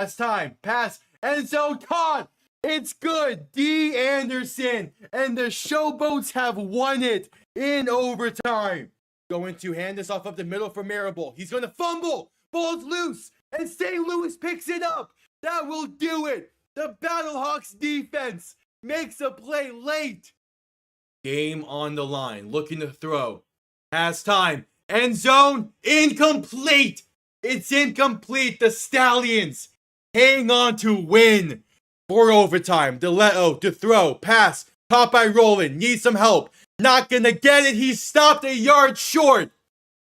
That's time. Pass. End zone caught. It's good. D. Anderson and the Showboats have won it in overtime. Going to hand this off up the middle for Marable. He's going to fumble. Ball's loose. And St. Louis picks it up. That will do it. The Battlehawks defense makes a play late. Game on the line. Looking to throw. Pass time. End zone. Incomplete. It's incomplete. The Stallions hang on to win. For overtime. DeLeo to throw. Pass. Caught by Roland. Needs some help. Not gonna get it. He's stopped a yard short.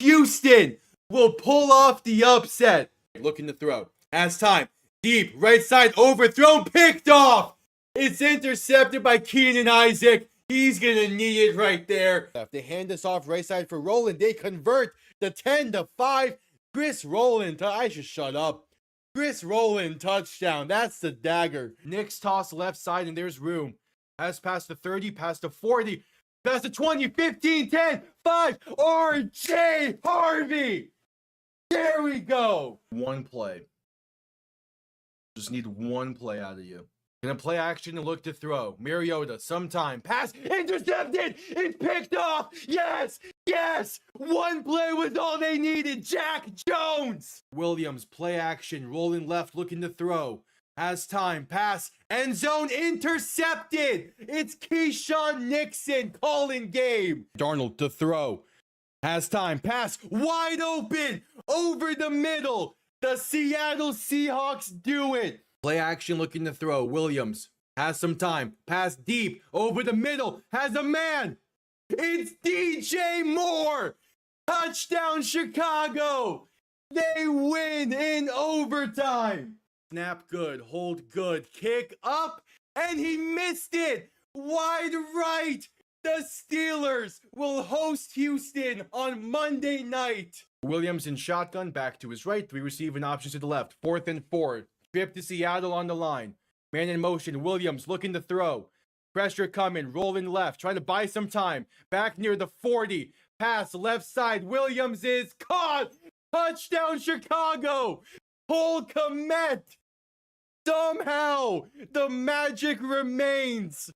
Houston will pull off the upset. Looking to throw. As time. Deep. Right side. Overthrown. Picked off. It's intercepted by Keenan Isaac. He's gonna need it right there. They hand this off right side for Roland. They convert the 10-5. Chris Roland. I should shut up. Chris Roland touchdown. That's the dagger. Knicks toss left side and there's room. Pass past the 30, past the 40, past the 20, 15, 10, 5. RJ Harvey. There we go. One play. Just need one play out of you. Gonna play action and look to throw. Mariota, sometime. Pass, intercepted. It's picked off. Yes, yes. One play was all they needed. Jack Jones. Williams, play action. Rolling left, looking to throw. Has time. Pass, end zone, intercepted. It's Keyshawn Nixon calling game. Darnold to throw. Has time. Pass, wide open. Over the middle. The Seattle Seahawks do it. Play action looking to throw. Williams has some time. Pass deep. Over the middle. Has a man. It's DJ Moore. Touchdown Chicago. They win in overtime. Snap good. Hold good. Kick up. And he missed it. Wide right. The Steelers will host Houston on Monday night. Williams in shotgun. Back to his right. 3 receiving options to the left. 4th and 4. Trip to Seattle on the line. Man in motion. Williams looking to throw. Pressure coming. Rolling left. Trying to buy some time. Back near the 40. Pass left side. Williams is caught. Touchdown Chicago. Cole Kmet. Somehow the magic remains.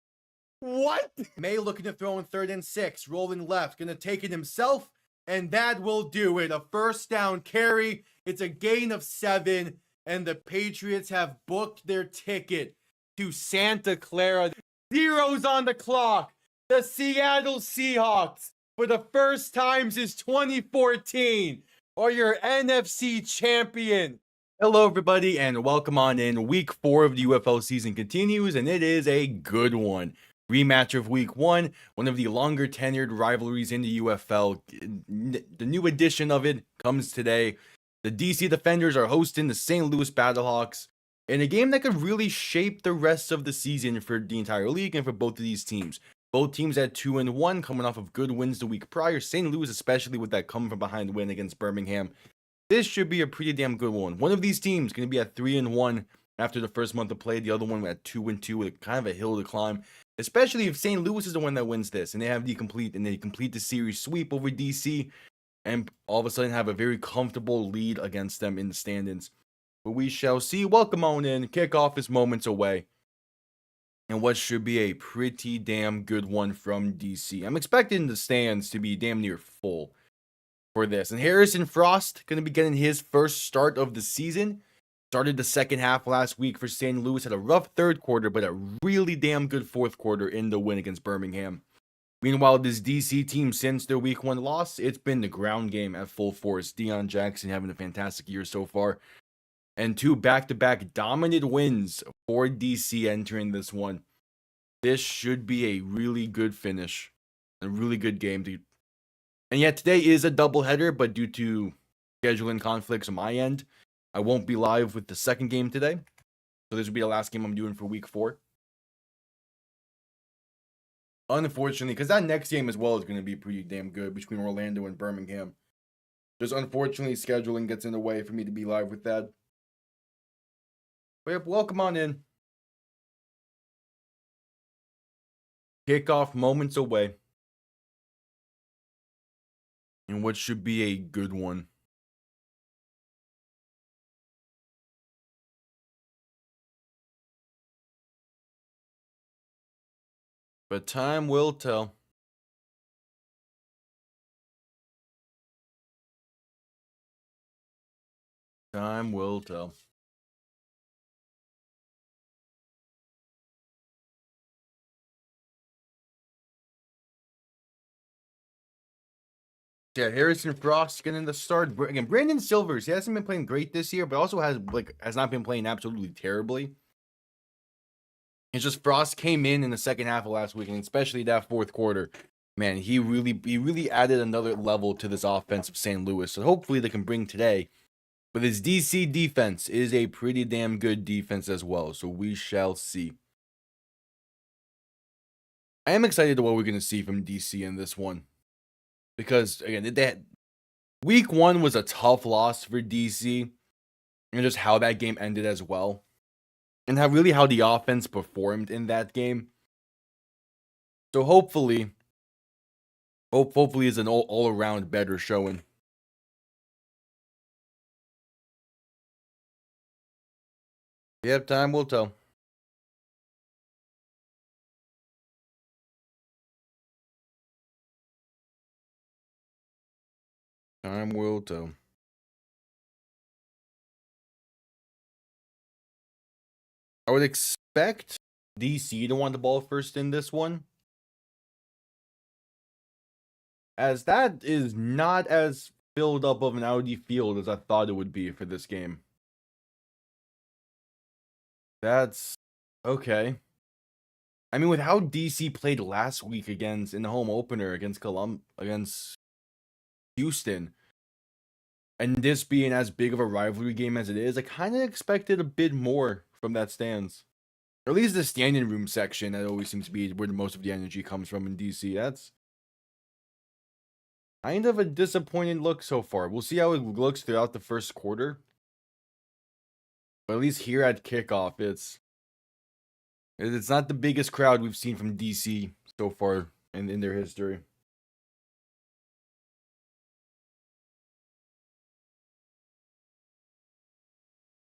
What? May looking to throw in 3rd and 6. Rolling left. Gonna take it himself. And that will do it. A first down carry. It's a gain of 7. And the Patriots have booked their ticket to Santa Clara. Zeros on the clock. The Seattle Seahawks, for the first time since 2014, are your NFC champion. Hello, everybody, and welcome on in. Week 4 of the UFL season continues, and it is a good one. Rematch of Week 1, one of the longer tenured rivalries in the UFL. The new edition of it comes today. The DC Defenders are hosting the St. Louis Battlehawks in a game that could really shape the rest of the season for the entire league and for both of these teams. Both teams at 2-1, coming off of good wins the week prior. St. Louis, especially with that come from behind win against Birmingham. This should be a pretty damn good one. One of these teams going to be at 3-1 after the first month of play. The other one at 2-2 with kind of a hill to climb. Especially if St. Louis is the one that wins this and they complete the series sweep over DC. And all of a sudden have a very comfortable lead against them in the standings. But we shall see. Welcome on in. Kickoff is moments away. And what should be a pretty damn good one from DC. I'm expecting the stands to be damn near full for this. And Harrison Frost going to be getting his first start of the season. Started the second half last week for St. Louis. Had a rough third quarter, but a really damn good fourth quarter in the win against Birmingham. Meanwhile, this DC team, since their week 1 loss, it's been the ground game at full force. Deion Jackson having a fantastic year so far. And 2 back-to-back dominant wins for DC entering this one. This should be a really good finish. A really good game. And yet today is a doubleheader, but due to scheduling conflicts on my end, I won't be live with the second game today. So this will be the last game I'm doing for week 4. Unfortunately, because that next game as well is going to be pretty damn good between Orlando and Birmingham. Just unfortunately, scheduling gets in the way for me to be live with that. But yep, welcome on in. Kickoff moments away. And what should be a good one. But time will tell. Time will tell. Yeah, Harrison Frost getting the start. Again, Brandon Silvers, he hasn't been playing great this year, but also has not been playing absolutely terribly. It's just Frost came in the second half of last week, and especially that fourth quarter. Man, he really added another level to this offense of St. Louis. So hopefully they can bring today. But his DC defense is a pretty damn good defense as well. So we shall see. I am excited to what we're going to see from DC in this one. Because, again, week one was a tough loss for DC. And just how that game ended as well. And how the offense performed in that game. So hopefully is an all around better showing. Yep, time will tell. Time will tell. I would expect DC to want the ball first in this one, as that is not as filled up of an Audi field as I thought it would be for this game. That's okay. I mean, with how DC played last week in the home opener against Houston, and this being as big of a rivalry game as it is, I kind of expected a bit more from that stands. Or at least the standing room section, that always seems to be where most of the energy comes from in DC. That's kind of a disappointing look so far. We'll see how it looks throughout the first quarter. But at least here at kickoff, it's not the biggest crowd we've seen from DC so far in their history.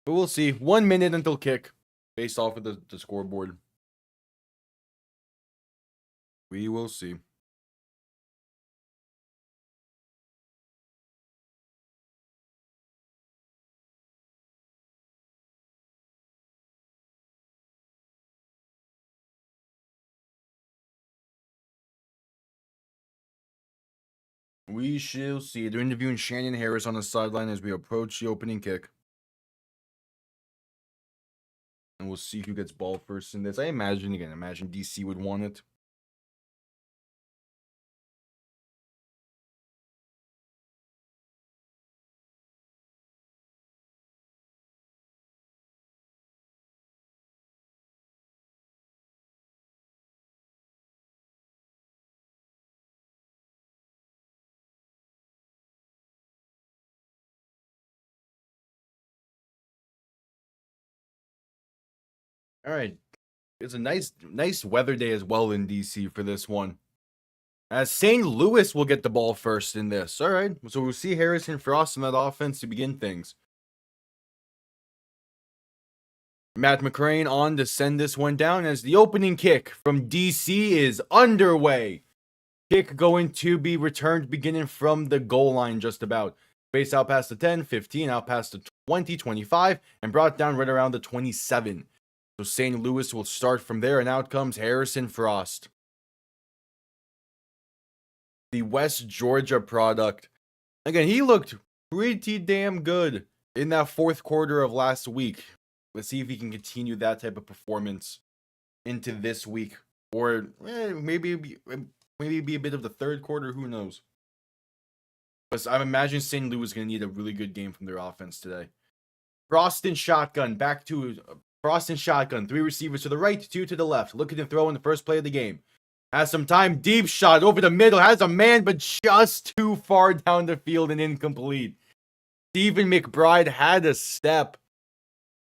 But we'll see. 1 minute until kick, based off of the scoreboard. We will see. We shall see. They're interviewing Shannon Harris on the sideline as we approach the opening kick. And we'll see who gets ball first in this. I imagine DC would want it. All right. It's a nice weather day as well in DC for this one. As St. Louis will get the ball first in this. All right. So we'll see Harrison Frost in that offense to begin things. Matt McCrane on to send this one down as the opening kick from DC is underway. Kick going to be returned beginning from the goal line just about. Space out past the 10, 15, out past the 20, 25, and brought down right around the 27. So St. Louis will start from there, and out comes Harrison Frost. The West Georgia product. Again, he looked pretty damn good in that fourth quarter of last week. Let's see if he can continue that type of performance into this week. Or maybe be a bit of the third quarter, who knows. But I'm imagining St. Louis is going to need a really good game from their offense today. Frost and shotgun, back to Frost and shotgun. 3 receivers to the right, 2 to the left. Looking to throw in the first play of the game. Has some time, deep shot over the middle. Has a man, but just too far down the field and incomplete. Stephen McBride had a step,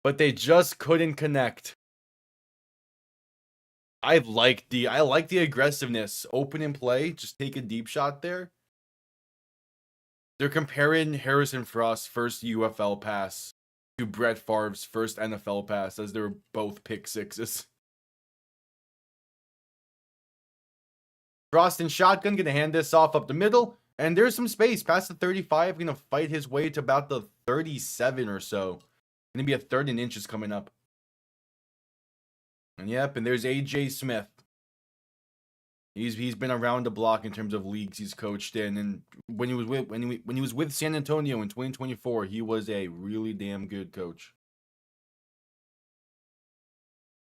but they just couldn't connect. I like the aggressiveness. Open and play, just take a deep shot there. They're comparing Harrison Frost's first UFL pass to Brett Favre's first NFL pass, as they're both pick sixes. Frost and Shotgun gonna hand this off up the middle. And there's some space past the 35. Gonna fight his way to about the 37 or so. Gonna be a 3rd and inches coming up. And yep, and there's AJ Smith. He's been around the block in terms of leagues he's coached in, and when he was with San Antonio in 2024, he was a really damn good coach.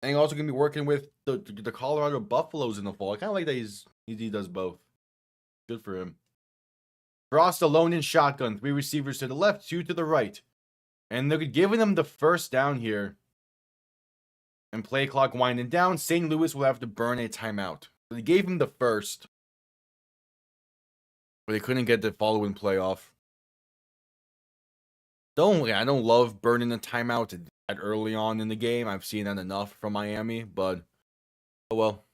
And he's also gonna be working with the Colorado Buffaloes in the fall. I kind of like that he does both. Good for him. Frost alone in shotgun, 3 receivers to the left, 2 to the right, and they're giving him the first down here. And play clock winding down. St. Louis will have to burn a timeout. They gave him the first, but they couldn't get the following playoff. I don't love burning a timeout that early on in the game. I've seen that enough from Miami, but oh well.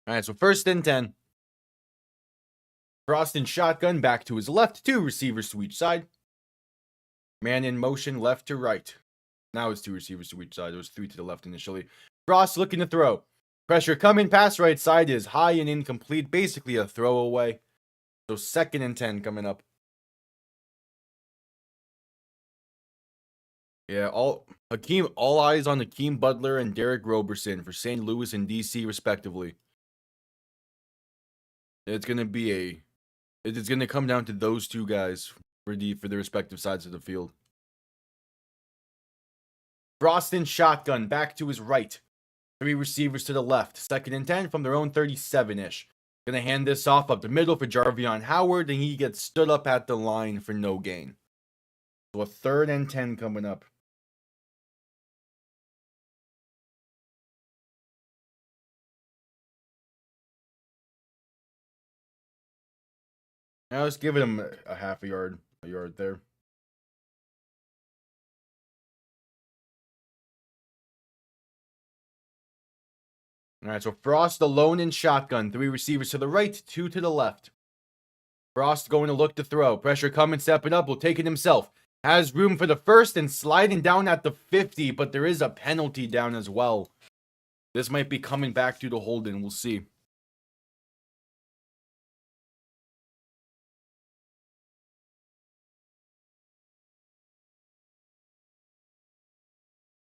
All right, so 1st and 10. Frost in shotgun, back to his left, 2 receivers to each side. Man in motion, left to right. Now it's 2 receivers to each side. It was 3 to the left initially. Frost looking to throw. Pressure coming, pass right side is high and incomplete. Basically a throwaway. So 2nd and 10 coming up. Yeah, all eyes on Hakeem Butler and Derek Roberson for St. Louis and DC respectively. It's gonna come down to those 2 guys for their respective sides of the field. Frost in shotgun, back to his right. 3 receivers to the left. 2nd and 10 from their own 37-ish. Gonna hand this off up the middle for Jarvion Howard, and he gets stood up at the line for no gain. So a 3rd and 10 coming up. Now let's give him a half a yard there. All right, so Frost alone in shotgun. 3 receivers to the right, 2 to the left. Frost going to look to throw. Pressure coming, stepping up, will take it himself. Has room for the first and sliding down at the 50, but there is a penalty down as well. This might be coming back to the holding. We'll see.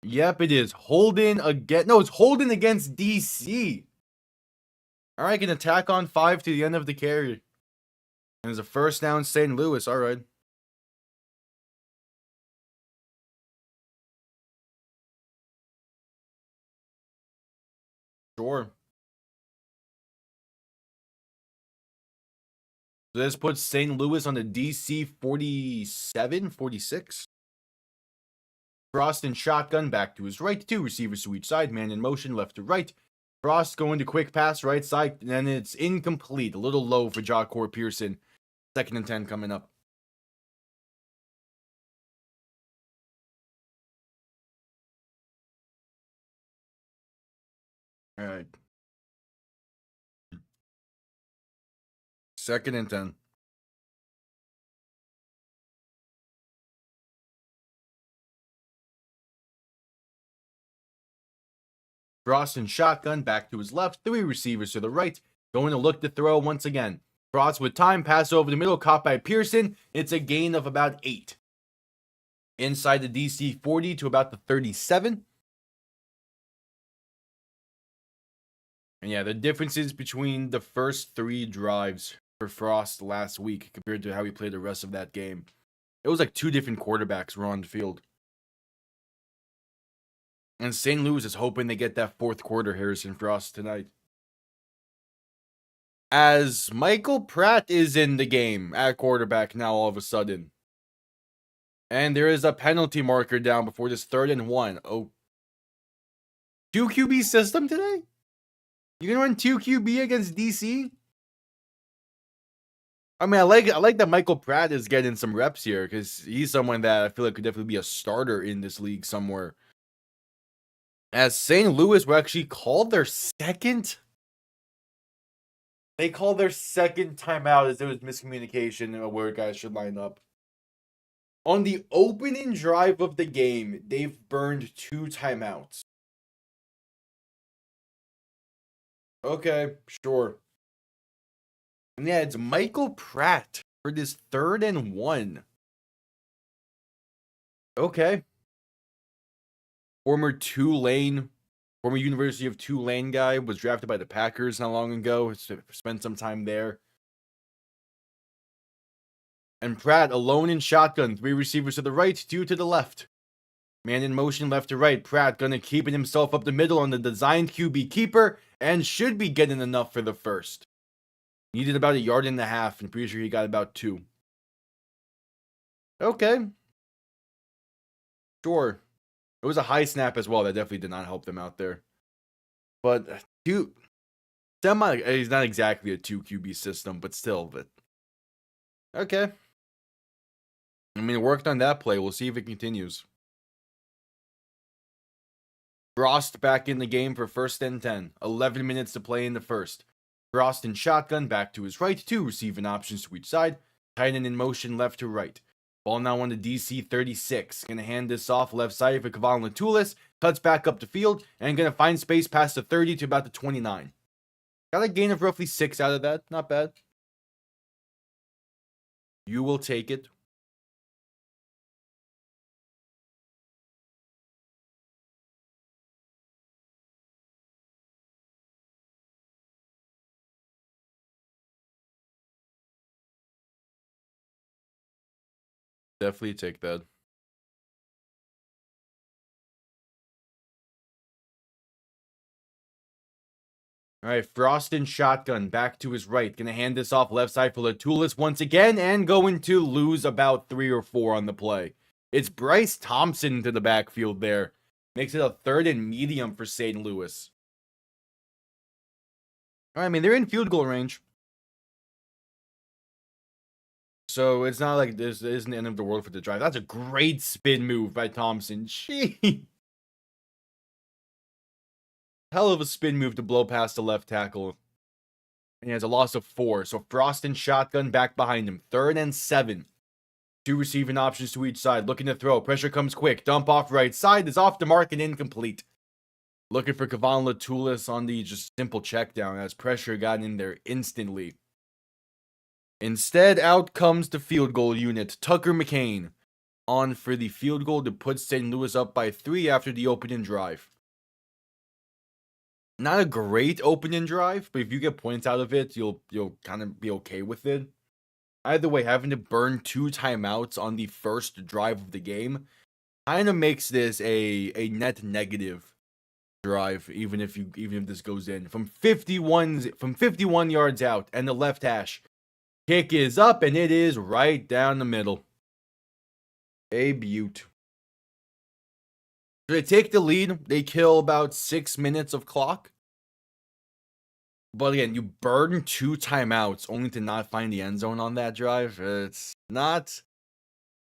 Yep, it is. Holding again. No, it's holding against DC. All right, can attack on 5 to the end of the carry. And there's a first down, St. Louis. All right. Sure. So this puts St. Louis on the DC 47, 46. Frost in shotgun, back to his right. 2 receivers to each side. Man in motion, left to right. Frost going to quick pass, right side. And it's incomplete. A little low for Jacor Pearson. 2nd and 10 coming up. All right. 2nd and 10. Frost in shotgun, back to his left. 3 receivers to the right. Going to look to throw once again. Frost with time, pass over the middle, caught by Pearson. It's a gain of about 8. Inside the DC 40 to about the 37. And yeah, the differences between the first 3 drives for Frost last week compared to how he played the rest of that game. It was like 2 different quarterbacks were on the field. And St. Louis is hoping they get that 4th quarter Harrison Frost tonight. As Michael Pratt is in the game at quarterback now all of a sudden. And there is a penalty marker down before this 3rd and 1. Oh. 2 QB system today? You gonna run 2 QB against DC? I mean, I like that Michael Pratt is getting some reps here because he's someone that I feel like could definitely be a starter in this league somewhere. As St. Louis will actually call their second. They called their second timeout as there was miscommunication of where guys should line up. On the opening drive of the game, they've burned 2 timeouts. Okay, sure. And yeah, it's Michael Pratt for this 3rd and 1. Okay. Former University of Tulane guy, was drafted by the Packers not long ago. Spent some time there. And Pratt alone in shotgun, 3 receivers to the right, 2 to the left. Man in motion left to right. Pratt gonna keep it himself up the middle on the designed QB keeper and should be getting enough for the first. Needed about 1.5 yards, and pretty sure he got about 2. Okay. Sure. It was a high snap as well. That definitely did not help them out there. But he's not exactly a 2 QB system, but still. But okay. I mean, it worked on that play. We'll see if it continues. Frost back in the game for 1st and 10. 11 minutes to play in the first. Frost in shotgun back to his right, 2 receiving options to each side. Titan in motion left to right. Ball now on the DC 36. Gonna hand this off left side for Kevon Latulis. Cuts back up the field and gonna find space past the 30 to about the 29. Got a gain of roughly 6 out of that. Not bad. You will take it. Definitely take that. All right, Frost in shotgun back to his right. Gonna hand this off left side for Latulis once again and going to lose about 3 or 4 on the play. It's Bryce Thompson to the backfield there. Makes it a 3rd and medium for St. Louis. All right, I mean, they're in field goal range. So it's not like this isn't the end of the world for the drive. That's a great spin move by Thompson. Gee. Hell of a spin move to blow past the left tackle. And he has a loss of 4. So Frost and shotgun back behind him. 3rd and 7. 2 receiving options to each side. Looking to throw. Pressure comes quick. Dump off right side. Is off the mark and incomplete. Looking for Kevon Latulis on the just simple check down as pressure got in there instantly. Instead, out comes the field goal unit. Tucker McCain on for the field goal to put St. Louis up by 3 after the opening drive. Not a great opening drive, but if you get points out of it, you'll kind of be okay with it. Either way, having to burn 2 timeouts on the first drive of the game kind of makes this a net negative drive, even if this goes in. From 51 yards out, and the left hash. Kick is up, and it is right down the middle. A beaut. They take the lead. They kill about 6 minutes of clock. But again, you burn 2 timeouts only to not find the end zone on that drive. It's not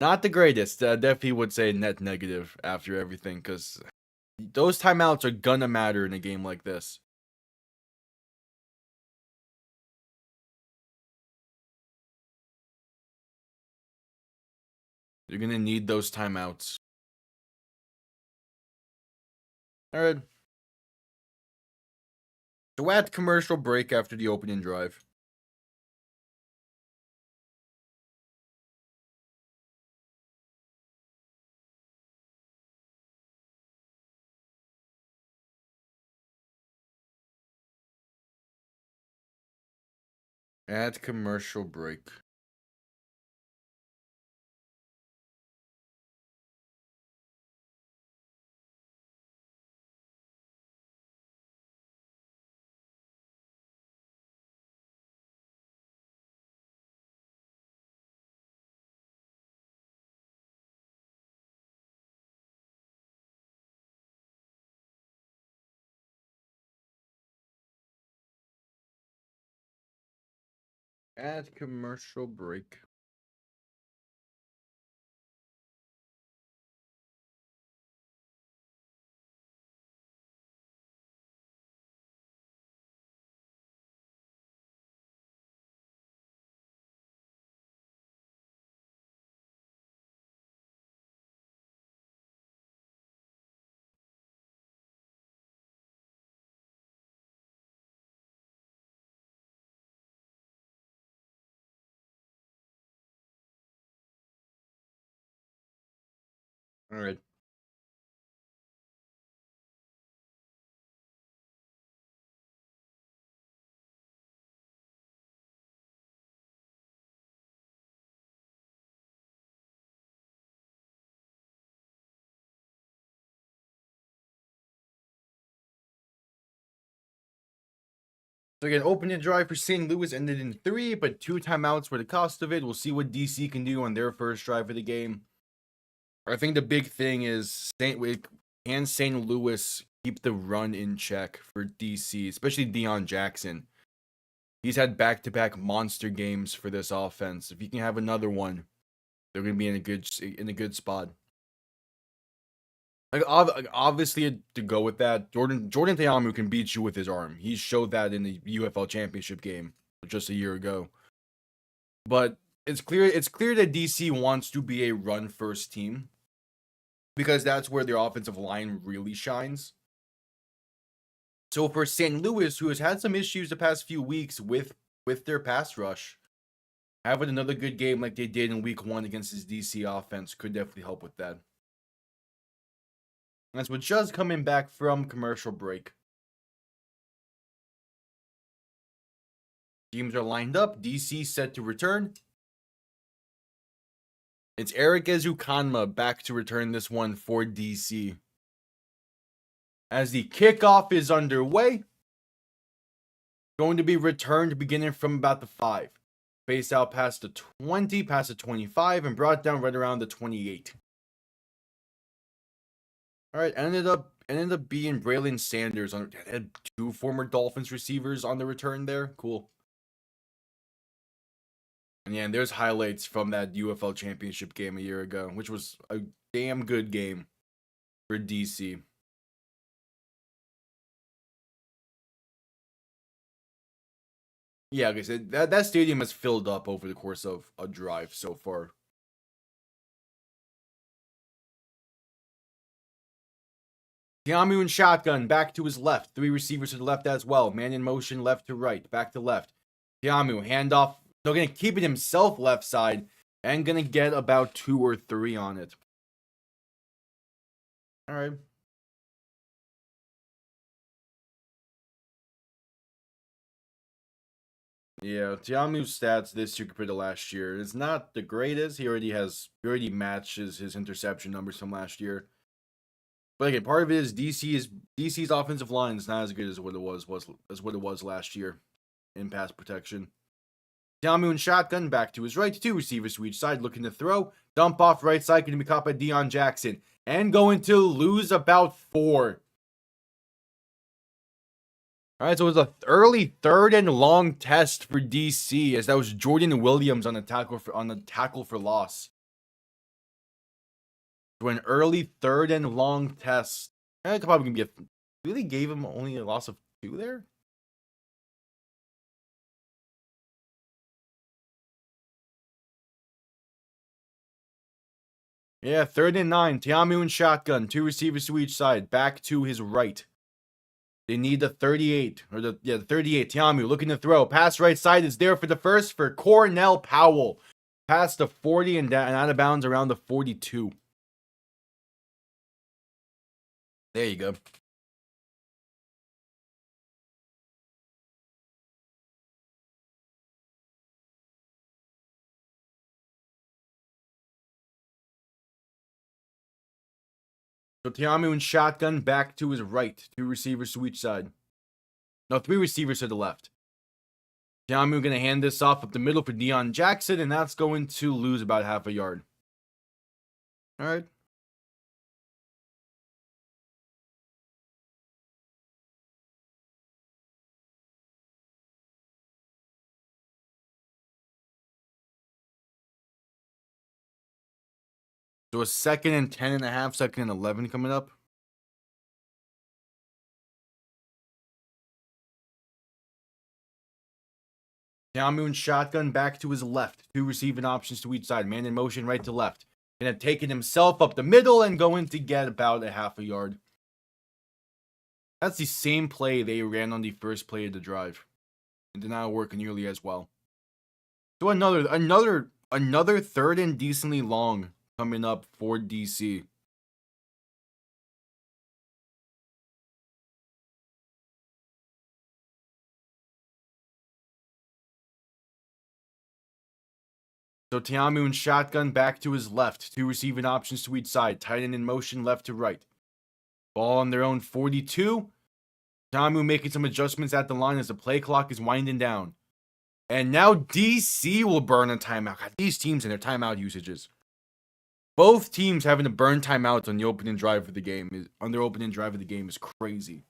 the greatest. Definitely would say net negative after everything, because those timeouts are gonna matter in a game like this. You're gonna need those timeouts. All right. So at commercial break after the opening drive. At commercial break. At commercial break. All right. So again, opening drive for St. Louis ended in 3, but 2 timeouts were the cost of it. We'll see what DC can do on their first drive of the game. I think the big thing is St. Louis keep the run in check for DC, especially Deion Jackson. He's had back-to-back monster games for this offense. If he can have another one, they're going to be in a good spot. Like obviously to go with that, Jordan Teamu can beat you with his arm. He showed that in the UFL Championship game just a year ago. But it's clear that DC wants to be a run first team because that's where their offensive line really shines. So for St. Louis, who has had some issues the past few weeks with their pass rush, having another good game like they did in week 1 against his DC offense could definitely help with that. That's what just coming back from commercial break. Teams are lined up. DC set to return. It's Eric Ezukanma back to return this one for DC. As the kickoff is underway, going to be returned beginning from about the 5. Face out past the 20, past the 25, and brought down right around the 28. All right, ended up being Braylon Sanders. Had 2 former Dolphins receivers on the return there. Cool. And yeah, and there's highlights from that UFL Championship game a year ago, which was a damn good game for DC. Yeah, like I said, that stadium has filled up over the course of a drive so far. Tiamu in shotgun, back to his left. 3 receivers to the left as well. Man in motion, left to right, back to left. Tiamu, handoff. They're going to keep it himself left side and going to get about 2 or 3 on it. All right. Yeah, Tiamu's stats this year compared to last year is not the greatest. He already matches his interception numbers from last year. But again, part of it is DC's offensive line is not as good as what it was last year in pass protection. Tiamu in shotgun, back to his right, 2 receivers to each side, looking to throw. Dump off right side, going to be caught by Deion Jackson. And going to lose about 4. All right, so it was an early 3rd and long test for DC, as that was Jordan Williams on the tackle for loss. So an early 3rd and long test. It probably gonna be really gave him only a loss of 2 there. Yeah, 3rd and 9. Tiamu in shotgun, 2 receivers to each side, back to his right. They need the 38, the 38. Tiamu looking to throw. Pass right side is there for the first for Cornell Powell. Past the 40 and out of bounds around the 42. There you go. So Tiamu in shotgun, back to his right. 2 receivers to each side. No, 3 receivers to the left. Tiamu going to hand this off up the middle for Deion Jackson, and that's going to lose about half a yard. All right. So a 2nd and 10.5, 2nd and 11 coming up. Tiamu and shotgun back to his left. 2 receiving options to each side. Man in motion right to left. And have taken himself up the middle and going to get about a half a yard. That's the same play they ran on the first play of the drive. It did not work nearly as well. So another 3rd and decently long coming up for DC. So Tiamu and shotgun back to his left. 2 receiving options to each side. Tight end in motion left to right. Ball on their own 42. Tiamu making some adjustments at the line as the play clock is winding down. And now DC will burn a timeout. God, these teams and their timeout usages. Both teams having to burn timeouts on the opening drive of the game is crazy.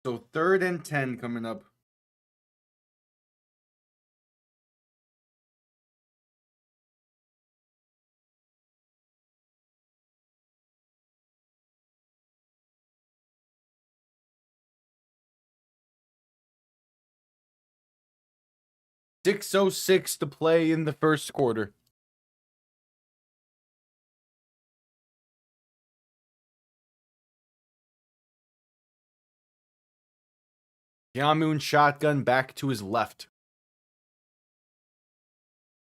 So 3rd and 10 coming up. .606 to play in the first quarter. Tiamu and shotgun back to his left.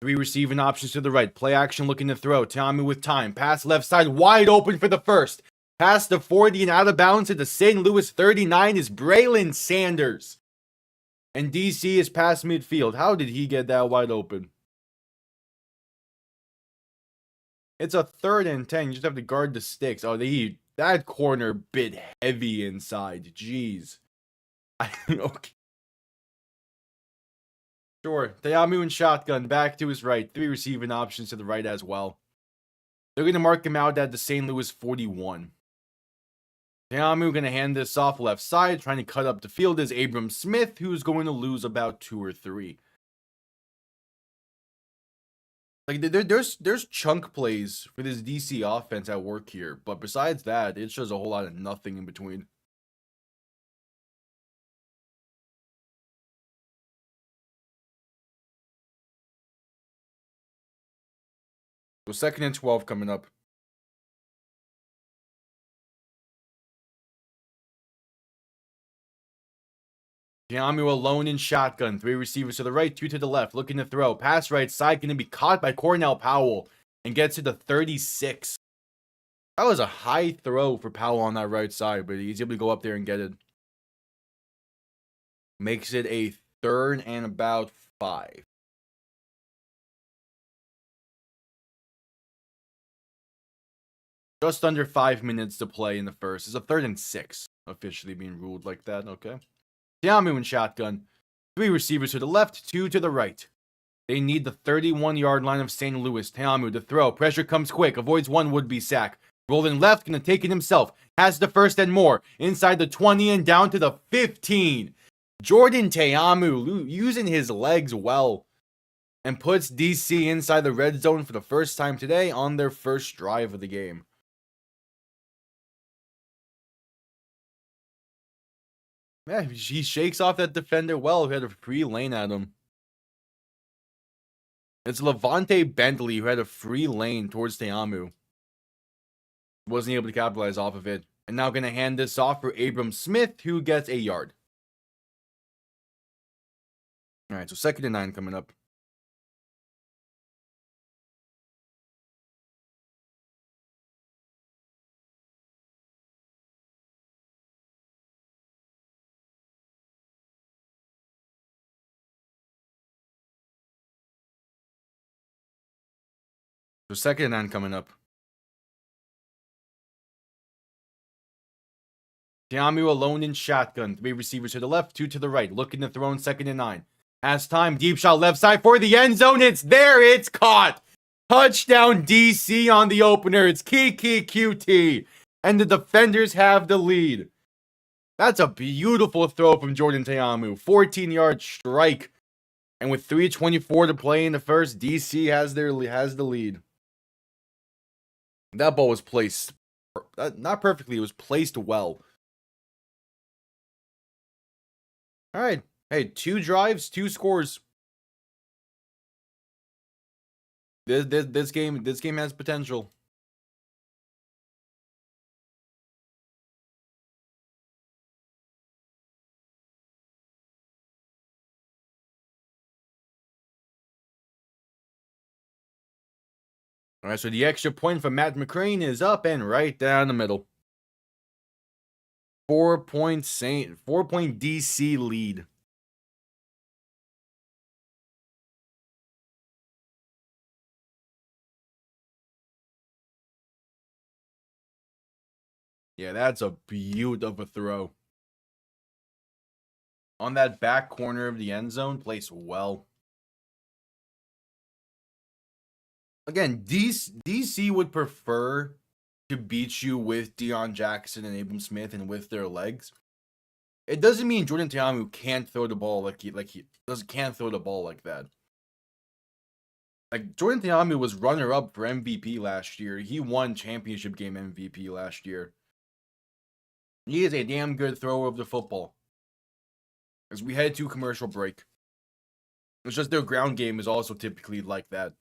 3 receiving options to the right. Play action looking to throw. Tiamu with time. Pass left side wide open for the first. Pass the 40 and out of bounds at the St. Louis 39 is Braylon Sanders. And DC is past midfield. How did he get that wide open? It's a 3rd and 10. You just have to guard the sticks. Oh, that corner bit heavy inside. Jeez. Okay. Sure. Tiamu and shotgun back to his right. 3 receiving options to the right as well. They're going to mark him out at the St. Louis 41. Tiamu going to hand this off left side. Trying to cut up the field is Abram Smith, who's going to lose about 2 or 3. Like, there's chunk plays for this DC offense at work here. But besides that, it's just a whole lot of nothing in between. So 2nd and 12 coming up. Tiamu alone in shotgun. 3 receivers to the right, 2 to the left. Looking to throw. Pass right side. Going to be caught by Cornell Powell. And gets to the 36. That was a high throw for Powell on that right side. But he's able to go up there and get it. Makes it a 3rd and about 5. Just under 5 minutes to play in the first. It's a 3rd and 6. Officially being ruled like that. Okay. Tiamu in shotgun. 3 receivers to the left, 2 to the right. They need the 31-yard line of St. Louis. Tiamu to throw. Pressure comes quick. Avoids one would-be sack. Rolling left, gonna take it himself. Has the 1st and more. Inside the 20 and down to the 15. Jordan Tiamu using his legs well. And puts DC inside the red zone for the first time today on their first drive of the game. Yeah, he shakes off that defender well who had a free lane at him. It's Levante Bentley who had a free lane towards Tiamu. Wasn't able to capitalize off of it. And now going to hand this off for Abram Smith, who gets a yard. All right, so 2nd and 9 coming up. So 2nd and 9 coming up. Tiamu alone in shotgun. 3 receivers to the left, 2 to the right. Looking to throw in 2nd and 9. Has time. Deep shot left side for the end zone. It's there. It's caught. Touchdown DC on the opener. It's Kiki QT. And the defenders have the lead. That's a beautiful throw from Jordan Teamu. 14-yard strike. And with 3:24 to play in the first, DC has the lead. That ball was placed not perfectly, it was placed well. All right. Hey, 2 drives, 2 scores. This game has potential. All right, so the extra point from Matt McCrane is up and right down the middle. 4-point DC lead. Yeah, that's a beaut of a throw. On that back corner of the end zone, placed well. Again, DC would prefer to beat you with Deion Jackson and Abram Smith and with their legs. It doesn't mean Jordan Teamu can't throw the ball can't throw the ball like that. Like, Jordan Teamu was runner-up for MVP last year. He won championship game MVP last year. He is a damn good thrower of the football. As we head to commercial break. It's just their ground game is also typically like that.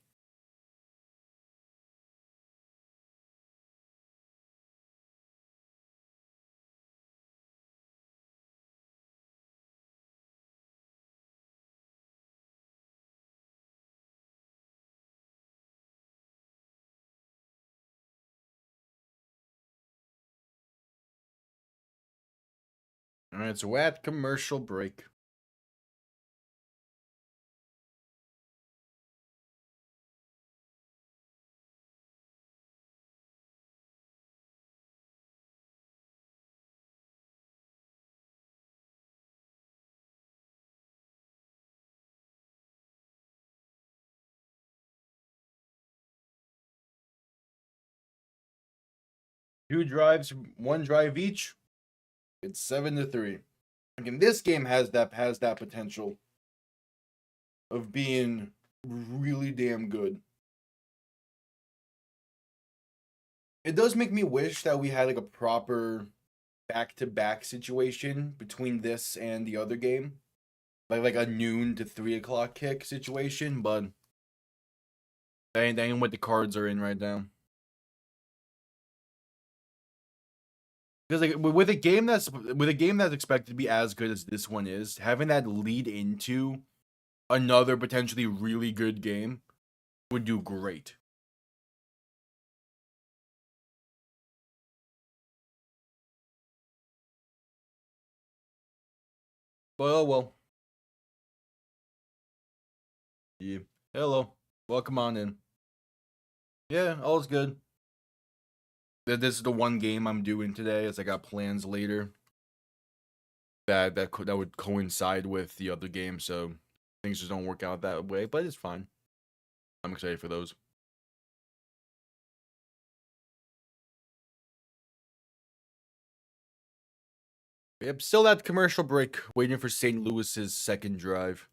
All right, so we're at commercial break. Two drives, 1 drive each. It's 7-3. Again, this game has that potential of being really damn good. It does make me wish that we had like a proper back-to-back situation between this and the other game, like a noon to 3 o'clock kick situation, but that ain't what the cards are in right now. Because like with a game that's expected to be as good as this one is, having that lead into another potentially really good game would do great. But oh well. Yeah. Hello. Welcome on in. Yeah, all's good. This is the one game I'm doing today, as I got plans later that would coincide with the other game, so things just don't work out that way, but it's fine. I'm excited for those. Yep, still at commercial break, waiting for St. Louis's second drive.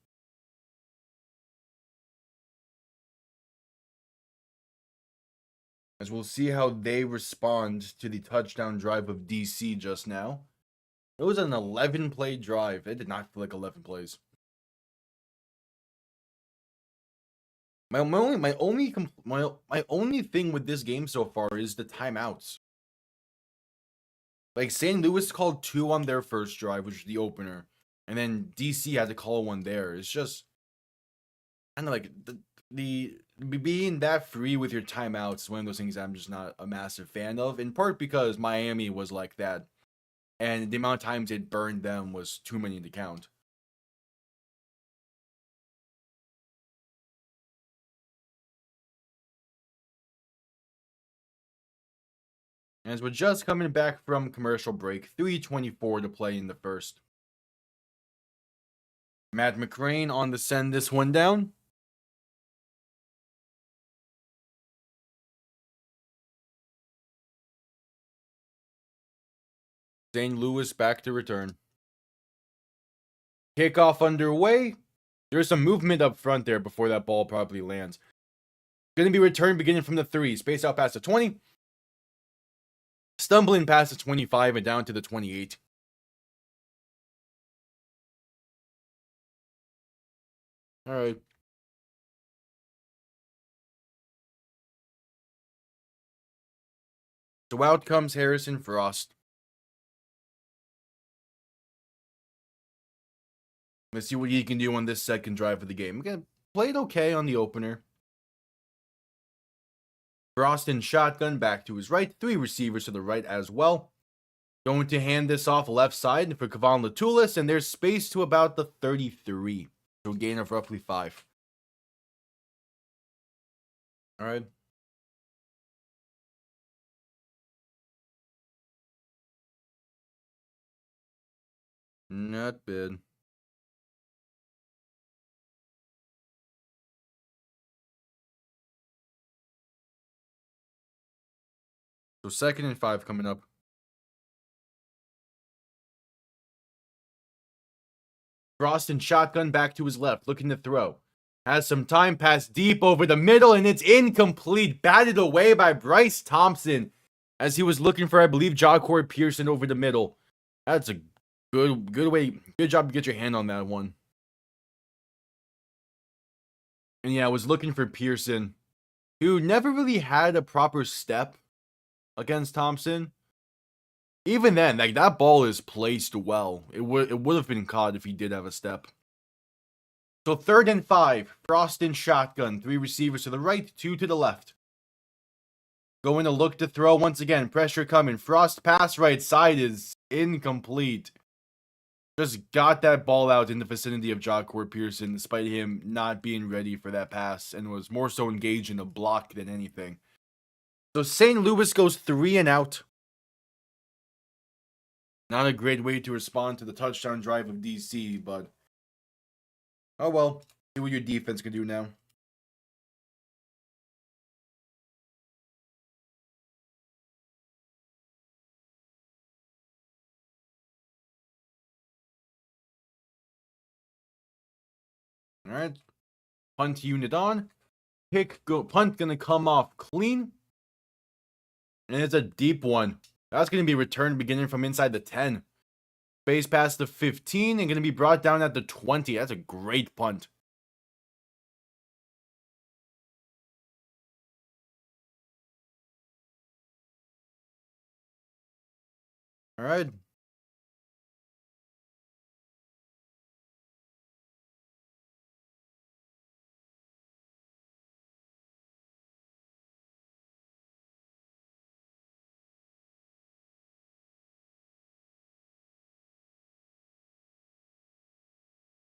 As we'll see how they respond to the touchdown drive of DC just now. It was an 11-play drive. It did not feel like 11 plays. My only thing with this game so far is the timeouts. Like, St. Louis called 2 on their first drive, which is the opener, and then DC had to call 1 there. It's just kind of like the being that free with your timeouts is one of those things I'm just not a massive fan of. In part because Miami was like that, and the amount of times it burned them was too many to count. As we're just coming back from commercial break, 3:24 to play in the first. Matt McCrane on to send this one down. St. Louis back to return. Kickoff underway. There's some movement up front there before that ball probably lands. Going to be returned beginning from the 3. Space out past the 20. Stumbling past the 25 and down to the 28. All right. So out comes Harrison Frost. Let's see what he can do on this second drive of the game. Again, played okay on the opener. Frost in shotgun back to his right. 3 receivers to the right as well. Going to hand this off left side for Kevon Latulis, and there's space to about the 33. So a gain of roughly 5. All right. Not bad. So 2nd and 5 coming up. Frost and shotgun back to his left, looking to throw. Has some time, pass deep over the middle, and it's incomplete. Batted away by Bryce Thompson as he was looking for, I believe, Ja'Cory Pearson over the middle. That's a good way. Good job to get your hand on that one. And yeah, I was looking for Pearson, who never really had a proper step against Thompson. Even then, like, that ball is placed well. It would have been caught if he did have a step. So 3rd and 5. Frost in shotgun. 3 receivers to the right, 2 to the left. Going to look to throw once again. Pressure coming. Frost pass right side is incomplete. Just got that ball out in the vicinity of Ja'Cory Pearson despite him not being ready for that pass and was more so engaged in a block than anything. So St. Louis goes 3 and out. Not a great way to respond to the touchdown drive of DC, but oh well. See what your defense can do now. All right. Punt unit on. Punt gonna come off clean. And it's a deep one. That's going to be returned beginning from inside the 10. Space past the 15 and going to be brought down at the 20. That's a great punt. All right.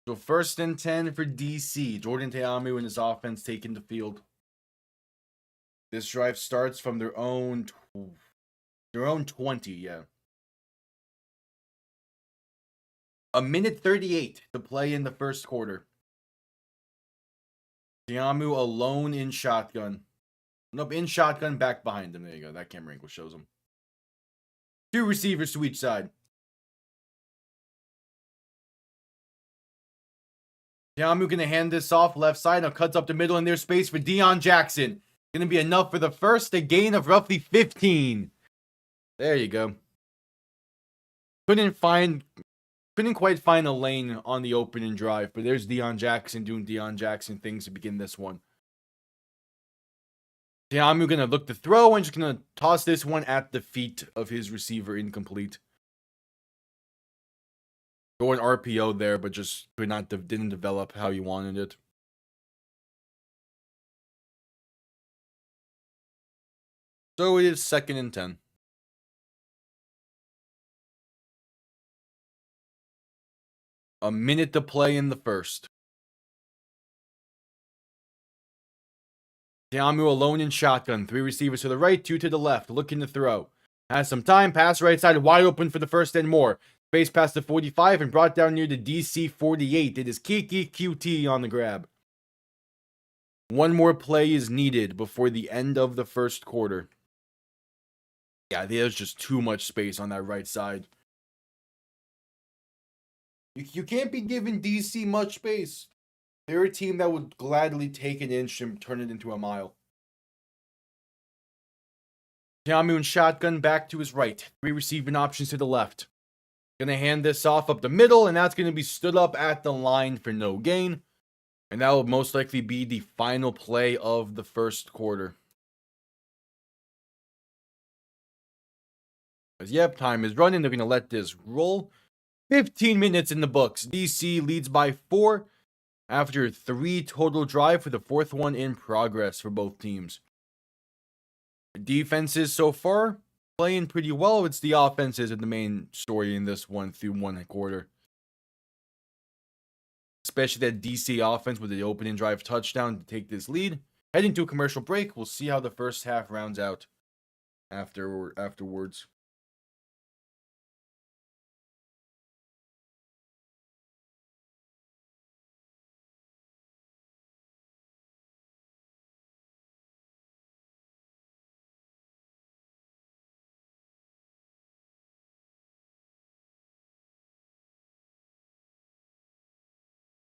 So 1st and 10 for DC. Jordan Te'amu and his offense taking the field. This drive starts from their own 20, yeah. A minute 38 to play in the first quarter. Te'amu alone in shotgun. Nope, in shotgun, back behind him. There you go. That camera angle shows him. 2 receivers to each side. Te'amu going to hand this off left side. Now cuts up the middle, and there's space for Deion Jackson. Going to be enough for the first, a gain of roughly 15. There you go. Couldn't quite find a lane on the opening drive, but there's Deion Jackson doing Deion Jackson things to begin this one. Te'amu going to look to throw and just going to toss this one at the feet of his receiver, incomplete. Going RPO there, but just didn't develop how you wanted it. So it is 2nd and 10. A minute to play in the first. Te'amu alone in shotgun. 3 receivers to the right, 2 to the left. Looking to throw. Has some time. Pass right side. Wide open for the 1st and more. Space past the 45 and brought down near the DC 48. It is Kiki QT on the grab. One more play is needed before the end of the first quarter. Yeah, there's just too much space on that right side. You can't be giving DC much space. They're a team that would gladly take an inch and turn it into a mile. Jamun shotgun back to his right. 3 receiving options to the left. Gonna hand this off up the middle, and that's gonna be stood up at the line for no gain. And that will most likely be the final play of the first quarter. As yep, time is running. They're gonna let this roll. 15 minutes in the books. DC leads by 4 after 3 total drive for the 4th one in progress for both teams. The defenses so far playing pretty well. It's the offenses are the main story in this one through 1 quarter. Especially that DC offense with the opening drive touchdown to take this lead. Heading to a commercial break. We'll see how the first half rounds out afterwards.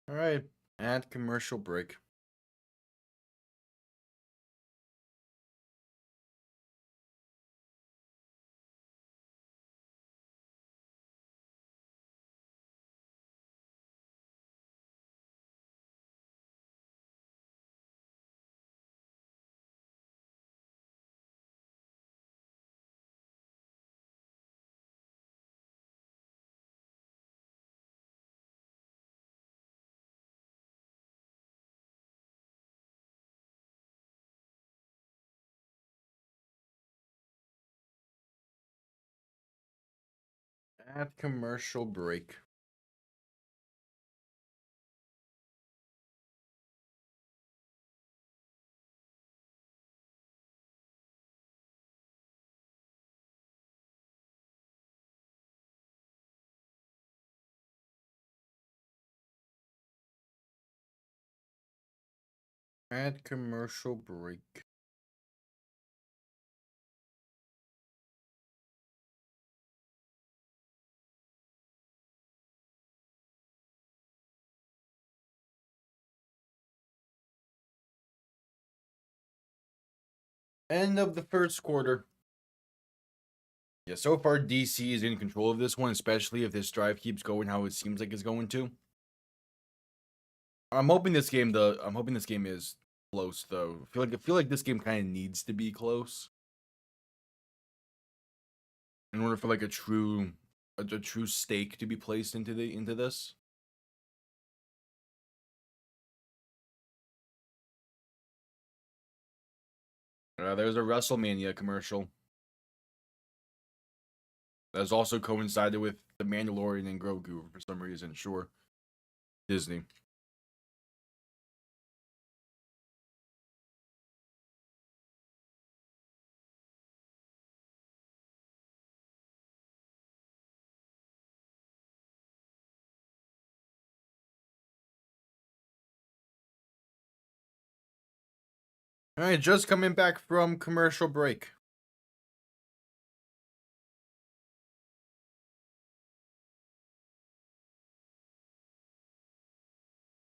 All right, at commercial break. At commercial break. At commercial break. End of the first quarter. Yeah, so far DC is in control of this one, especially if this drive keeps going how it seems like it's going to. I'm hoping this game is close though. I feel like this game kind of needs to be close in order for like a true stake to be placed into this. There's a WrestleMania commercial. That's also coincided with The Mandalorian and Grogu for some reason. Sure. Disney. Alright, just coming back from commercial break.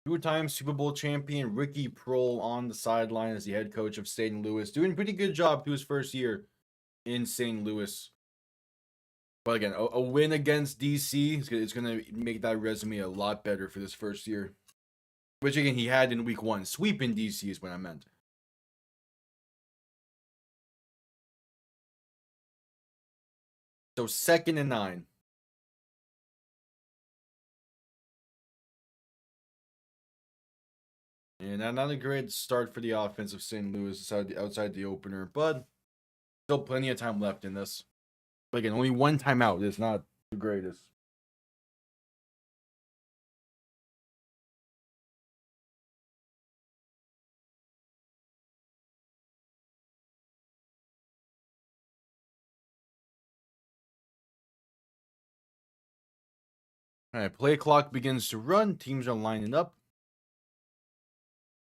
Two-time Super Bowl champion Ricky Prohl on the sideline as the head coach of St. Louis. Doing a pretty good job to his first year in St. Louis. But again, a win against DC is going to make that resume a lot better for this first year. Which again, he had in week 1. Sweeping DC is what I meant. So 2nd and 9. And not a great start for the offense of St. Louis outside the opener, but still plenty of time left in this. But again, only 1 timeout is not the greatest. Alright, play clock begins to run. Teams are lining up.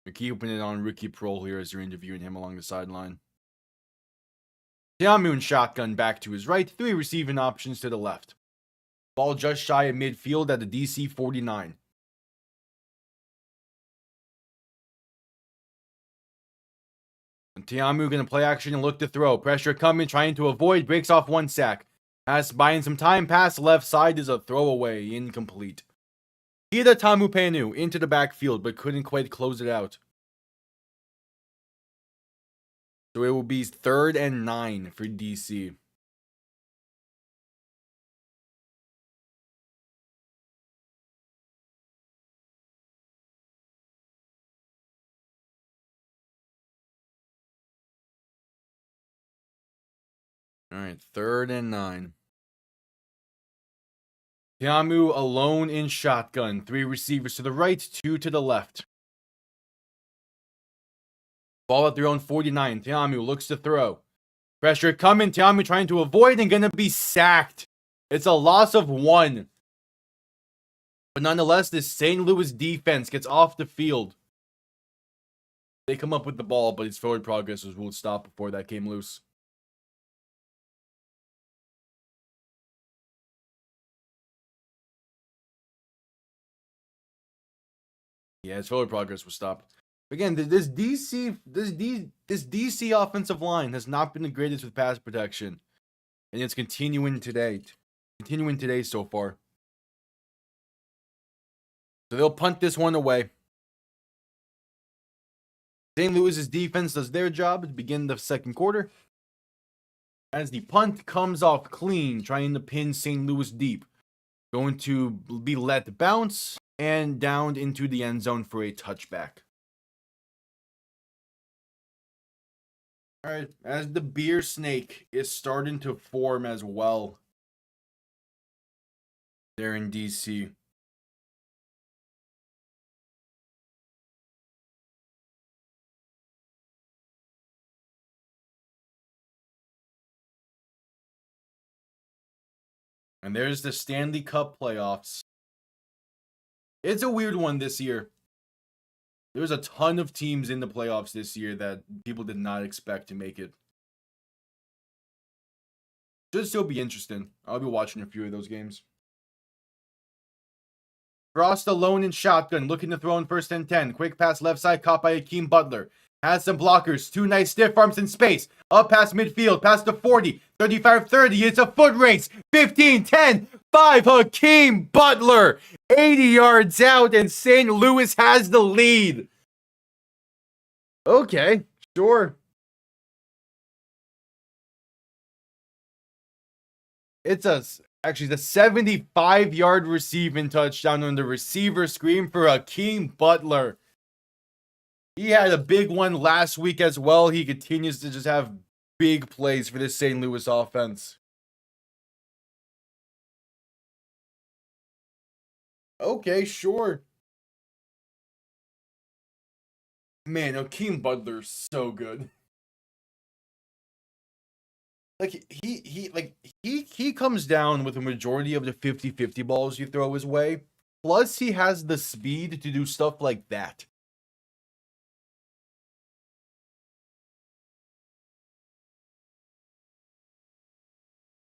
They're keeping it on Ricky Prohl here as they're interviewing him along the sideline. Tiamu shotgun back to his right. 3 receiving options to the left. Ball just shy of midfield at the DC 49. And Tiamu gonna play action and look to throw. Pressure coming, trying to avoid. Breaks off 1 sack. Pass buying some time. Pass left side is a throwaway. Incomplete. Hida Tamupenu into the backfield, but couldn't quite close it out. So it will be 3rd and 9 for DC. Alright, 3rd and 9. Tiamu alone in shotgun. 3 receivers to the right, 2 to the left. Ball at their own 49. Tiamu looks to throw. Pressure coming. Tiamu trying to avoid and gonna be sacked. It's a loss of 1. But nonetheless, this St. Louis defense gets off the field. They come up with the ball, but his forward progress was ruled stop before that came loose. Yeah, his forward progress was stopped. Again, this DC offensive line has not been the greatest with pass protection, and it's continuing today. Continuing today so far. So they'll punt this one away. St. Louis's defense does their job to begin the second quarter. As the punt comes off clean, trying to pin St. Louis deep. Going to be let bounce and downed into the end zone for a touchback. Alright, as the beer snake is starting to form as well. There in DC. And there's the Stanley Cup playoffs. It's a weird one this year. There's a ton of teams in the playoffs this year that people did not expect to make it. Should still be interesting. I'll be watching a few of those games. Frost alone in shotgun, looking to throw in 1st and 10. Quick pass left side, caught by Akeem Butler. Has some blockers, 2 nice stiff arms in space. Up past midfield, past the 40, 35-30. It's a foot race. 15, 10, 5. Hakeem Butler, 80 yards out, and St. Louis has the lead. Okay, sure. It's actually the 75-yard receiving touchdown on the receiver screen for Hakeem Butler. He had a big one last week as well. He continues to just have big plays for this St. Louis offense. Okay, sure. Man, Hakeem Butler's so good. Like he comes down with a majority of the 50-50 balls you throw his way. Plus he has the speed to do stuff like that.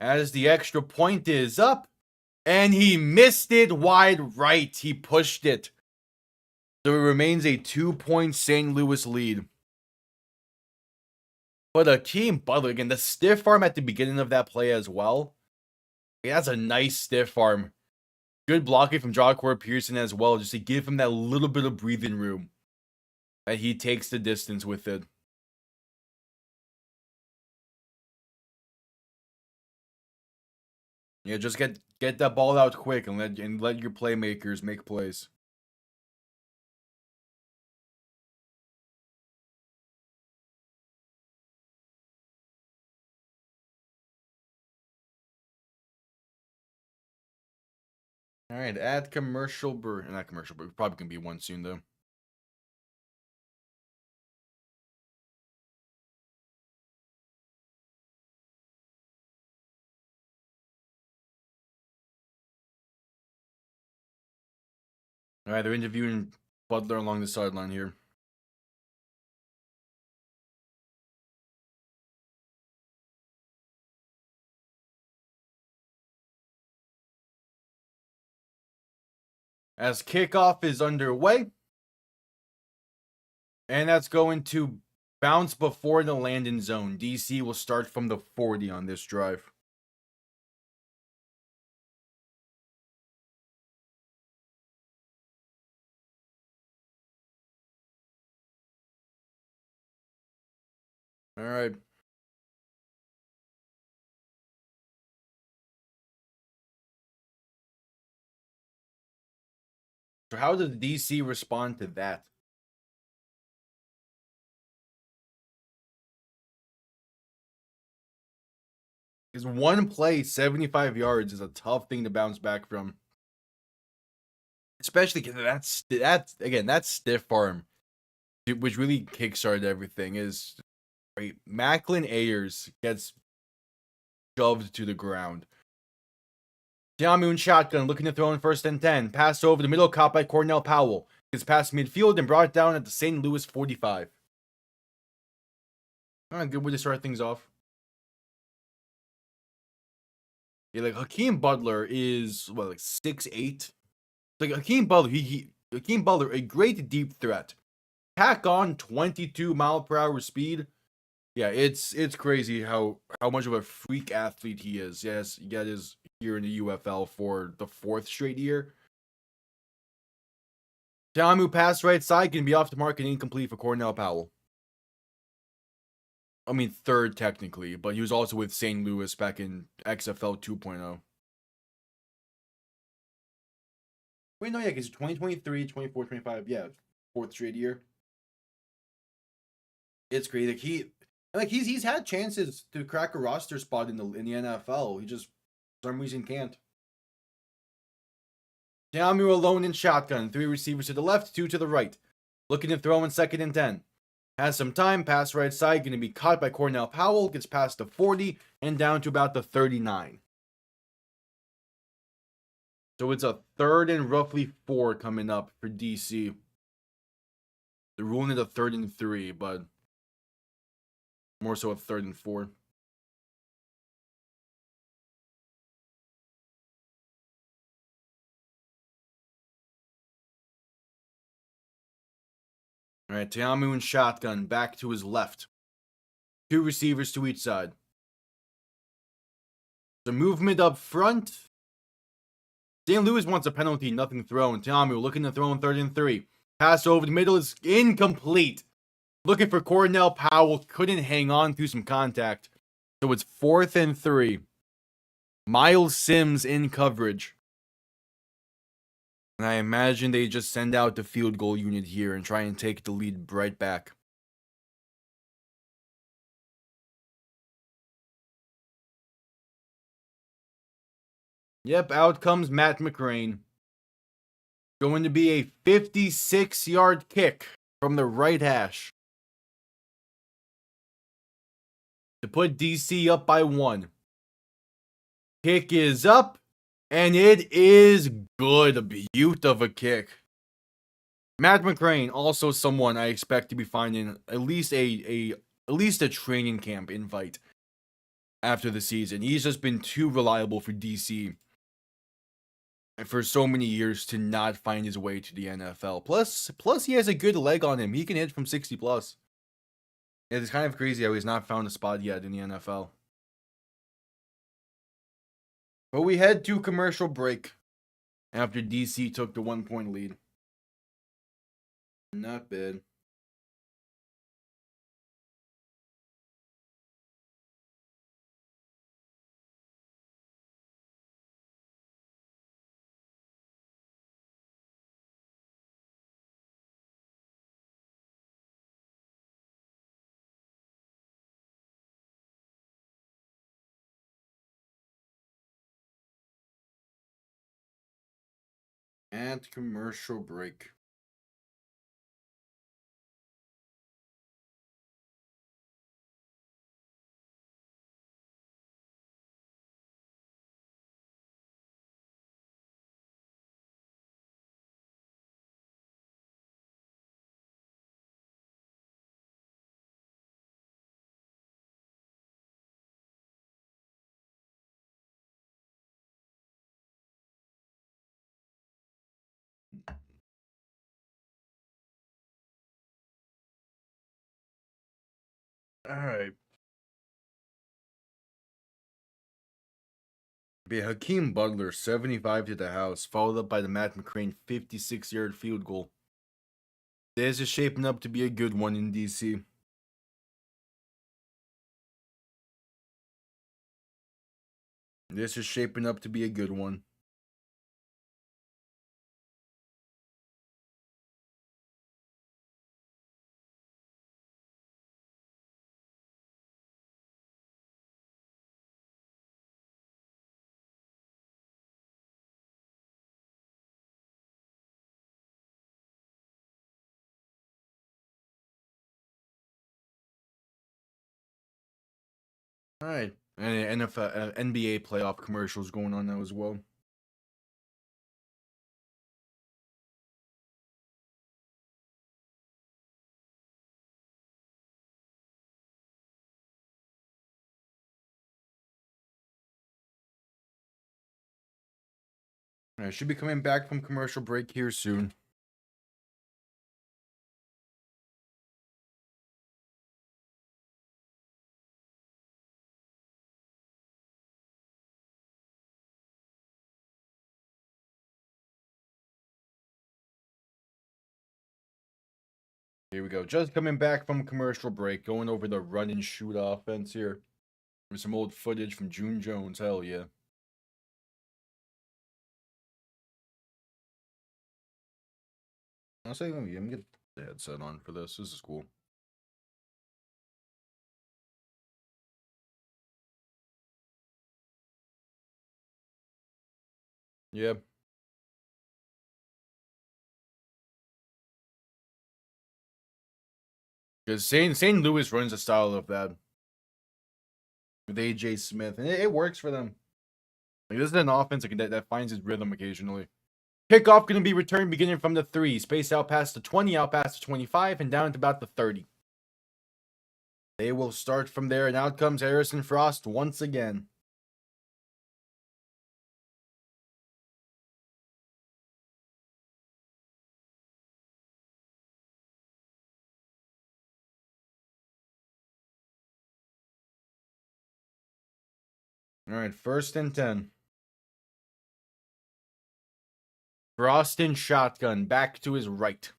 As the extra point is up, and he missed it wide right. He pushed it. So it remains a 2-point St. Louis lead. But Hakeem Butler, again, the stiff arm at the beginning of that play as well. He has a nice stiff arm. Good blocking from Jacquard Pearson as well, just to give him that little bit of breathing room. That he takes the distance with it. Yeah, just get that ball out quick and let your playmakers make plays. All right, add commercial break. Not commercial break. Probably gonna be one soon though. All right, they're interviewing Butler along the sideline here. As kickoff is underway. And that's going to bounce before the landing zone. DC will start from the 40 on this drive. All right. So how does DC respond to that? Because one play, 75 yards, is a tough thing to bounce back from. Especially because that stiff arm, which really kickstarted everything, is right. Macklin Ayers gets shoved to the ground. Tiamu and shotgun looking to throw in 1st and 10. Pass over the middle, caught by Cornell Powell. Gets past midfield and brought down at the St. Louis 45. Good way to start things off. Yeah, like Hakeem Butler is like 6'8". Like Hakeem Butler, Hakeem Butler, a great deep threat. Tack on 22 mile per hour speed. Yeah, it's crazy how much of a freak athlete he is. Yes, he is here in the UFL for the 4th straight year. Tamu pass right side can be off the mark and incomplete for Cornell Powell. I mean, 3rd technically, but he was also with St. Louis back in XFL 2.0. Wait, no, yeah, because 2023, 24, 25, yeah, 4th straight year. It's crazy. He's had chances to crack a roster spot in the NFL. He just for some reason can't. Tamu alone in shotgun. 3 receivers to the left, 2 to the right. Looking to throw in 2nd and 10. Has some time, pass right side, going to be caught by Cornell Powell, gets past the 40 and down to about the 39. So it's a 3rd and roughly 4 coming up for DC. They're ruling it a 3rd and 3, but more so a 3rd and 4. All right, Tamu and shotgun back to his left. 2 receivers to each side. The movement up front. St. Louis wants a penalty, nothing thrown. Tamu looking to throw in 3rd and 3. Pass over the middle is incomplete. Looking for Cornell Powell, couldn't hang on through some contact. So it's 4th and 3. Miles Sims in coverage. And I imagine they just send out the field goal unit here and try and take the lead right back. Yep, out comes Matt McCrane. Going to be a 56-yard kick from the right hash to put DC up by 1. Kick is up, and it is good. A beaut of a kick. Matt McCrane, also someone I expect to be finding at least a training camp invite after the season. He's just been too reliable for DC for so many years to not find his way to the NFL. Plus he has a good leg on him. He can hit from 60 plus. It's kind of crazy how he's not found a spot yet in the NFL. But we head to commercial break after DC took the 1-point lead. Not bad. At commercial break. All right. Be Hakeem Butler 75 to the house, followed up by the Matt McCrane 56-yard field goal. This is shaping up to be a good one in DC. This is shaping up to be a good one. All right. And NFL, NBA playoff commercials going on now as well. I should be coming back from commercial break here soon. Here we go. Just coming back from commercial break, going over the run and shoot offense here. With some old footage from June Jones. Hell yeah. I'll say, let me get the headset on for this. This is cool. Yep. Because St. Louis runs a style of that with AJ Smith, and it works for them. Like, this is an offense that finds its rhythm occasionally. Kickoff going to be returned beginning from the 3, spaced out past the 20, out past the 25, and down to about the 30. They will start from there, and out comes Harrison Frost once again. All right, 1st and 10. Frost in shotgun, back to his right.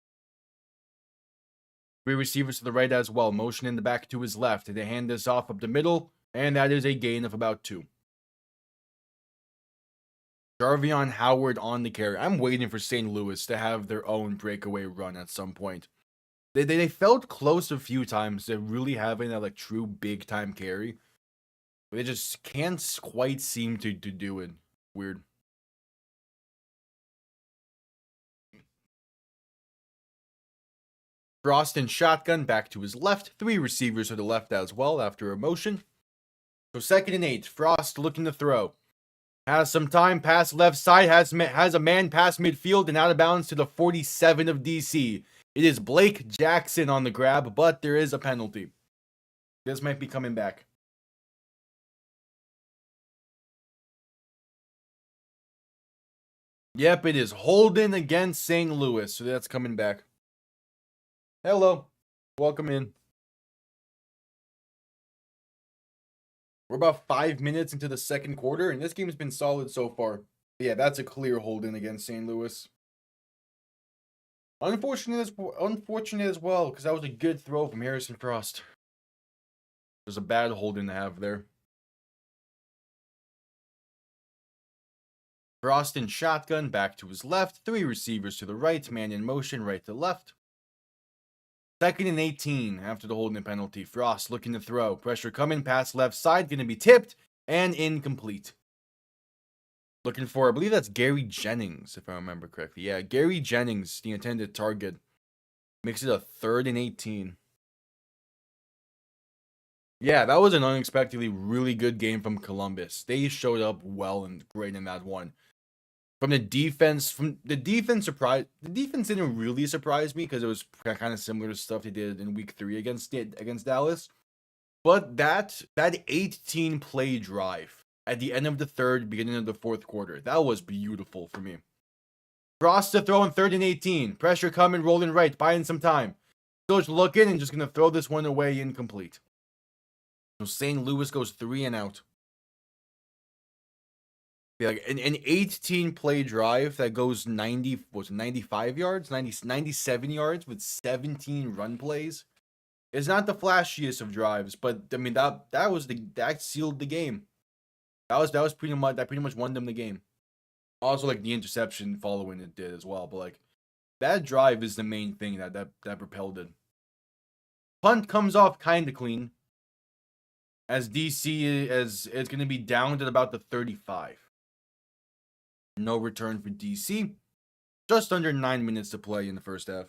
3 receivers to the right as well, motion in the back to his left. They hand this off up the middle, and that is a gain of about 2. Jarvion Howard on the carry. I'm waiting for St. Louis to have their own breakaway run at some point. They felt close a few times to really having that like true big time carry. But they just can't quite seem to do it. Weird. Frost in shotgun, back to his left. 3 receivers to the left as well after a motion. So 2nd and 8. Frost looking to throw. Has some time, pass left side, has a man past midfield and out of bounds to the 47 of DC. It is Blake Jackson on the grab, but there is a penalty. This might be coming back. Yep, it is Holden against St. Louis, so that's coming back. Hello. Welcome in. We're about 5 minutes into the 2nd quarter, and this game has been solid so far. But yeah, that's a clear hold-in against St. Louis. Unfortunate as well, because that was a good throw from Harrison Frost. There's a bad hold-in to have there. Frost in shotgun, back to his left. 3 receivers to the right, man in motion, right to left. 2nd and 18 after the holding penalty. Frost looking to throw. Pressure coming, pass left side, going to be tipped and incomplete. Looking for, I believe that's Gary Jennings, if I remember correctly. Yeah, Gary Jennings, the intended target. Makes it a 3rd and 18. Yeah, that was an unexpectedly really good game from Columbus. They showed up well and great in that one. From the defense didn't really surprise me because it was kind of similar to stuff they did in week 3 against Dallas. But that 18 play drive at the end of the 3rd, beginning of the 4th quarter, that was beautiful for me. Cross to throw in 3rd and 18. Pressure coming, rolling right, buying some time. Coach looking and just going to throw this one away, incomplete. So St. Louis goes 3 and out. Yeah, like an 18-play drive that goes 95 yards, 97 yards with 17 run plays. It's not the flashiest of drives, but I mean that sealed the game. That was pretty much won them the game. Also, like the interception following it did as well, but like that drive is the main thing that propelled it. Punt comes off kind of clean, as DC as it's going to be down at about the 35. No return for DC. Just under 9 minutes to play in the first half.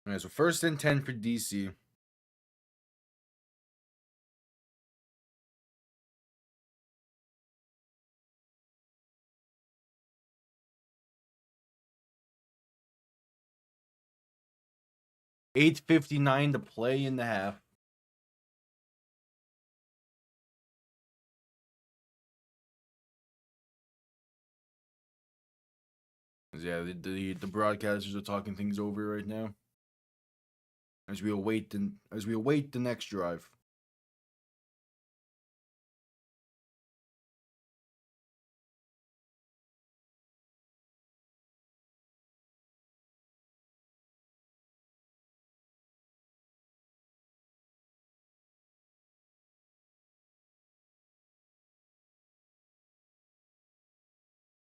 All right, so 1st and 10 for DC. $8:59 to play in the half. Yeah, the broadcasters are talking things over right now as we await the next drive.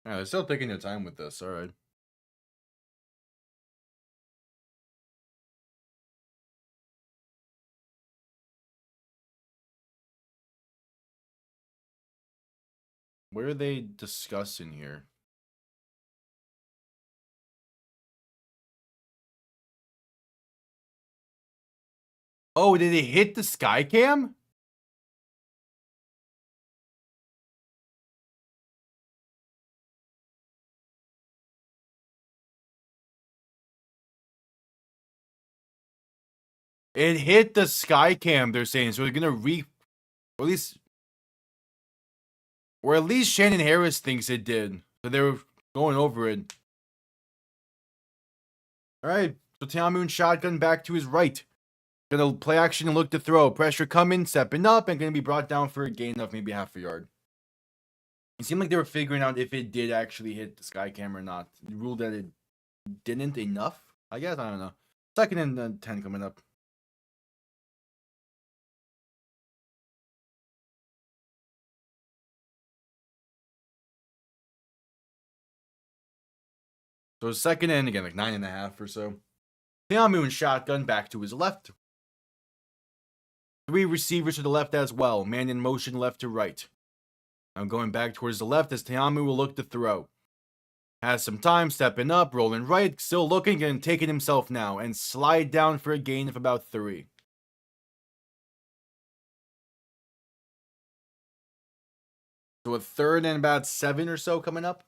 All right, they're still taking their time with this. All right. What are they discussing here? Oh, did it hit the sky cam? It hit the sky cam, they're saying. So they're gonna or at least Shannon Harris thinks it did. So they were going over it. All right. So Tiamu shotgun back to his right. Gonna play action and look to throw. Pressure coming, stepping up, and gonna be brought down for a gain of maybe half a yard. It seemed like they were figuring out if it did actually hit the sky cam or not. The rule that it didn't enough, I guess. I don't know. 2nd and 10 coming up. So 2nd and again, like 9.5 or so. Tiamu shotgun back to his left. 3 receivers to the left as well. Man in motion left to right. Now going back towards the left as Tiamu will look to throw. Has some time, stepping up, rolling right, still looking and taking himself now, and slide down for a gain of about 3. So a 3rd and about 7 or so coming up.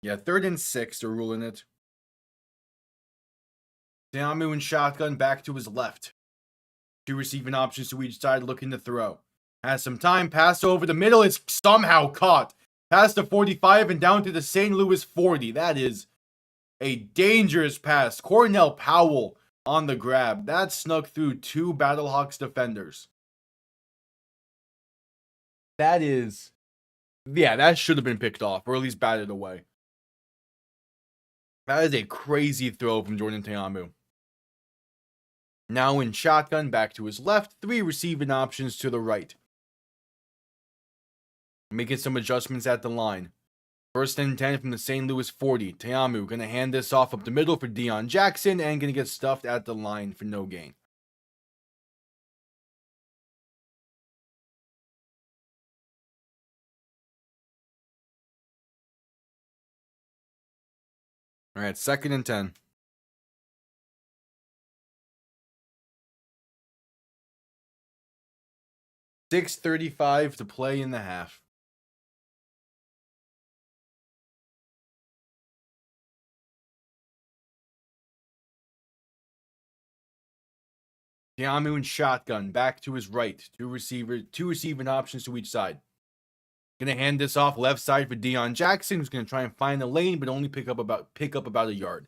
Yeah, 3rd and 6, they're ruling it. Tiamu and shotgun back to his left. 2 receiving options to each side looking to throw. Has some time, pass over the middle, it's somehow caught. Past the 45 and down to the St. Louis 40. That is a dangerous pass. Cornell Powell on the grab. That snuck through 2 Battlehawks defenders. That is... Yeah, that should have been picked off, or at least batted away. That is a crazy throw from Jordan Tiamu. Now in shotgun, back to his left. 3 receiving options to the right. Making some adjustments at the line. First and 10 from the St. Louis 40. Teamu gonna hand this off up the middle for Deion Jackson and gonna get stuffed at the line for no gain. All right, second and 10. 6:35 to play in the half. Teamu and shotgun back to his right. Two receiving options to each side. Gonna hand this off left side for Deion Jackson, who's gonna try and find the lane, but only pick up about a yard.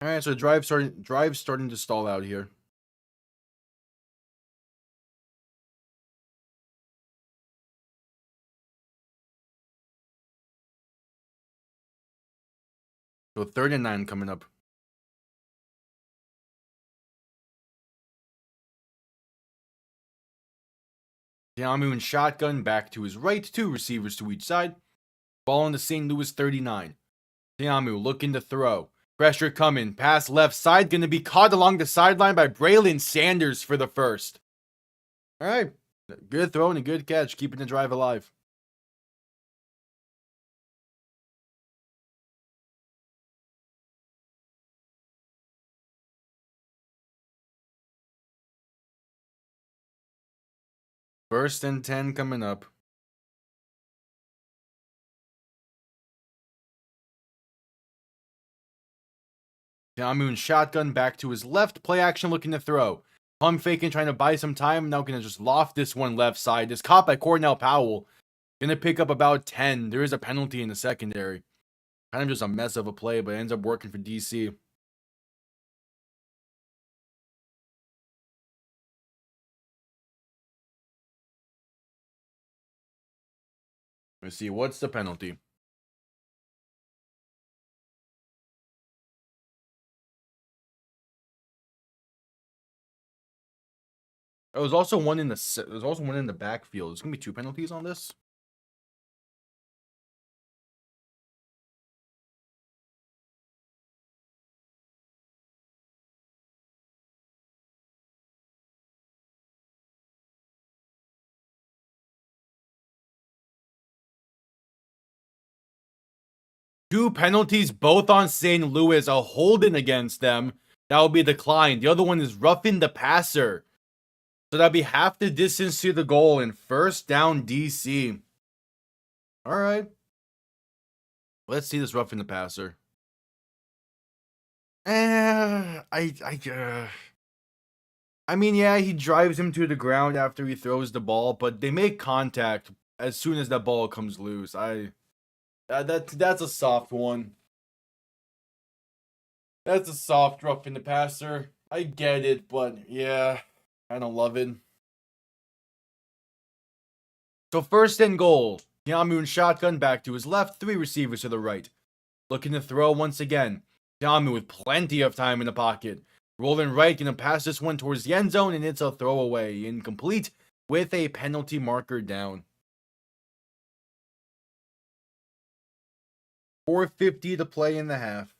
All right, so the drive's starting to stall out here. So third and 9 coming up. Teamu and shotgun back to his right. Two receivers to each side. Ball on the St. Louis 39. Teamu looking to throw. Pressure coming. Pass left side. Going to be caught along the sideline by Braylon Sanders for the first. All right. Good throw and a good catch. Keeping the drive alive. First and 10 coming up. Teamu and shotgun back to his left. Play action looking to throw. Pump faking, trying to buy some time. Now gonna just loft this one left side. Is caught by Cornell Powell. Gonna pick up about 10. There is a penalty in the secondary. Kind of just a mess of a play, but ends up working for DC. Let's see, what's the penalty? There was also one in the backfield. There's gonna be 2 penalties on this. Two penalties, both on St. Louis. A holding against them. That will be declined. The other one is roughing the passer. So that'll be half the distance to the goal and first down DC. All right. Let's see this roughing the passer. I mean, yeah, he drives him to the ground after he throws the ball, but they make contact as soon as that ball comes loose. That's a soft one. That's a soft roughing the passer. I get it, but yeah, I don't love it. So first and goal. Teamu and shotgun back to his left, 3 receivers to the right. Looking to throw once again. Teamu with plenty of time in the pocket. Rolling right, gonna pass this one towards the end zone, and it's a throwaway. Incomplete with a penalty marker down. 4:50 to play in the half.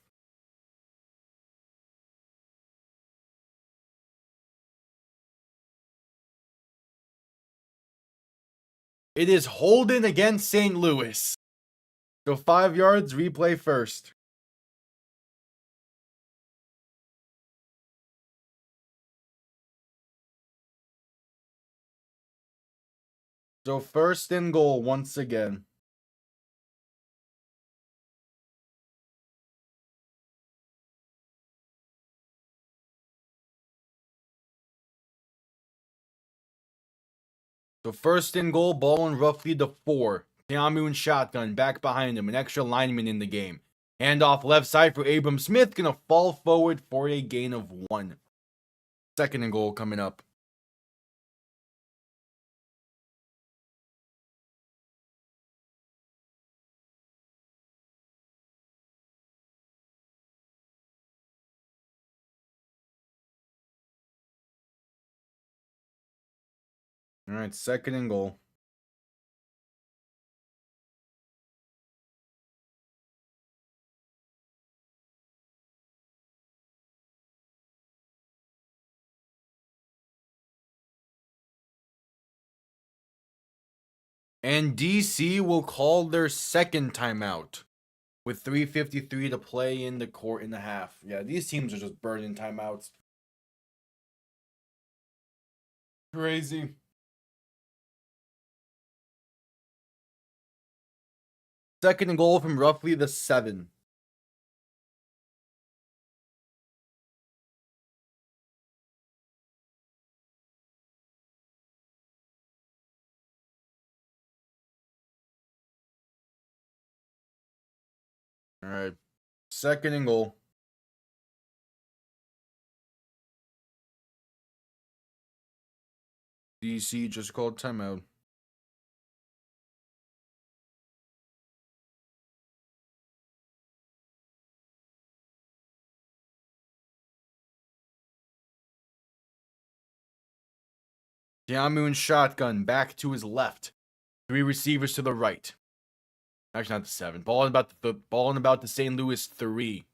It is Holden against St. Louis. So 5 yards, replay first. So first and goal once again. So first and goal, ball on roughly the 4. Teamu and shotgun back behind him, an extra lineman in the game. Handoff left side for Abram Smith, gonna fall forward for a gain of 1. Second and goal coming up. All right, second and goal. And DC will call their second timeout with 3:53 to play in the court in the half. Yeah, these teams are just burning timeouts. Crazy. Second and goal from roughly the 7. All right. Second and goal. DC just called timeout. Diamu shotgun back to his left. 3 receivers to the right. Actually, not the 7. Balling about the St. Louis 3.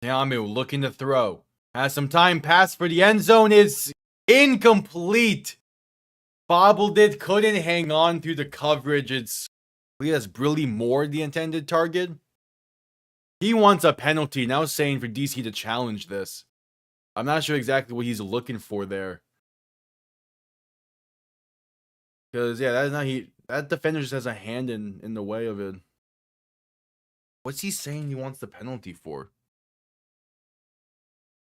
Diamu looking to throw. Has some time. Pass for the end zone is incomplete. Bobbled it. Couldn't hang on through the coverage. It's that's Brilly Moore, the intended target. He wants a penalty. Now saying for DC to challenge this. I'm not sure exactly what he's looking for there. Because, yeah, that's not that defender just has a hand in the way of it. What's he saying he wants the penalty for?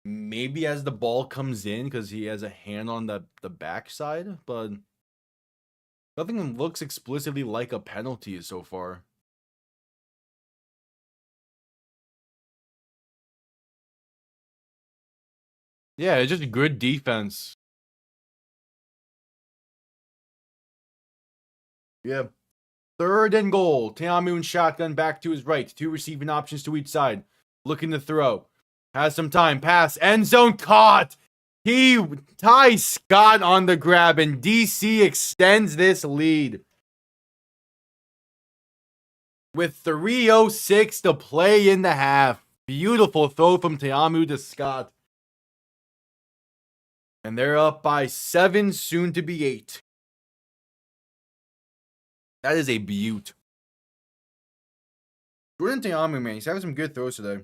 Maybe as the ball comes in because he has a hand on the backside, but nothing looks explicitly like a penalty so far. Yeah, it's just good defense. Yeah. Third and goal. Teamu shotgun back to his right. 2 receiving options to each side. Looking to throw. Has some time. Pass. End zone caught. Ty Scott on the grab, and DC extends this lead. With 3:06 to play in the half. Beautiful throw from Teamu to Scott. And they're up by 7, soon to be 8. That is a beaut. Jordan Teamu, man, he's having some good throws today.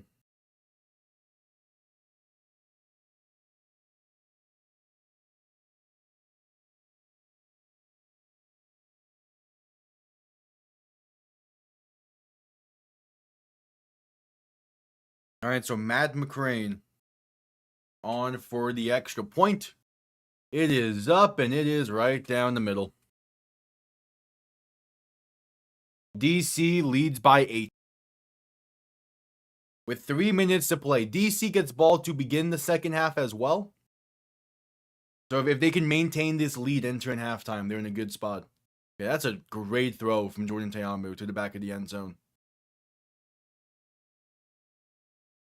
All right, so Matt McCrane on for the extra point. It is up, and it is right down the middle. DC leads by 8. With 3 minutes to play, DC gets ball to begin the second half as well. So if they can maintain this lead entering halftime, they're in a good spot. Yeah, that's a great throw from Jordan Teamu to the back of the end zone.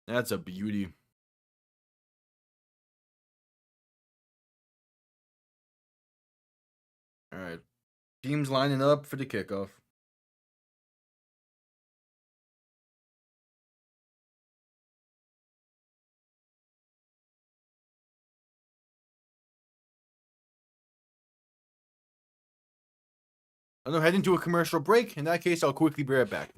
That's a beauty. All right. Teams lining up for the kickoff. I'm going to head into a commercial break. In that case, I'll quickly be right back.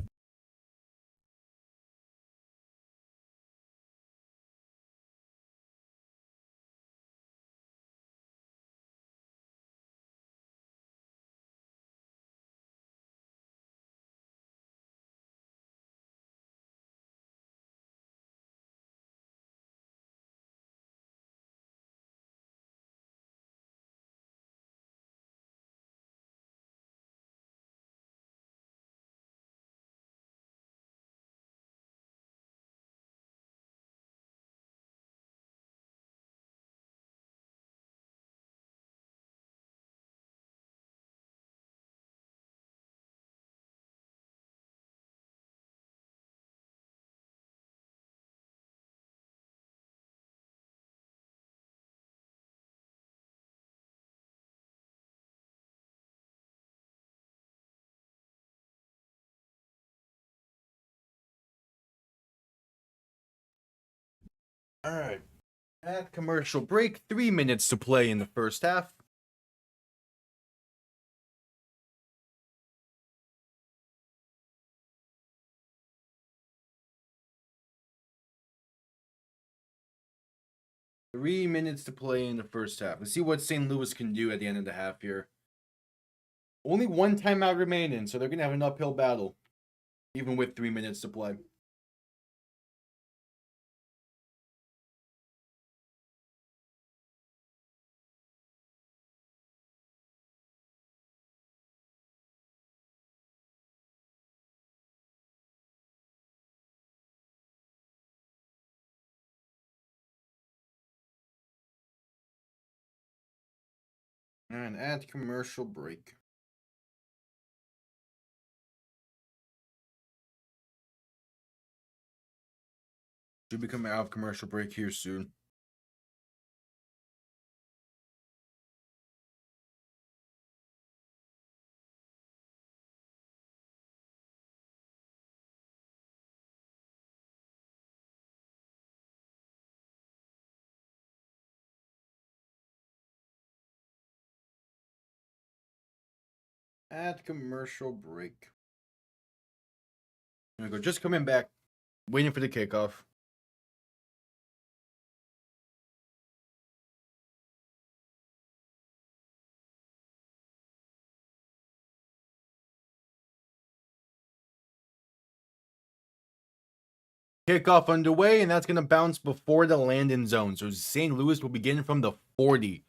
All right. At commercial break, 3 minutes to play in the first half. Three minutes to play in the first half. Let's see what St. Louis can do at the end of the half here. Only one timeout remaining, so they're going to have an uphill battle, even with 3 minutes to play. And at commercial break. Should be coming out of commercial break here soon. At commercial break. There we go. Just coming back. Waiting for the kickoff. Kickoff underway, and that's going to bounce before the landing zone. So St. Louis will begin from the 40.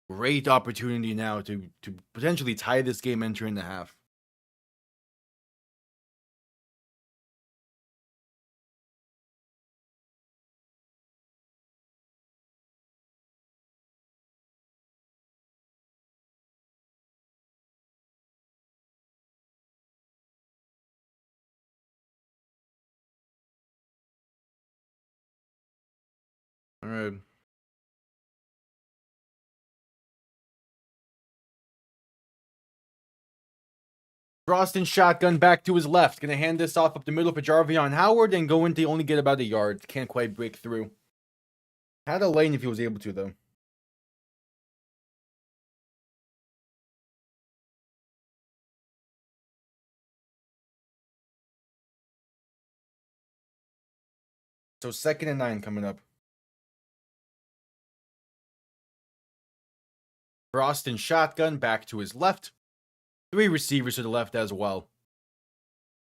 Great opportunity now to potentially tie this game entering the half. All right. Frost and shotgun back to his left. Gonna hand this off up the middle for Jarvion Howard and going to only get about a yard. Can't quite break through. Had a lane if he was able to, though. So 2nd and 9 coming up. Frost and shotgun back to his left. 3 receivers to the left as well.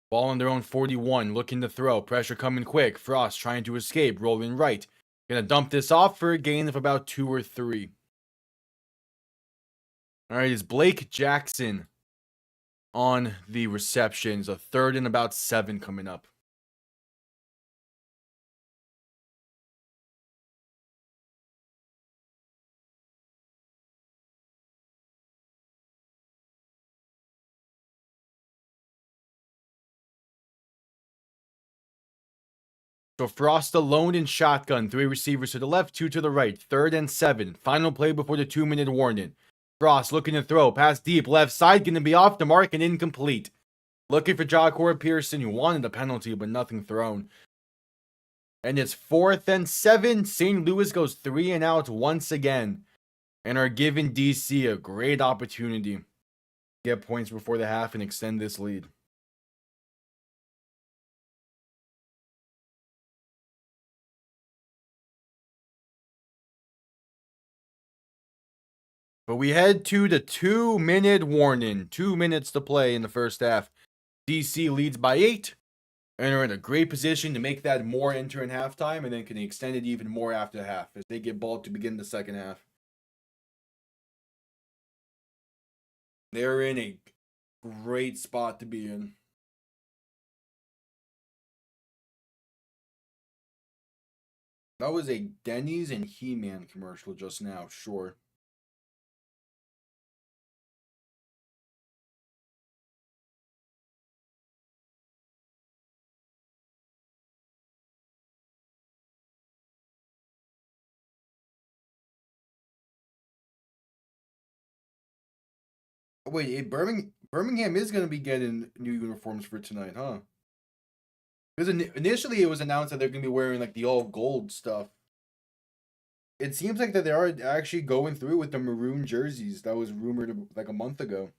Ball on their own 41, looking to throw. Pressure coming quick. Frost trying to escape, rolling right. Gonna dump this off for a gain of about 2 or 3. All right, it's Blake Jackson on the receptions. A 3rd and about 7 coming up. So Frost alone in shotgun. 3 receivers to the left, 2 to the right. 3rd and 7. Final play before the 2-minute warning. Frost looking to throw. Pass deep. Left side. Going to be off the mark and incomplete. Looking for Jacor Pearson, who wanted a penalty, but nothing thrown. And it's 4th and 7. St. Louis goes 3 and out once again. And are giving DC a great opportunity to get points before the half and extend this lead. But we head to the 2-minute warning. 2 minutes to play in the first half. DC leads by 8 and are in a great position to make that more entering halftime and then can extend it even more after half as they get ball to begin the second half. They're in a great spot to be in. That was a Denny's and He-Man commercial just now, sure. Wait, Birmingham is going to be getting new uniforms for tonight, huh? Because initially it was announced that they're going to be wearing like the all gold stuff. It seems like that they are actually going through with the maroon jerseys that was rumored like a month ago.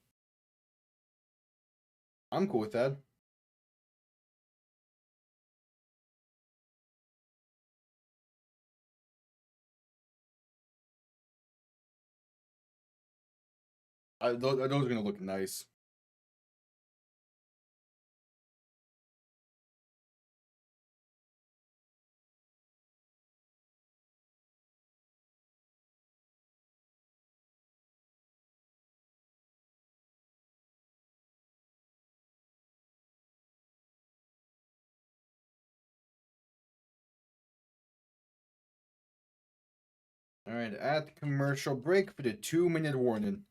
I'm cool with that. Those are gonna look nice. All right, at commercial break for the 2-minute warning.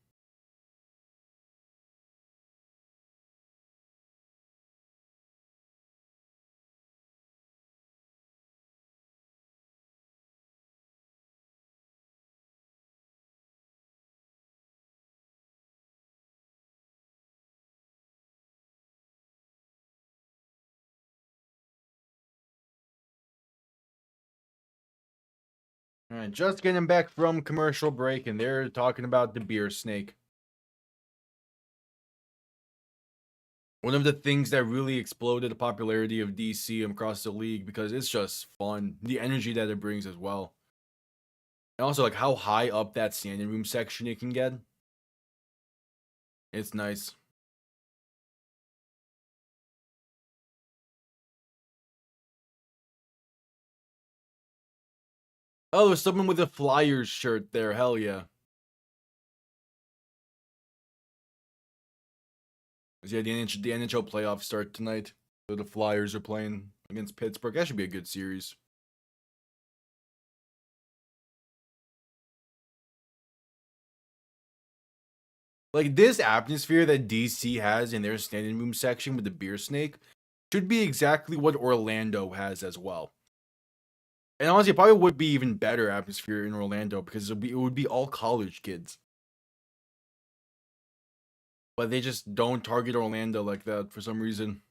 All right, just getting back from commercial break, and they're talking about the beer snake. One of the things that really exploded the popularity of DC across the league because it's just fun. The energy that it brings as well. And also, like, how high up that standing room section it can get. It's nice. Oh, there's someone with a Flyers shirt there. Hell yeah. Yeah, the NHL playoffs start tonight. So the Flyers are playing against Pittsburgh. That should be a good series. Like, this atmosphere that DC has in their standing room section with the beer snake should be exactly what Orlando has as well. And honestly, it probably would be even better atmosphere in Orlando because it would be all college kids. But they just don't target Orlando like that for some reason.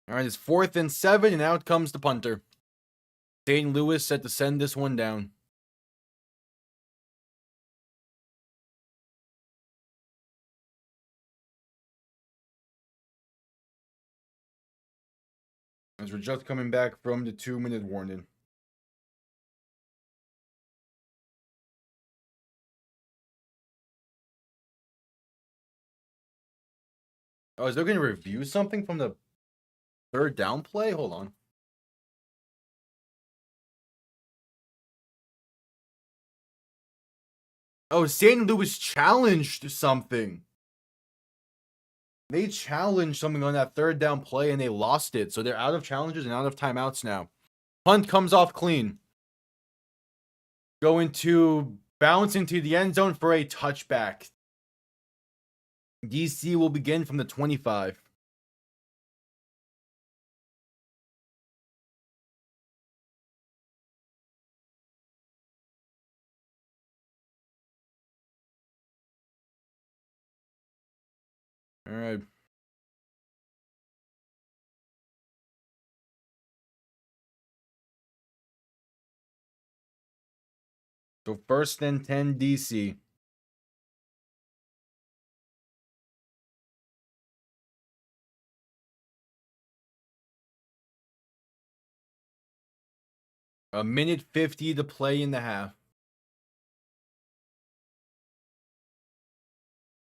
All right, it's 4th and 7, and out comes the punter. St. Louis set to send this one down. As we're just coming back from the 2-minute warning. Oh, is they going to review something from the third down play? Hold on. Oh, St. Louis challenged something. They challenged something on that third down play and they lost it. So they're out of challenges and out of timeouts now. Punt comes off clean. Going to bounce into the end zone for a touchback. DC will begin from the 25. All right. So 1st and 10 DC. A minute 50 to play in the half.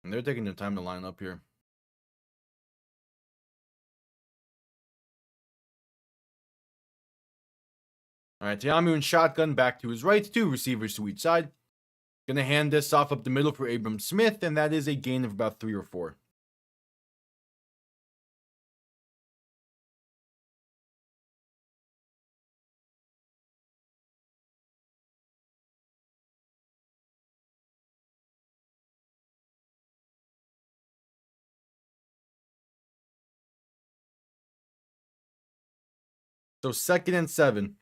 And they're taking their time to line up here. All right, Tiamu in shotgun back to his right, 2 receivers to each side. Gonna hand this off up the middle for Abram Smith, and that is a gain of about 3 or 4. So 2nd and 7.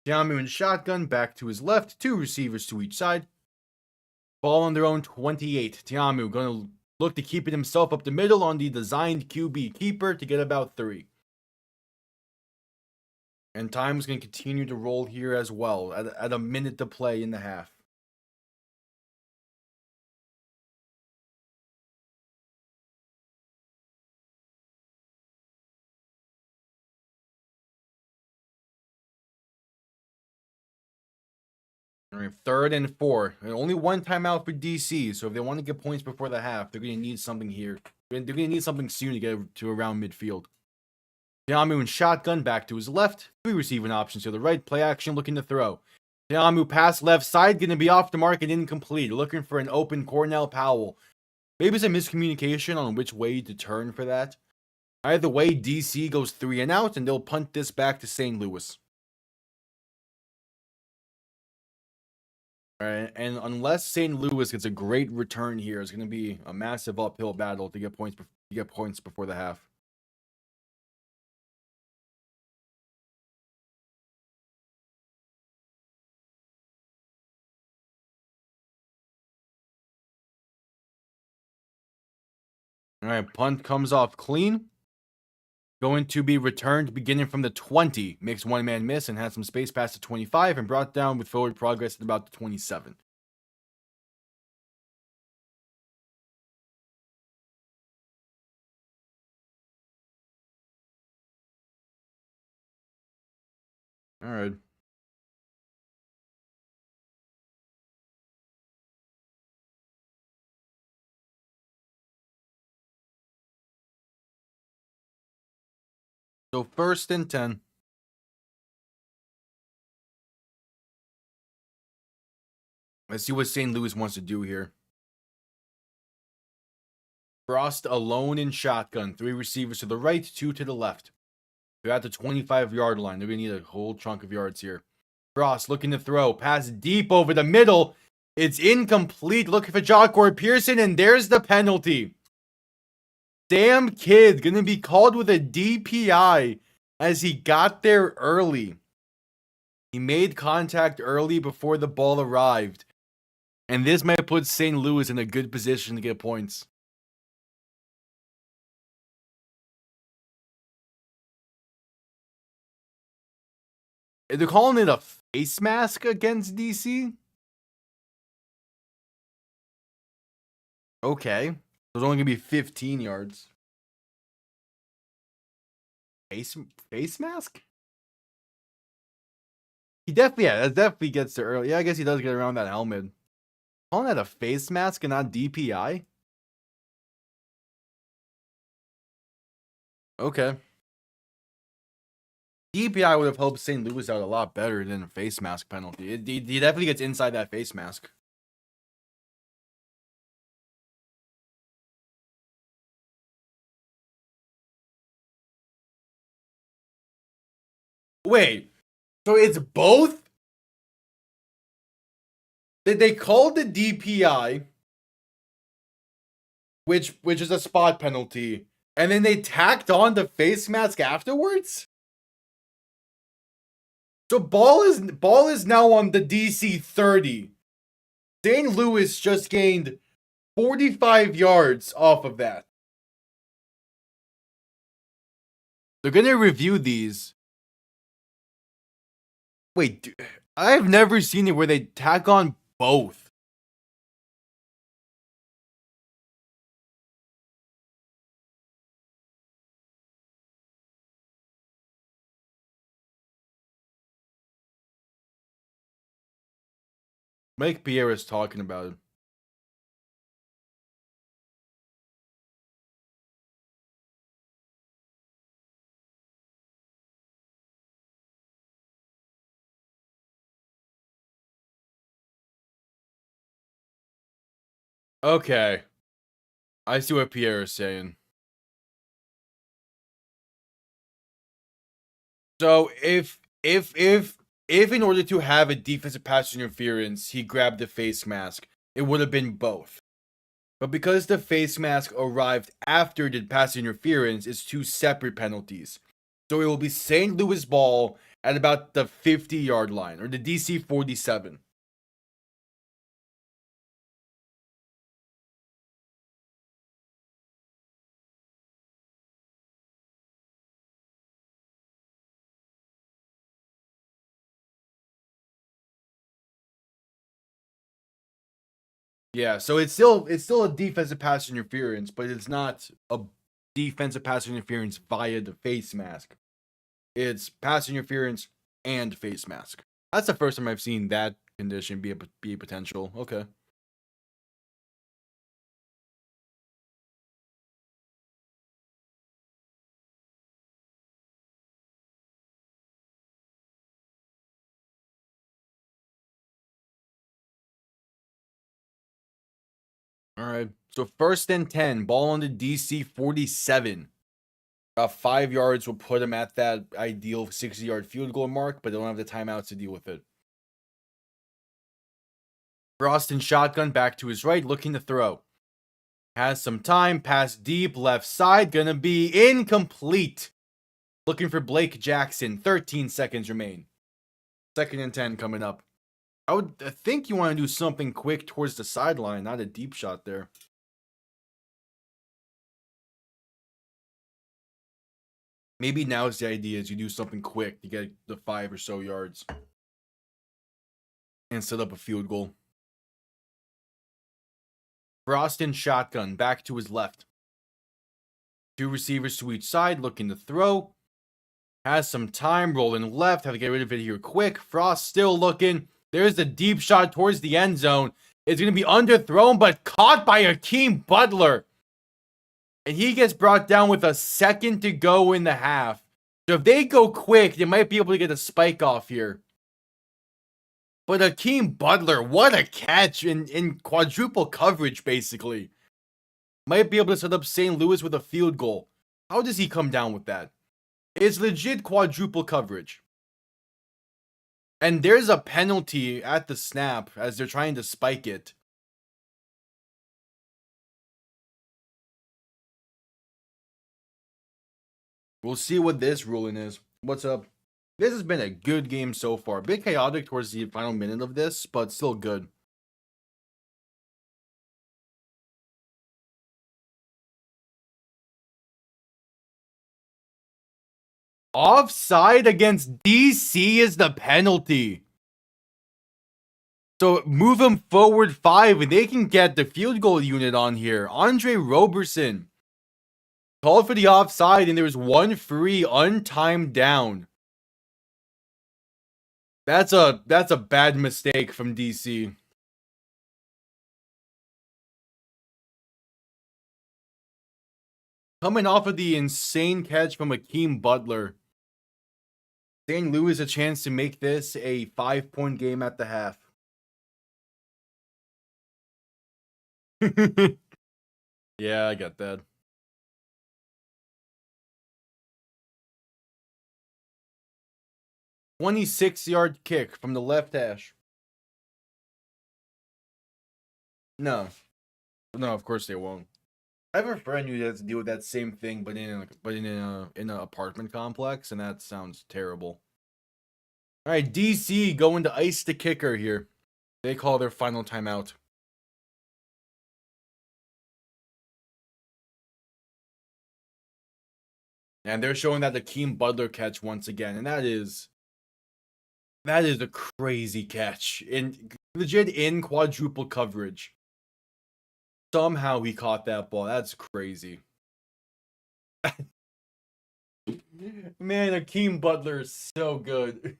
Tiamu in shotgun back to his left, 2 receivers to each side. Ball on their own 28. Tiamu gonna look to keep it himself up the middle on the designed QB keeper to get about 3. And time is going to continue to roll here as well at a minute to play in the half. All right, 3rd and 4. And only one timeout for DC. So if they want to get points before the half, they're going to need something here. They're going to need something soon to get to around midfield. Tiamu and shotgun back to his left. 3 receiving options to the right. Play action looking to throw. Tiamu pass left side. Going to be off the mark and incomplete. Looking for an open Cornell Powell. Maybe it's a miscommunication on which way to turn for that. Either way, DC goes 3 and out, and they'll punt this back to St. Louis. All right, and unless St. Louis gets a great return here, it's going to be a massive uphill battle to get points before the half. All right, punt comes off clean. Going to be returned beginning from the 20. Makes one man miss and has some space past the 25 and brought down with forward progress at about the 27. All right. So 1st and 10. Let's see what St. Louis wants to do here. Frost alone in shotgun. 3 receivers to the right, 2 to the left. They're at the 25-yard line. They're going to need a whole chunk of yards here. Frost looking to throw. Pass deep over the middle. It's incomplete. Looking for Jacquard Pearson, and there's the penalty. Damn kid going to be called with a DPI as he got there early. He made contact early before the ball arrived. And this might put St. Louis in a good position to get points. They're calling it a face mask against DC? Okay. So it's only going to be 15 yards. Face mask? He definitely, yeah, that definitely gets to early. Yeah, I guess he does get around that helmet. Calling that a face mask and not DPI? Okay. DPI would have helped St. Louis out a lot better than a face mask penalty. He definitely gets inside that face mask. Wait, so it's both? They called the DPI, which is a spot penalty, and then they tacked on the face mask afterwards? So ball is now on the DC 30. St. Louis just gained 45 yards off of that. They're gonna review these. Wait, I've never seen it where they tack on both. Mike Pierre is talking about it. Okay. I see what Pierre is saying. So if in order to have a defensive pass interference, he grabbed the face mask, it would have been both. But because the face mask arrived after the pass interference, it's 2 separate penalties. So it will be St. Louis ball at about the 50-yard line, or the DC 47. Yeah, so it's still a defensive pass interference, but it's not a defensive pass interference via the face mask. It's pass interference and face mask. That's the first time I've seen that condition be a potential. Okay. All right. So 1st and 10, ball on the DC 47. 5 yards will put him at that ideal 60-yard field goal mark, but they don't have the timeouts to deal with it. Frost and shotgun back to his right, looking to throw. Has some time, pass deep, left side, gonna be incomplete. Looking for Blake Jackson, 13 seconds remain. 2nd and 10 coming up. I think you want to do something quick towards the sideline, not a deep shot there. Maybe now's the idea is you do something quick to get the 5 or so yards and set up a field goal. Frost and shotgun back to his left. 2 receivers to each side looking to throw. Has some time, rolling left. Have to get rid of it here quick. Frost still looking. There's the deep shot towards the end zone. It's going to be underthrown, but caught by Akeem Butler. And he gets brought down with a second to go in the half. So if they go quick, they might be able to get a spike off here. But Akeem Butler, what a catch in quadruple coverage, basically. Might be able to set up St. Louis with a field goal. How does he come down with that? It's legit quadruple coverage. And there's a penalty at the snap as they're trying to spike it. We'll see what this ruling is. What's up? This has been a good game so far. A bit chaotic towards the final minute of this, but still good. Offside against DC is the penalty. So move them forward 5 and they can get the field goal unit on here. Andre Roberson called for the offside and there was one free untimed down. That's a bad mistake from DC. Coming off of the insane catch from Akeem Butler. St. Louis a chance to make this a 5-point game at the half. Yeah, I got that. 26-yard kick from the left hash. No, of course they won't. I have a friend who has to deal with that same thing, but in an apartment complex, and that sounds terrible. All right, DC going to ice the kicker here. They call their final timeout. And they're showing that the Akeem Butler catch once again, and that is a crazy catch. Legit in quadruple coverage. Somehow he caught that ball. That's crazy. Man, Akeem Butler is so good.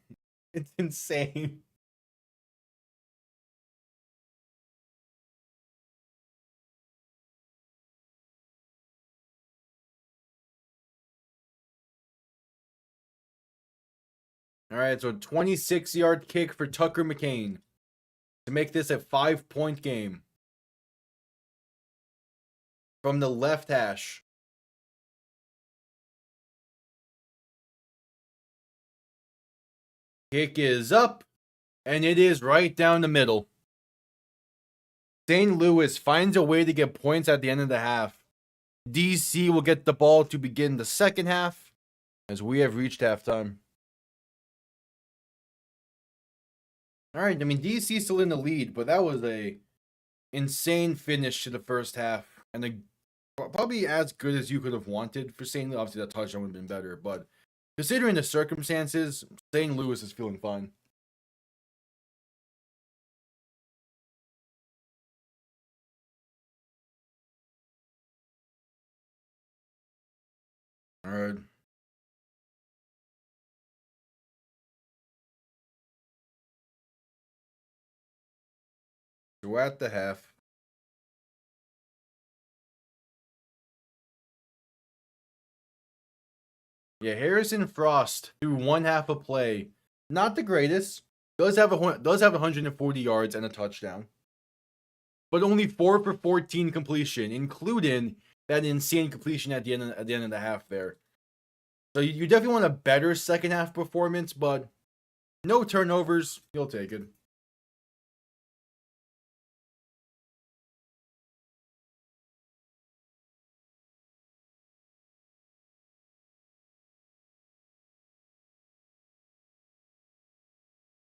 It's insane. All right, so 26-yard kick for Tucker McCain to make this a 5-point game. From the left hash. Kick is up, and it is right down the middle. St. Louis finds a way to get points at the end of the half. DC will get the ball to begin the second half as we have reached halftime. All right, I mean, DC still in the lead, but that was a insane finish to the first half. And probably as good as you could have wanted for St. Louis. Obviously, that touchdown would have been better, but considering the circumstances, St. Louis is feeling fine. we're at the half. Yeah, Harrison Frost through one half of play, not the greatest. Does have 140 yards and a touchdown, but only 4 for 14 completion, including that insane completion at the end of the half there. So you definitely want a better second half performance, but no turnovers, you'll take it.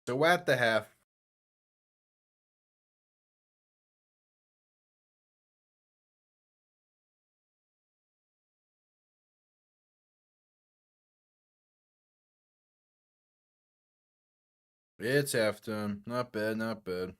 So at the half, it's halftime. Not bad, not bad.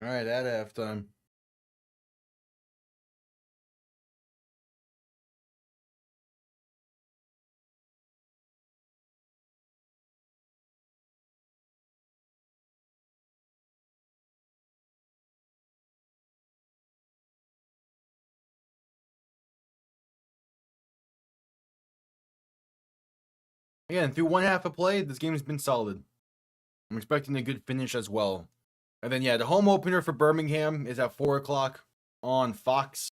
All right, at halftime. Again, through one half of play, this game has been solid. I'm expecting a good finish as well. And then yeah, the home opener for Birmingham is at 4 o'clock on Fox.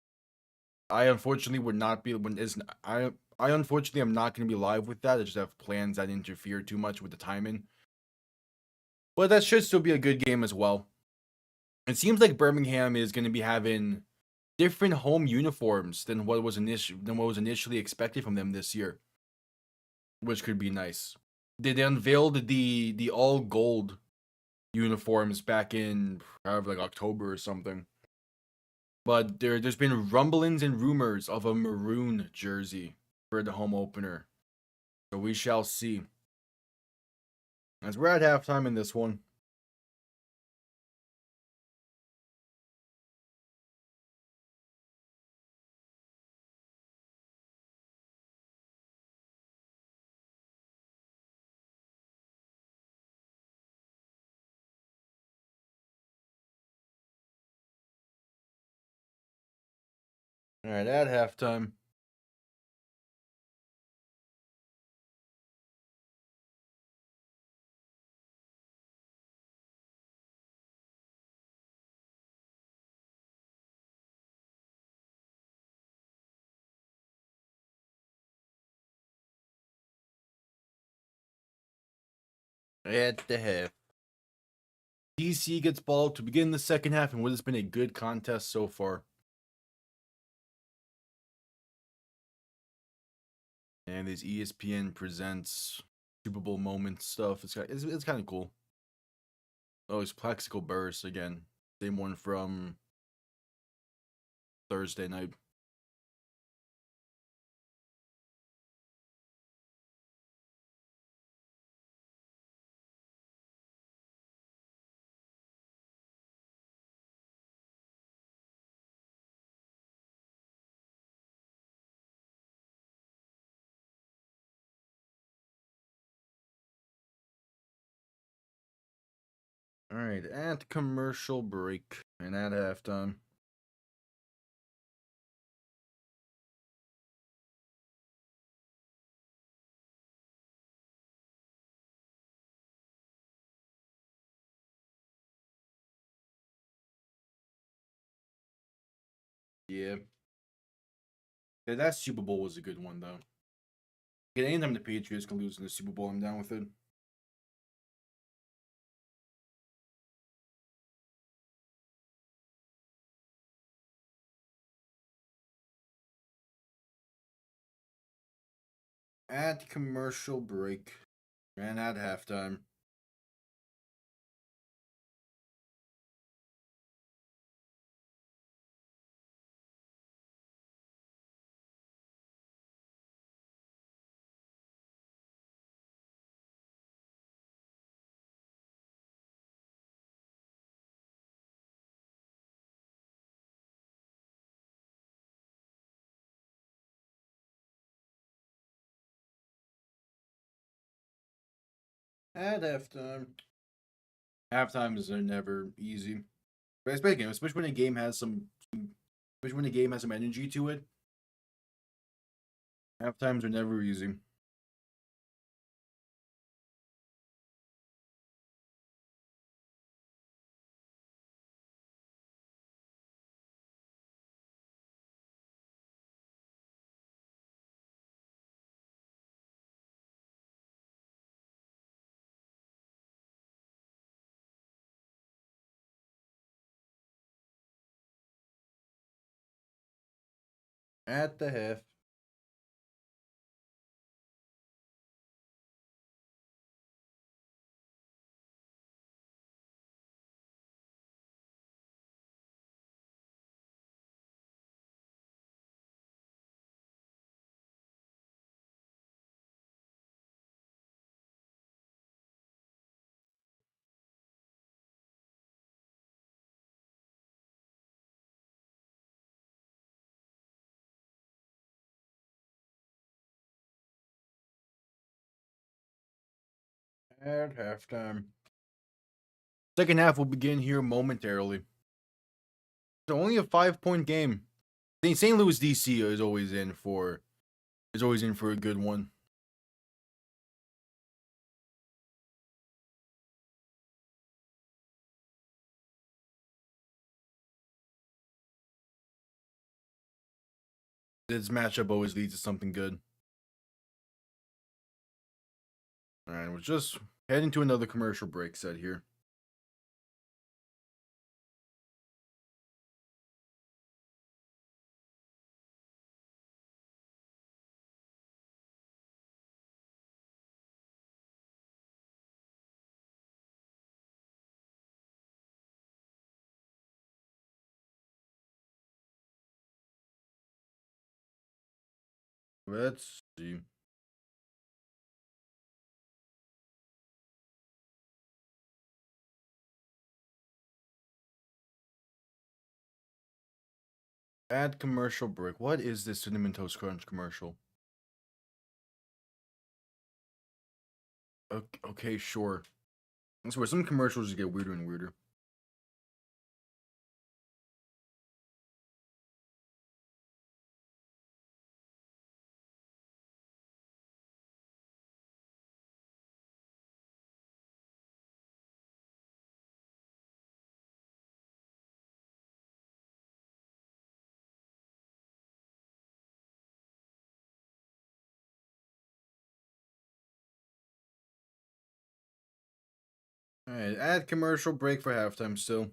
I unfortunately would not be when is I unfortunately am not going to be live with that. I just have plans that interfere too much with the timing. But that should still be a good game as well. It seems like Birmingham is going to be having different home uniforms than what was initially expected from them this year, which could be nice. They unveiled the all gold uniforms back in like October or something. But there's been rumblings and rumors of a maroon jersey for the home opener. So we shall see. As we're at halftime in this one. Alright, at halftime. At the half. DC gets ball to begin the second half in what has been a good contest so far. And these ESPN presents Super Bowl moment stuff. It's kind of cool. Oh, it's Plexical Burst again. Same one from Thursday night. Alright, at commercial break and at halftime. Yeah. Yeah, that Super Bowl was a good one though. Anytime the Patriots can lose in the Super Bowl, I'm down with it. At commercial break. And at halftime. At halftime. Halftimes are never easy. But especially when a game has some especially when a game has some energy to it. Halftimes are never easy. At the half. At halftime. Second half will begin here momentarily. It's only a 5-point game. St. Louis DC is always in for a good one. This matchup always leads to something good. Alright, we're just heading to another commercial break set here. Let's see. Add commercial break. What is this Cinnamon Toast Crunch commercial? Okay, sure. I swear, some commercials just get weirder and weirder. Alright, add commercial break for halftime still.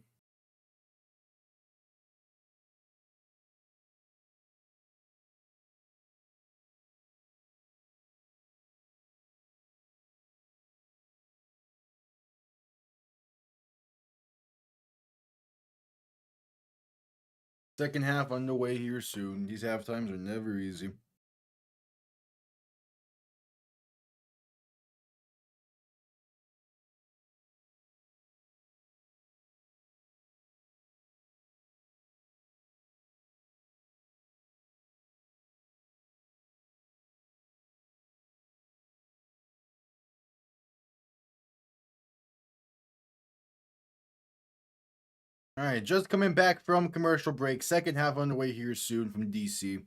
Second half underway here soon. These halftimes are never easy. Alright, just coming back from commercial break. Second half underway here soon from DC.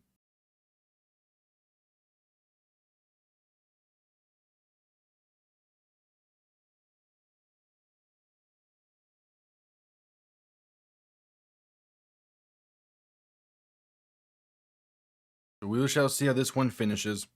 So we shall see how this one finishes.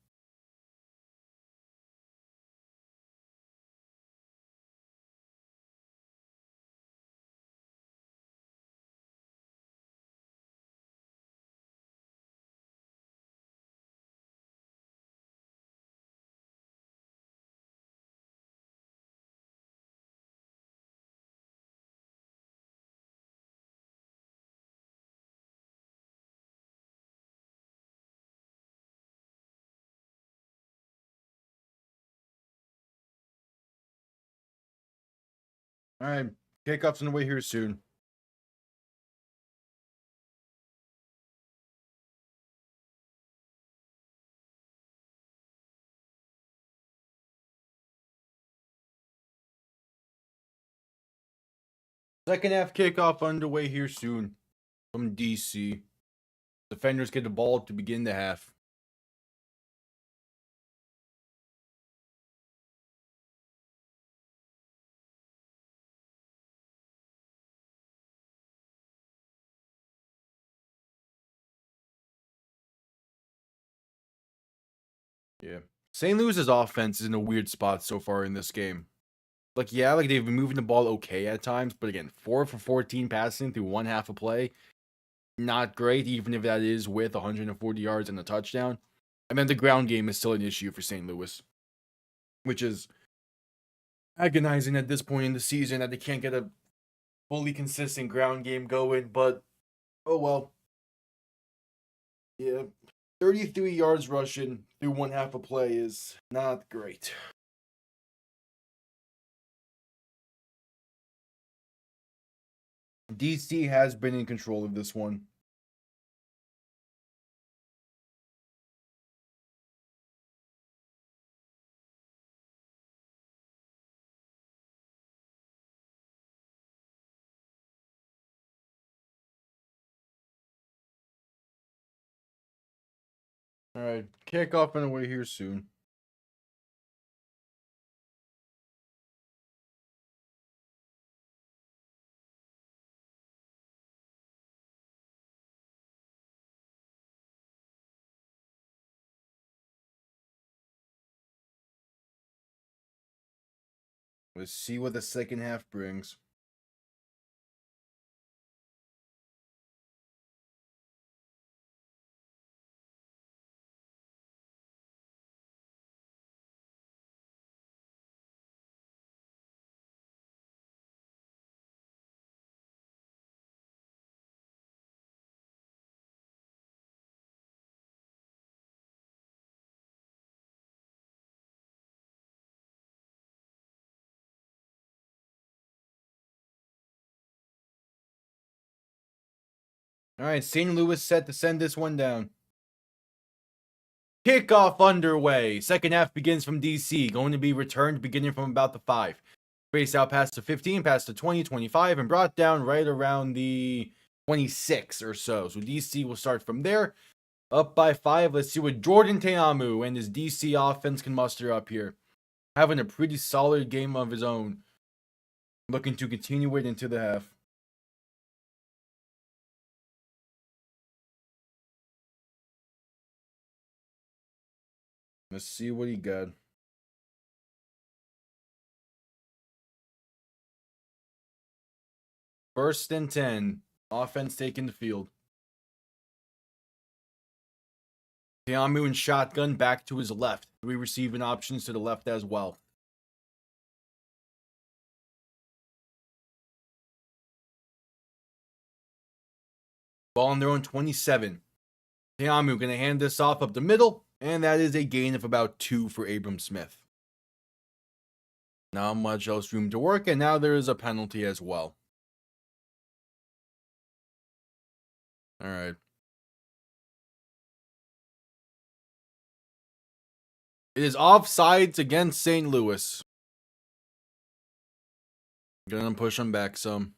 All right, kickoff's on the way here soon. Second half kickoff underway here soon from DC. Defenders get the ball to begin the half. Yeah. St. Louis's offense is in a weird spot so far in this game. Like, yeah, like they've been moving the ball okay at times, but again, 4 for 14 passing through one half of play. Not great, even if that is with 140 yards and a touchdown. And then the ground game is still an issue for St. Louis, which is agonizing at this point in the season that they can't get a fully consistent ground game going. But, oh well. Yeah, 33 yards rushing through one half of play is not great. DC has been in control of this one. All right, kickoff on the way here soon. Let's see what the second half brings. All right, St. Louis set to send this one down. Kickoff underway. Second half begins from DC. Going to be returned beginning from about the 5. Face out past the 15, past the 20, 25, and brought down right around the 26 or so. So DC will start from there. Up by 5. Let's see what Jordan Teamu and his DC offense can muster up here. Having a pretty solid game of his own. Looking to continue it into the half. Let's see what he got. First and 10. Offense taking the field. Teamu in shotgun back to his left. 3 receiving options to the left as well. Ball on their own 27. Teamu going to hand this off up the middle, and that is a gain of about 2 for Abram Smith. Not much else room to work, and now there is a penalty as well. All right. It is offsides against St. Louis. Gonna push them back some.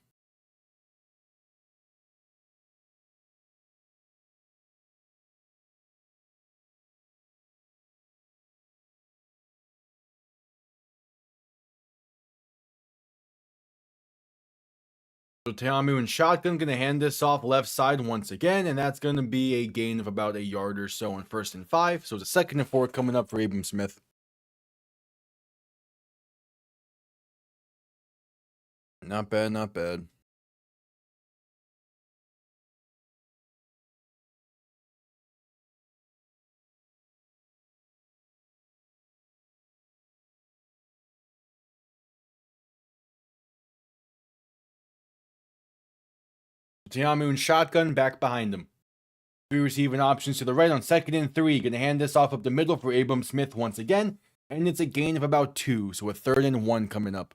So Teamu in shotgun going to hand this off left side once again, and that's going to be a gain of about a yard or so on first and 5. So it's a 2nd and 4 coming up for Abram Smith. Not bad, not bad. Teamu in shotgun back behind him. 3 receiving options to the right on 2nd and 3. Going to hand this off up the middle for Abram Smith once again. And it's a gain of about 2. So a 3rd and 1 coming up.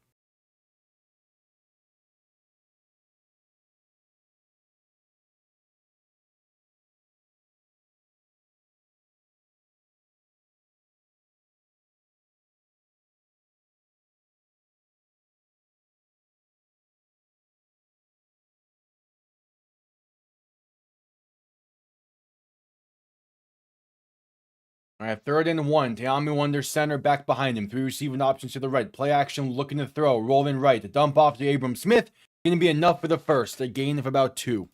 All right, 3rd and 1. Teamu under center, back behind him. 3 receiving options to the right. Play action, looking to throw. Rolling right. The dump off to Abram Smith. Going to be enough for the first. A gain of about 2.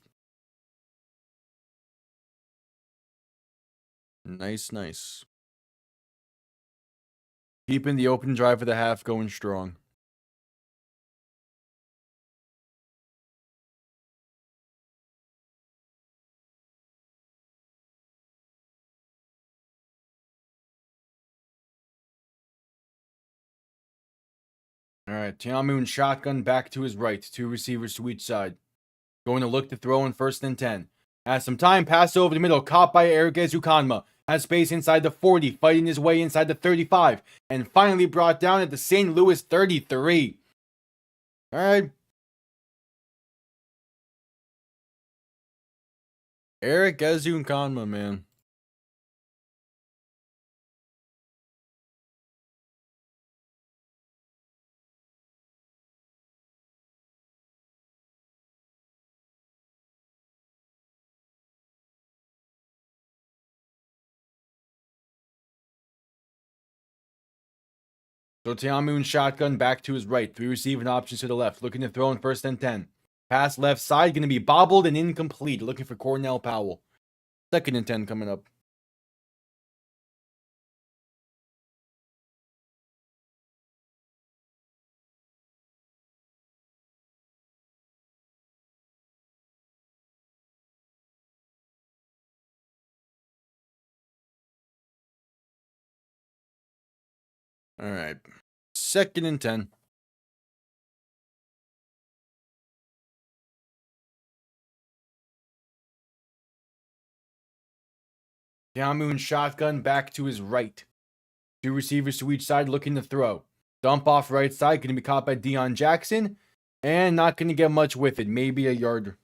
Nice. Keeping the open drive for the half going strong. All right, Teamu shotgun back to his right. 2 receivers to each side. Going to look to throw in 1st and 10. Has some time, pass over the middle, caught by Eric Ezukanma. Has space inside the 40, fighting his way inside the 35, and finally brought down at the St. Louis 33. All right. Eric Ezukanma, man. So Teamu shotgun back to his right. 3 receiving options to the left. Looking to throw in 1st and 10. Pass left side, going to be bobbled and incomplete. Looking for Cornell Powell. 2nd and 10 coming up. All right. 2nd and 10. Teamu shotgun back to his right. 2 receivers to each side looking to throw. Dump off right side, going to be caught by Deion Jackson. And not going to get much with it. Maybe a yard,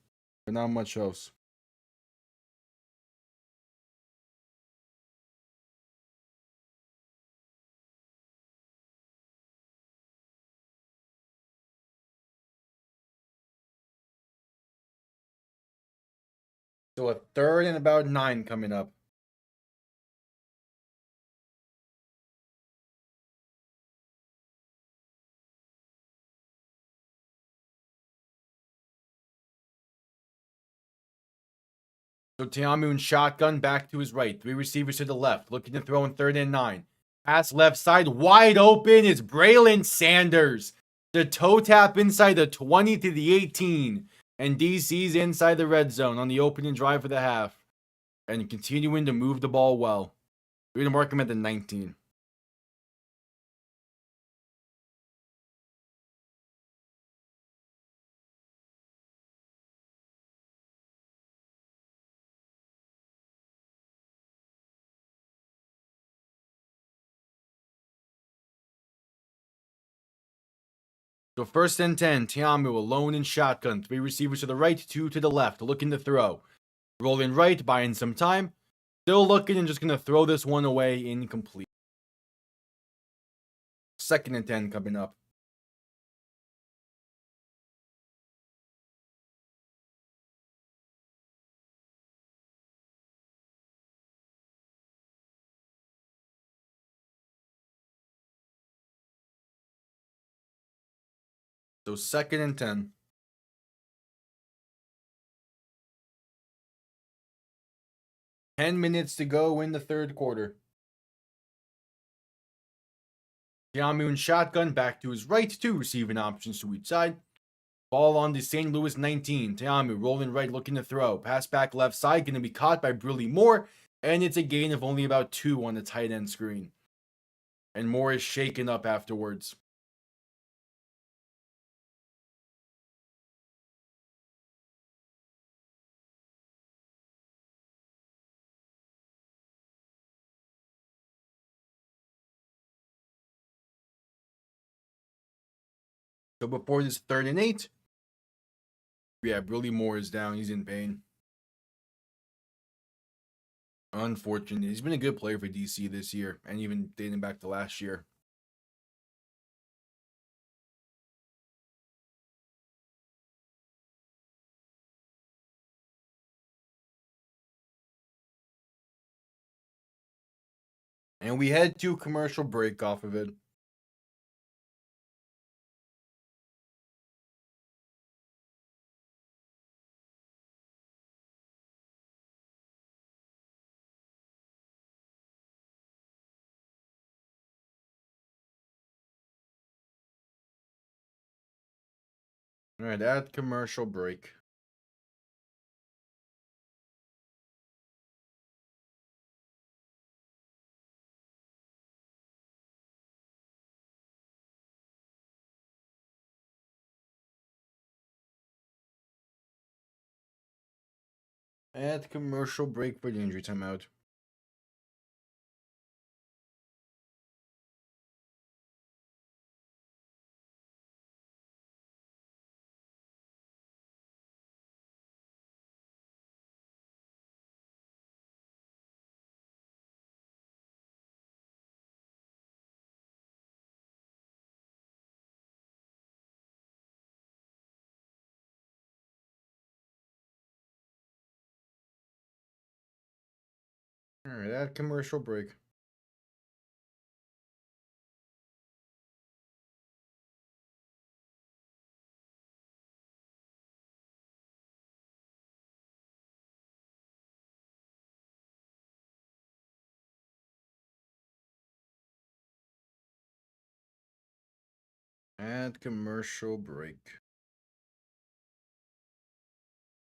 but not much else. So a 3rd and about 9 coming up. So Teamu shotgun back to his right. 3 receivers to the left. Looking to throw in 3rd and 9. Pass left side. Wide open is Braylon Sanders. The toe tap inside the 20 to the 18. And DC's inside the red zone on the opening drive for the half. And continuing to move the ball well. We're going to mark him at the 19. So 1st and 10, Teamu alone in shotgun. 3 receivers to the right, 2 to the left, looking to throw. Rolling right, buying some time. Still looking and just going to throw this one away, incomplete. 2nd and 10 coming up. So 2nd and 10. Minutes to go in the 3rd quarter. Teamu shotgun back to his right, 2 receiving options to each side. Ball on the St. Louis 19. Teamu rolling right, looking to throw. Pass back left side, going to be caught by Brilly Moore. And it's a gain of only about 2 on the tight end screen. And Moore is shaken up afterwards. So before this 3rd and 8, yeah, Brilly Moore is down. He's in pain. Unfortunately, he's been a good player for DC this year, and even dating back to last year. And we head to commercial break off of it. All right, at commercial break. At commercial break for the injury timeout. All right, at commercial break. At commercial break.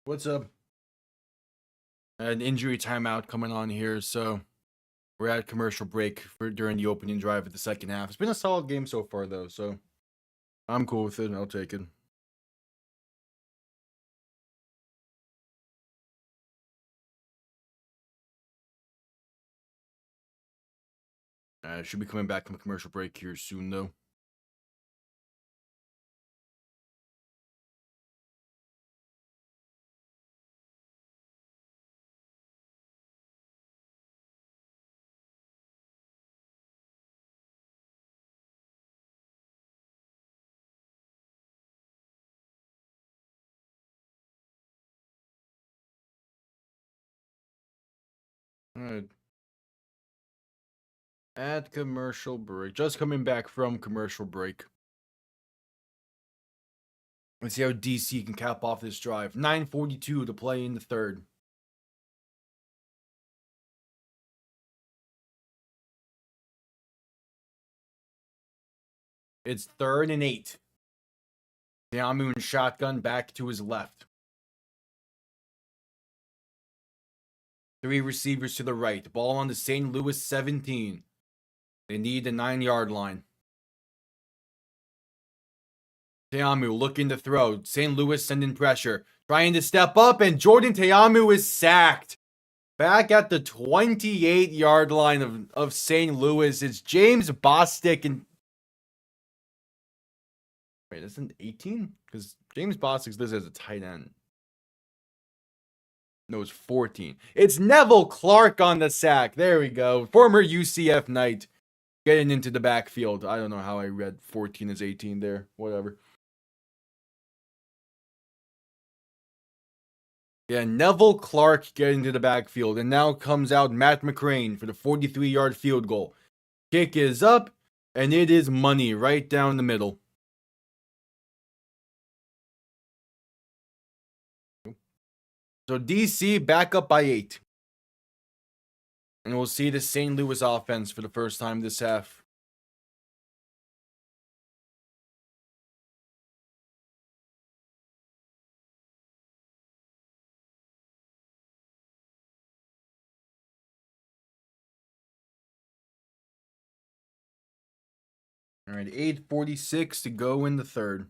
What's up? An injury timeout coming on here, so we're at commercial break for during the opening drive of the second half. It's been a solid game so far, though, so I'm cool with it. I'll take it. Should be coming back from a commercial break here soon, though. All right. At commercial break. Just coming back from commercial break. Let's see how DC can cap off this drive. 9:42 to play in the third. It's 3rd and 8. Diamu and shotgun back to his left. 3 receivers to the right. Ball on the St. Louis 17. They need the 9-yard line. Teamu looking to throw. St. Louis sending pressure. Trying to step up, and Jordan Teamu is sacked. Back at the 28-yard line of St. Louis, it's James Bostic and... Wait, isn't 18? Because James Bostic's listed as a tight end. No, it's 14. It's Neville Clark on the sack. There we go. Former UCF Knight getting into the backfield. I don't know how I read 14 as 18 there. Whatever. Yeah, Neville Clark getting to the backfield. And now comes out Matt McCrane for the 43-yard field goal. Kick is up, and it is money right down the middle. So DC back up by 8. And we'll see the St. Louis offense for the first time this half. All right, 8:46 to go in the third.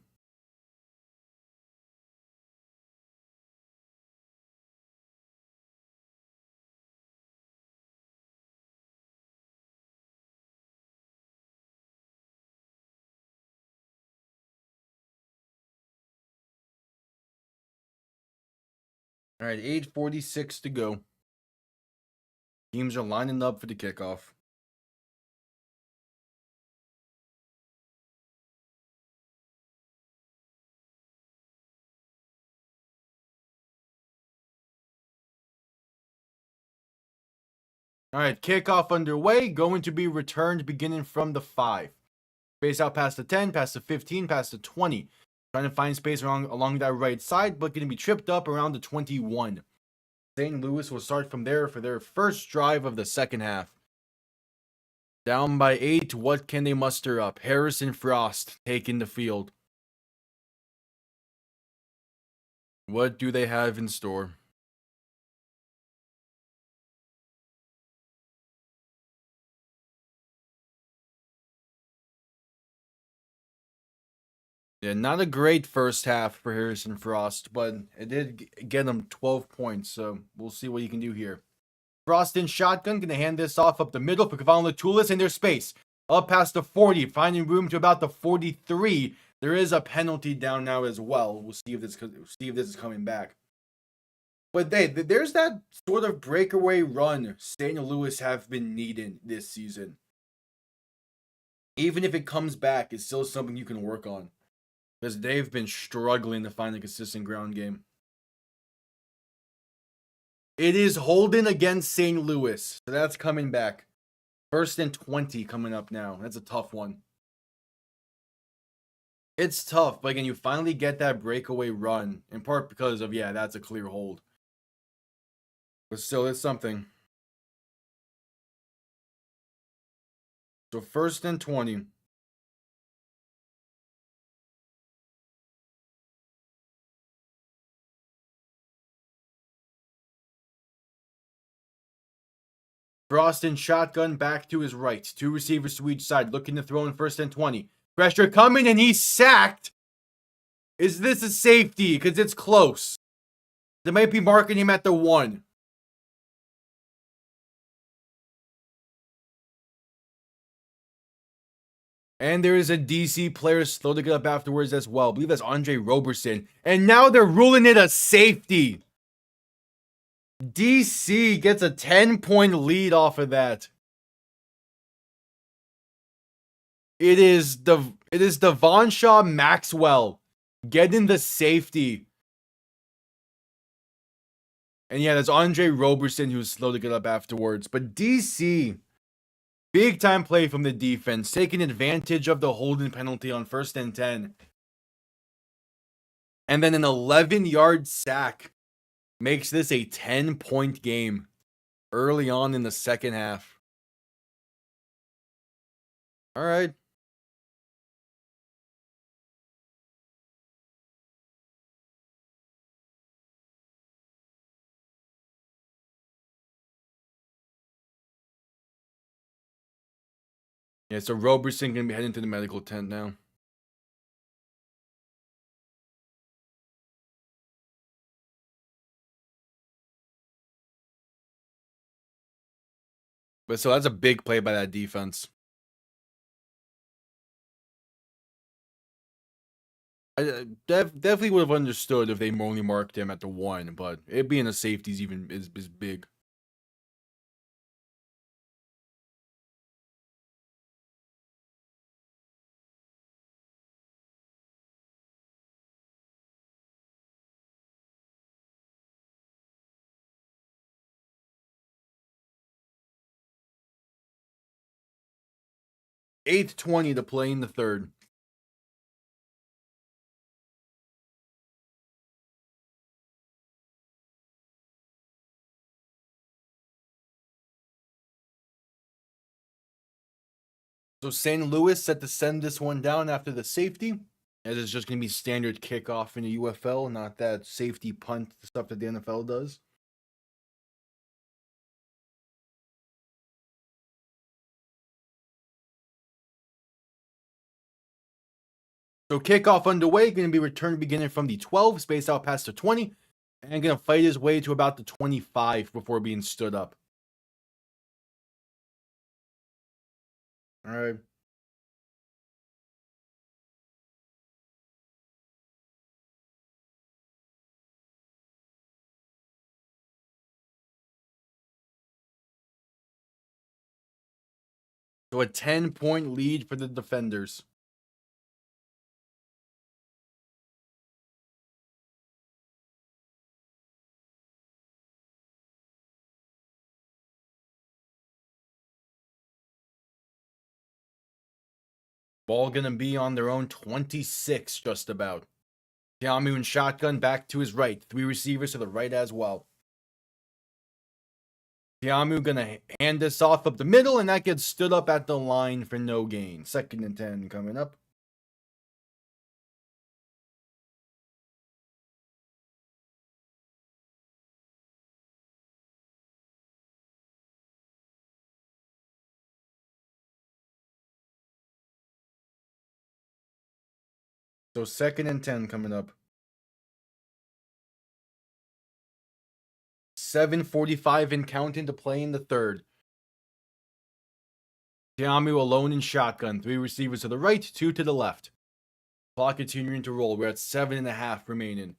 All right, 8:46 to go. Teams are lining up for the kickoff. All right, kickoff underway. Going to be returned beginning from the 5. Space out past the 10, past the 15, past the 20. Trying to find space along that right side, but going to be tripped up around the 21. St. Louis will start from there for their first drive of the second half. Down by 8, what can they muster up? Harrison Frost taking the field. What do they have in store? Yeah, not a great first half for Harrison Frost, but it did get him 12 points, so we'll see what he can do here. Frost in shotgun, gonna hand this off up the middle for Kevon Latulis in their space. Up past the 40, finding room to about the 43. There is a penalty down now as well. We'll see if this is coming back. But there's that sort of breakaway run St. Louis have been needing this season. Even if it comes back, it's still something you can work on. Because they've been struggling to find a consistent ground game. It is Holden against St. Louis. So that's coming back. 1st and 20 coming up now. That's a tough one. It's tough, but again, you finally get that breakaway run. In part because of, that's a clear hold. But still, it's something. So 1st and 20. Frost in shotgun back to his right. 2 receivers to each side, looking to throw in 1st and 20. Pressure coming, and he's sacked. Is this a safety? Because it's close. They might be marking him at the 1. And there is a DC player slow to get up afterwards as well. I believe that's Andre Roberson. And now they're ruling it a safety. DC gets a 10-point lead off of that. It is Devonshaw Maxwell getting the safety. And that's Andre Roberson who's slow to get up afterwards. But DC, big time play from the defense, taking advantage of the holding penalty on 1st and 10. And then an 11-yard sack makes this a 10-point game early on in the second half. All right. Yeah, so Roberson going to be heading to the medical tent now. But so that's a big play by that defense. I definitely would have understood if they only marked him at the 1, but it being a safety is big. Eighth 20 to play in the third. So St. Louis set to send this one down after the safety, as it's just going to be standard kickoff in the UFL, not that safety punt stuff that the NFL does. So kickoff underway, going to be returned beginning from the 12, spaced out past the 20, and going to fight his way to about the 25 before being stood up. All right. So a 10-point lead for the defenders. Ball gonna be on their own 26, just about. Tiamu and shotgun back to his right. 3 receivers to the right as well. Tiamu gonna hand this off up the middle, and that gets stood up at the line for no gain. 2nd and 10 coming up. So 2nd and 10 coming up. 7:45 and counting to play in the third. Tiamu alone in shotgun. 3 receivers to the right, 2 to the left. Clock continuing to roll. We're at 7.5 remaining.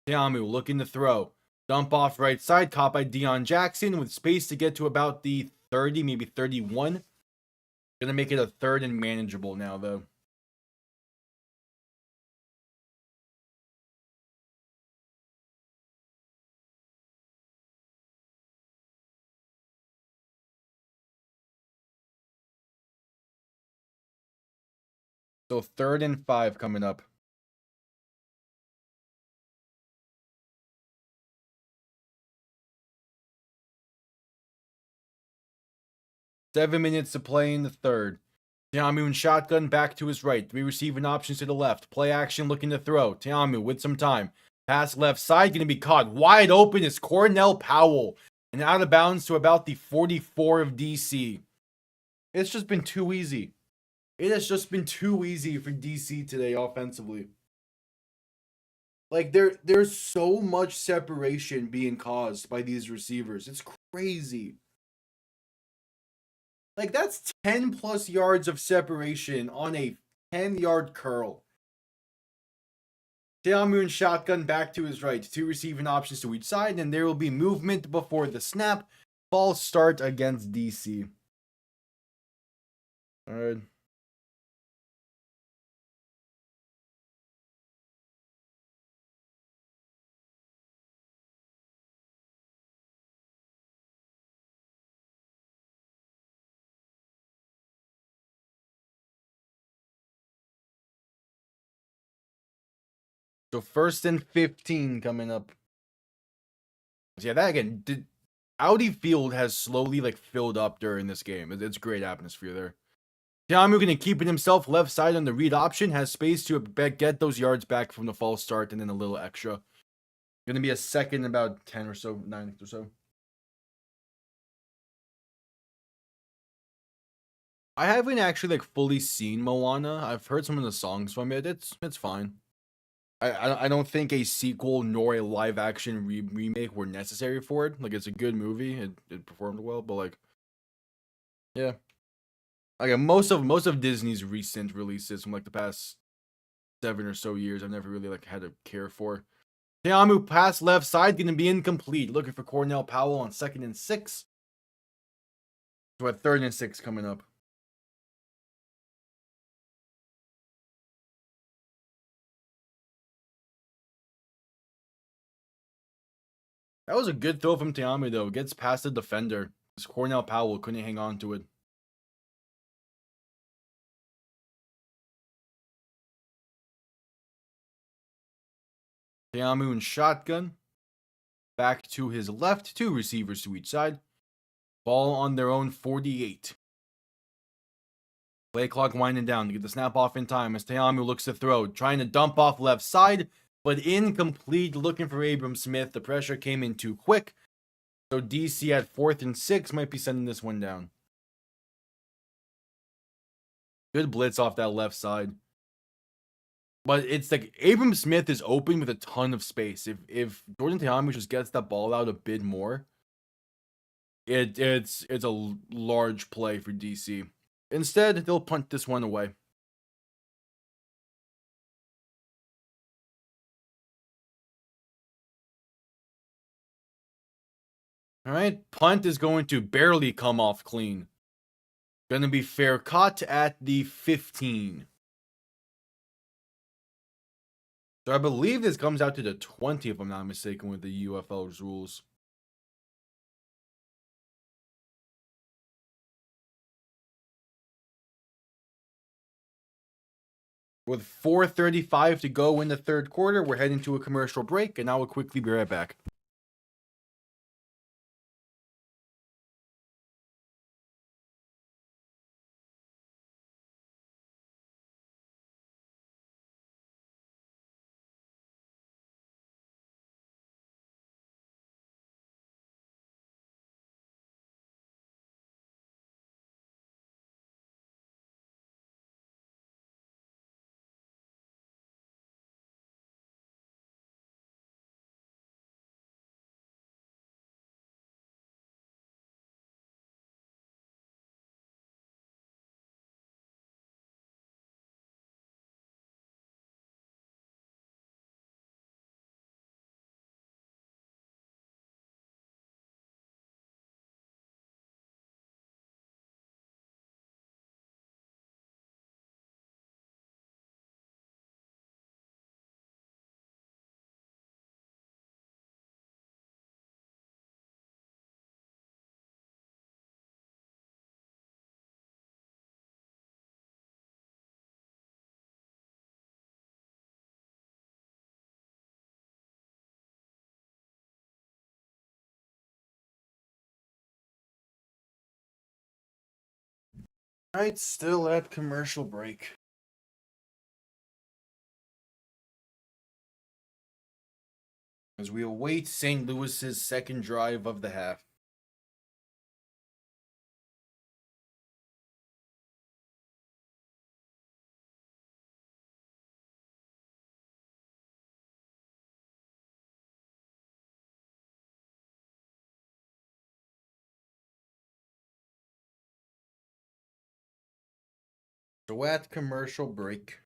Tiamu looking to throw. Dump off right side, caught by Deion Jackson with space to get to about the 30, maybe 31. Gonna make it a 3rd and manageable now, though. So 3rd and 5 coming up. Seven minutes to play in the third. Tiamu and shotgun back to his right. 3 receiving options to the left. Play action looking to throw. Tiamu with some time. Pass left side, going to be caught wide open is Cornell Powell. And out of bounds to about the 44 of DC. It's just been too easy. It has just been too easy for DC today offensively. Like, there's so much separation being caused by these receivers. It's crazy. Like, that's 10 plus yards of separation on a 10-yard curl. Tiamu and shotgun back to his right. 2 receiving options to each side, and there will be movement before the snap. False start against DC. All right. So 1st and 15 coming up. Yeah, that again. Audi Field has slowly filled up during this game. It's great atmosphere there. Tiamu gonna keep it himself left side on the read option. Has space to get those yards back from the false start and then a little extra. Gonna be a 2nd, about 10 or so, 9 or so. I haven't actually fully seen Moana. I've heard some of the songs from it. It's fine. I don't think a sequel nor a live action remake were necessary for it. It's a good movie. It performed well, but yeah. Most of Disney's recent releases from the past 7 or so years, I've never really had to care for. Tiamu pass left side gonna be incomplete. Looking for Cornell Powell on 2nd and 6. So at 3rd and 6 coming up. That was a good throw from Tiamu though. Gets past the defender. This Cornell Powell couldn't hang on to it. Tiamu and shotgun. Back to his left. 2 receivers to each side. Ball on their own 48. Play clock winding down to get the snap off in time as Tiamu looks to throw. Trying to dump off left side, but incomplete. Looking for Abram Smith. The pressure came in too quick. So DC at 4th and 6 might be sending this one down. Good blitz off that left side. But it's Abram Smith is open with a ton of space. If Jordan Tiamu just gets that ball out a bit more, it's a large play for DC. Instead, they'll punt this one away. All right, punt is going to barely come off clean. Going to be fair caught at the 15. So I believe this comes out to the 20, if I'm not mistaken, with the UFL's rules. With 4:35 to go in the third quarter, we're heading to a commercial break, and I will quickly be right back. Alright, still at commercial break. As we await St. Louis's second drive of the half. So at commercial break.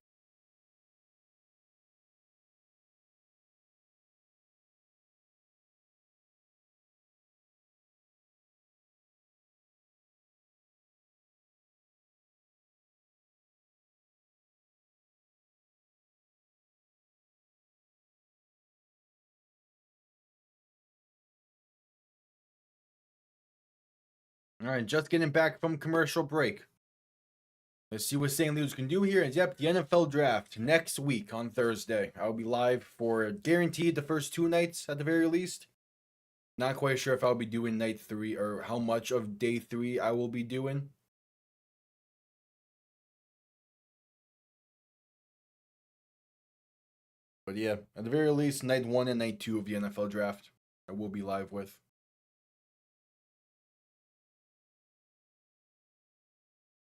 Alright, just getting back from commercial break. Let's see what St. Louis can do here. And yep, the NFL draft next week on Thursday. I'll be live for guaranteed the first 2 nights at the very least. Not quite sure if I'll be doing night 3 or how much of day 3 I will be doing. But yeah, at the very least, night 1 and night 2 of the NFL draft I will be live with.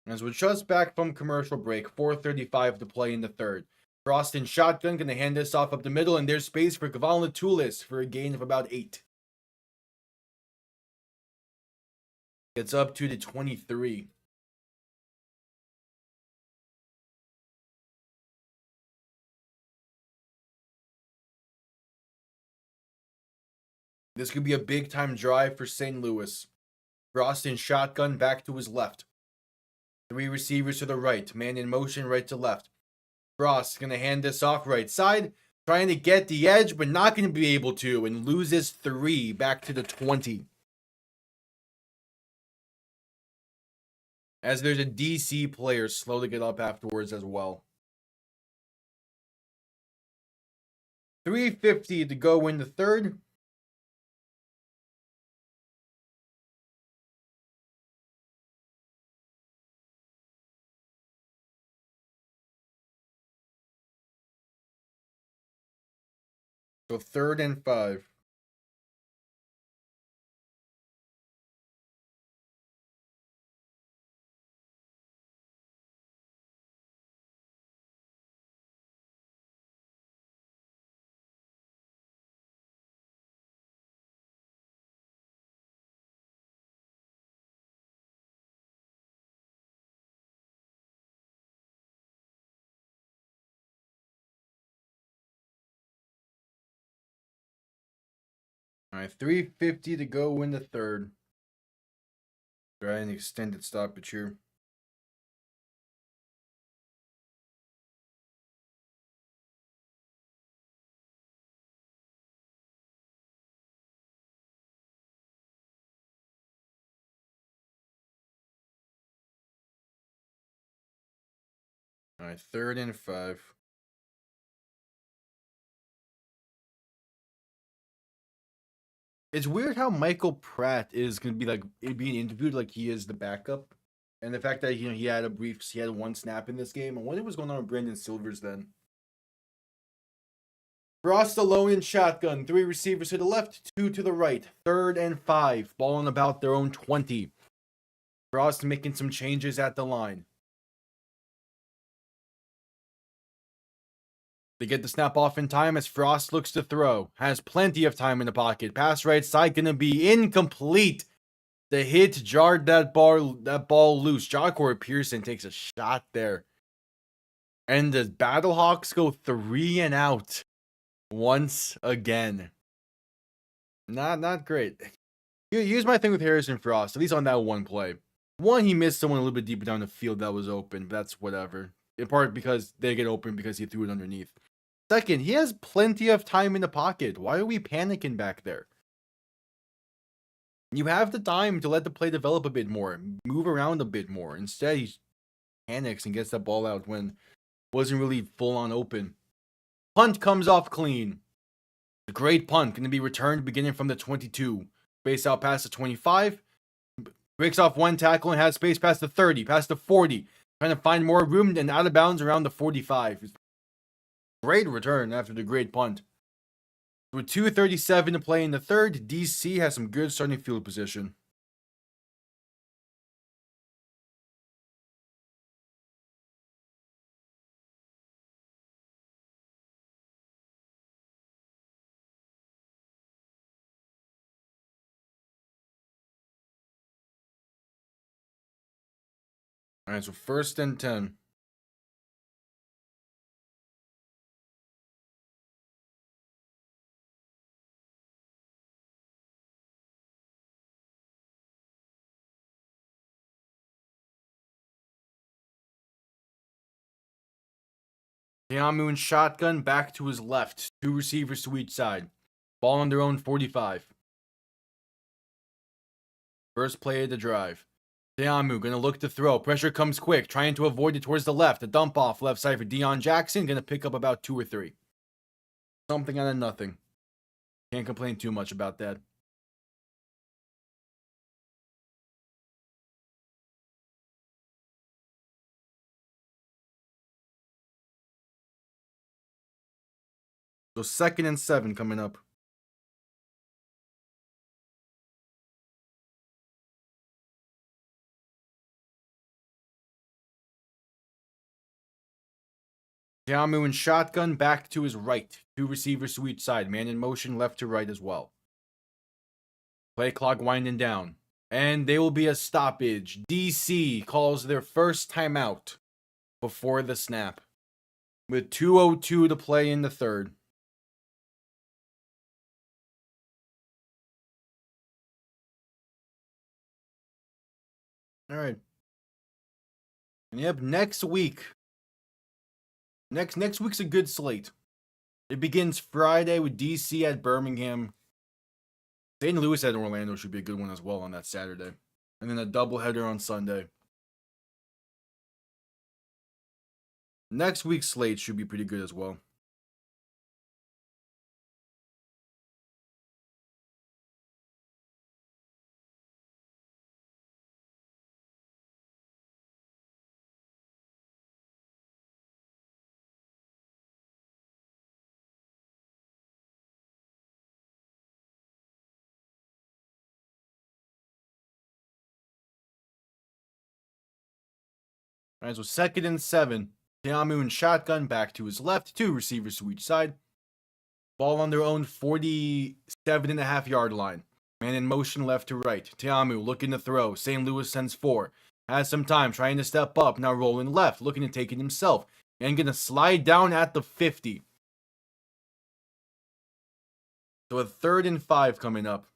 As we're just back from commercial break, 4:35 to play in the third. Frost in shotgun, gonna hand this off up the middle, and there's space for Kaval Tulis for a gain of about 8. Gets up to the 23. This could be a big time drive for St. Louis. Frost in shotgun, back to his left. 3 receivers to the right, man in motion right to left. Frost gonna hand this off right side, trying to get the edge, but not gonna be able to, and loses 3 back to the 20. As there's a DC player slow to get up afterwards as well. 3:50 to go in the third. So 3rd and 5. Alright, 3:50 to go in the third. Try an extended stoppage here. All right, 3rd and 5. It's weird how Michael Pratt is gonna be like being interviewed like he is the backup, and the fact that he had one snap in this game. I wonder what's going on with Brandon Silvers then. Frost alone in shotgun, 3 receivers to the left, 2 to the right. 3rd and 5, ball on about their own 20. Frost making some changes at the line. They get the snap off in time as Frost looks to throw. Has plenty of time in the pocket. Pass right side gonna be incomplete. The hit jarred that ball loose. Jacor Pearson takes a shot there. And the Battlehawks go 3 and out once again. Not great. Here's my thing with Harrison Frost, at least on that one play. One, he missed someone a little bit deeper down the field that was open, but that's whatever. In part because they get open because he threw it underneath. Second, he has plenty of time in the pocket. Why are we panicking back there? You have the time to let the play develop a bit more, move around a bit more. Instead, he panics and gets that ball out when it wasn't really full on open. Punt comes off clean. A great punt, going to be returned beginning from the 22. Space out past the 25. Breaks off one tackle and has space past the 30, past the 40. Trying to find more room and out of bounds around the 45. Great return after the great punt. With 2:37 to play in the third, DC has some good starting field position. All right, so 1st and 10. Tiamu in shotgun, back to his left. 2 receivers to each side. Ball on their own 45. First play of the drive. Tiamu gonna look to throw. Pressure comes quick, trying to avoid it towards the left. A dump off left side for Deion Jackson. Gonna pick up about 2 or 3. Something out of nothing. Can't complain too much about that. So 2nd and 7 coming up. Tiamu in shotgun, back to his right. 2 receivers to each side. Man in motion, left to right as well. Play clock winding down. And there will be a stoppage. DC calls their first timeout before the snap. With 2:02 to play in the third. All right. And yep, next week. Next week's a good slate. It begins Friday with DC at Birmingham. St. Louis at Orlando should be a good one as well on that Saturday. And then a doubleheader on Sunday. Next week's slate should be pretty good as well. All right, so 2nd and 7. Tiamu in shotgun, back to his left. 2 receivers to each side. Ball on their own 47.5-yard line. Man in motion left to right. Tiamu looking to throw. St. Louis sends 4. Has some time, trying to step up. Now rolling left, looking to take it himself. And gonna slide down at the 50. So a 3rd and 5 coming up.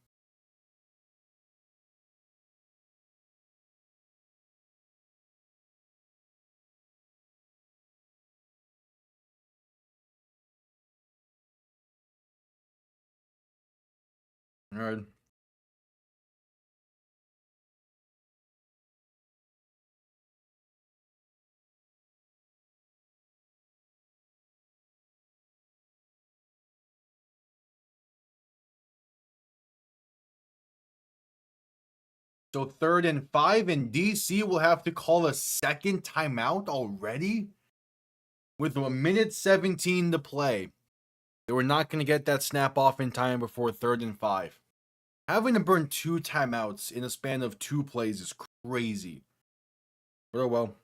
All right. So 3rd and 5, and DC will have to call a second timeout already? With 1:17 to play. They were not going to get that snap off in time before 3rd and 5. Having to burn 2 timeouts in a span of 2 plays is crazy. But oh well.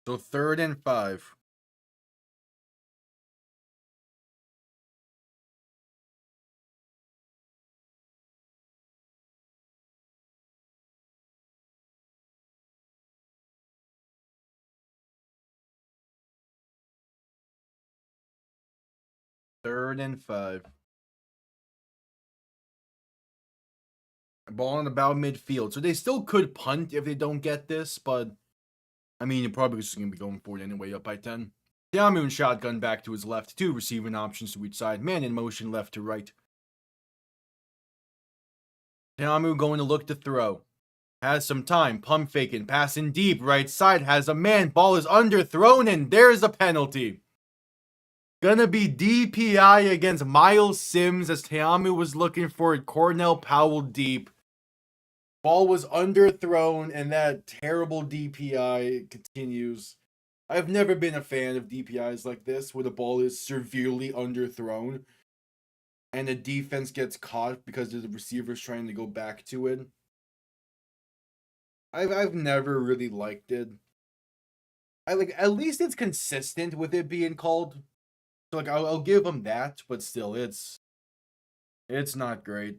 So 3rd and 5. Third and 5. Ball in about midfield. So they still could punt if they don't get this, but I mean, you're probably just going to be going for it anyway, up by 10. Yamun shotgun back to his left. 2 receiving options to each side. Man in motion left to right. Yamu going to look to throw. Has some time. Pump faking. Passing deep. Right side has a man. Ball is underthrown, and there's a penalty. Gonna be DPI against Miles Sims as Teamu was looking for Cornell Powell deep. Ball was underthrown, and that terrible DPI continues. I've never been a fan of DPIs like this, where the ball is severely underthrown, and the defense gets caught because the receiver's trying to go back to it. I've never really liked it. At least it's consistent with it being called. So I'll give them that, but still it's not great.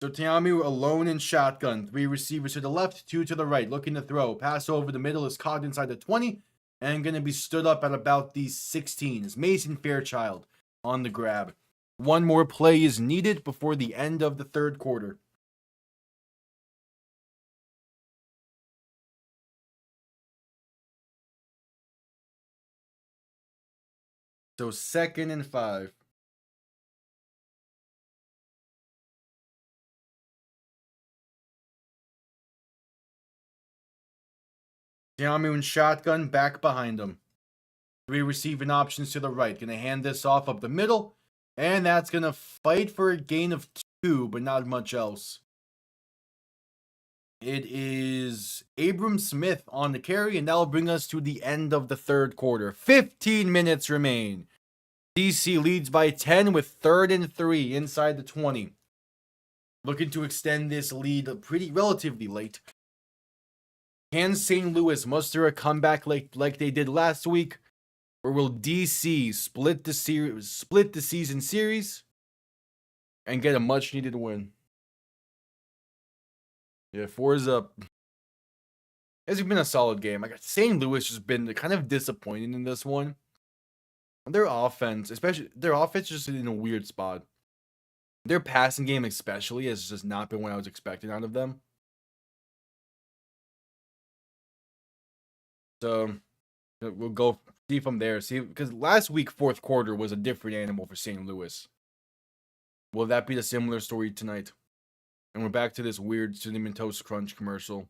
So Tiamu alone in shotgun. 3 receivers to the left, 2 to the right, looking to throw. Pass over the middle is caught inside the 20, and going to be stood up at about the 16. Is Mason Fairchild on the grab. One more play is needed before the end of the 3rd quarter. So 2nd and 5. Tiamu in shotgun back behind him. 3 receiving options to the right. Going to hand this off up the middle. And that's going to fight for a gain of 2, but not much else. It is Abram Smith on the carry, and that'll bring us to the end of the 3rd quarter. 15 minutes remain. DC leads by 10 with 3rd and 3 inside the 20. Looking to extend this lead relatively late. Can St. Louis muster a comeback like they did last week? Or will DC split the season series and get a much needed win? Yeah, 4 is up. It's been a solid game. St. Louis has been kind of disappointing in this one. Their offense, is just in a weird spot. Their passing game, especially, has just not been what I was expecting out of them. So we'll go see from there. See, because last week 4th quarter was a different animal for St. Louis. Will that be the similar story tonight? And we're back to this weird Cinnamon Toast Crunch commercial.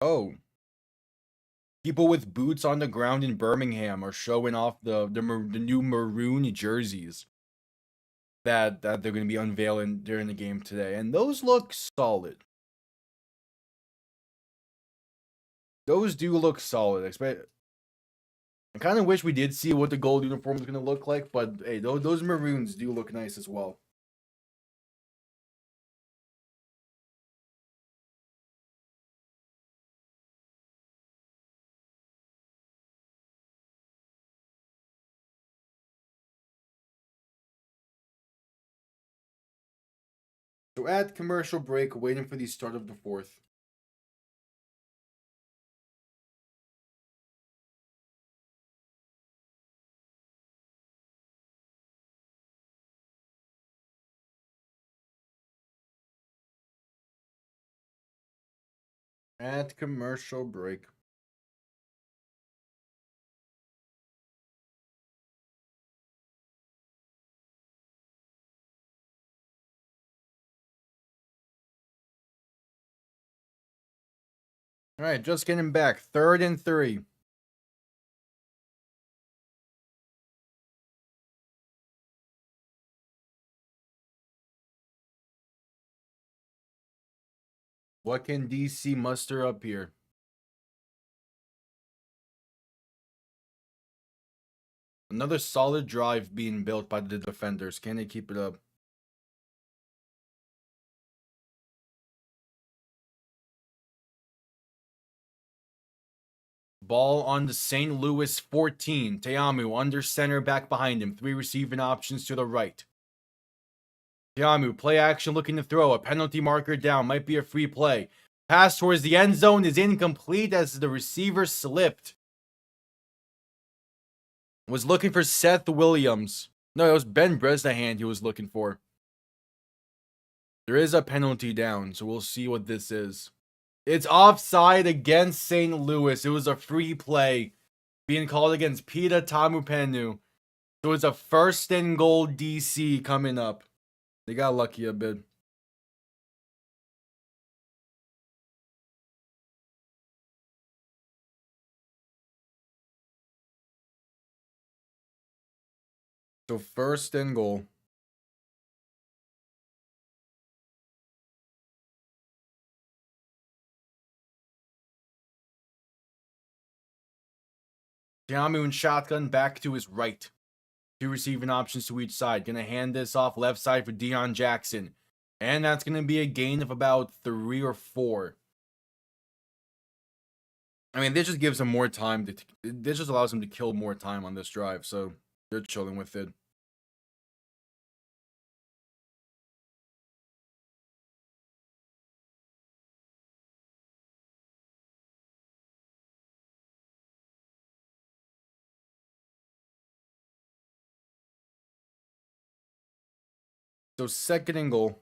Oh. People with boots on the ground in Birmingham are showing off the new maroon jerseys that they're going to be unveiling during the game today, and those look solid. Those do look solid. I kind of wish we did see what the gold uniform is going to look like, but hey, those maroons do look nice as well. So at commercial break, waiting for the start of the 4th. At commercial break. All right, just getting back. 3rd and 3. What can DC muster up here? Another solid drive being built by the defenders. Can they keep it up? Ball on the St. Louis 14. Teamu under center back behind him. 3 receiving options to the right. Teamu, play action looking to throw. A penalty marker down. Might be a free play. Pass towards the end zone is incomplete as the receiver slipped. Was looking for Seth Williams. No, it was Ben Bresnahan he was looking for. There is a penalty down, so we'll see what this is. It's offside against St. Louis. It was a free play being called against Pita Tamupenu. So it's a 1st and goal DC coming up. They got lucky a bit. So 1st and goal. Tiamu and shotgun back to his right. 2 receiving options to each side. Gonna hand this off left side for Deion Jackson. And that's gonna be a gain of about 3 or 4. I mean, this just gives him more time to. This just allows him to kill more time on this drive, so they're chilling with it. So 2nd and goal.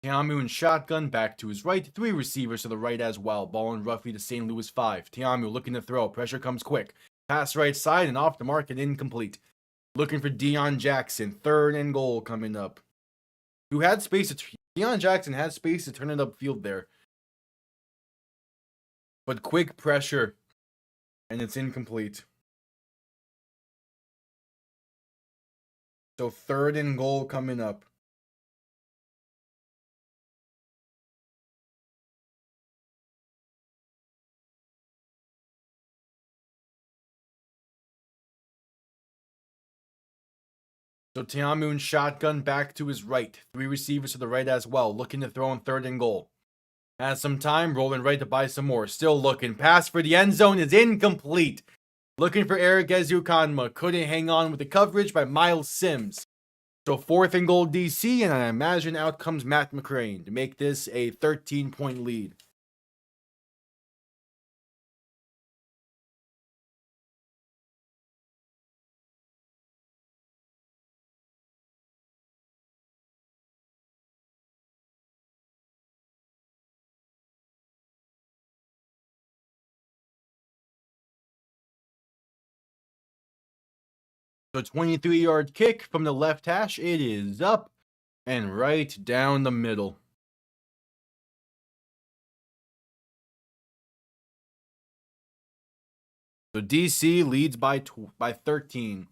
Tiamu and shotgun back to his right. 3 receivers to the right as well. Ball and roughly to St. Louis 5. Tiamu looking to throw. Pressure comes quick. Pass right side and off the mark and incomplete. Looking for Deion Jackson. 3rd and goal coming up. Who had space to. Deion Jackson had space to turn it upfield there. But quick pressure. And it's incomplete. So 3rd and goal coming up. So Tiamu and shotgun back to his right. 3 receivers to the right as well. Looking to throw on 3rd and goal. Has some time. Rolling right to buy some more. Still looking. Pass for the end zone is incomplete. Looking for Eric Ezukanma. Couldn't hang on with the coverage by Miles Sims. So 4th and goal DC, and I imagine out comes Matt McCrane to make this a 13-point lead. So 23-yard kick from the left hash. It is up and right down the middle. So DC leads by 13.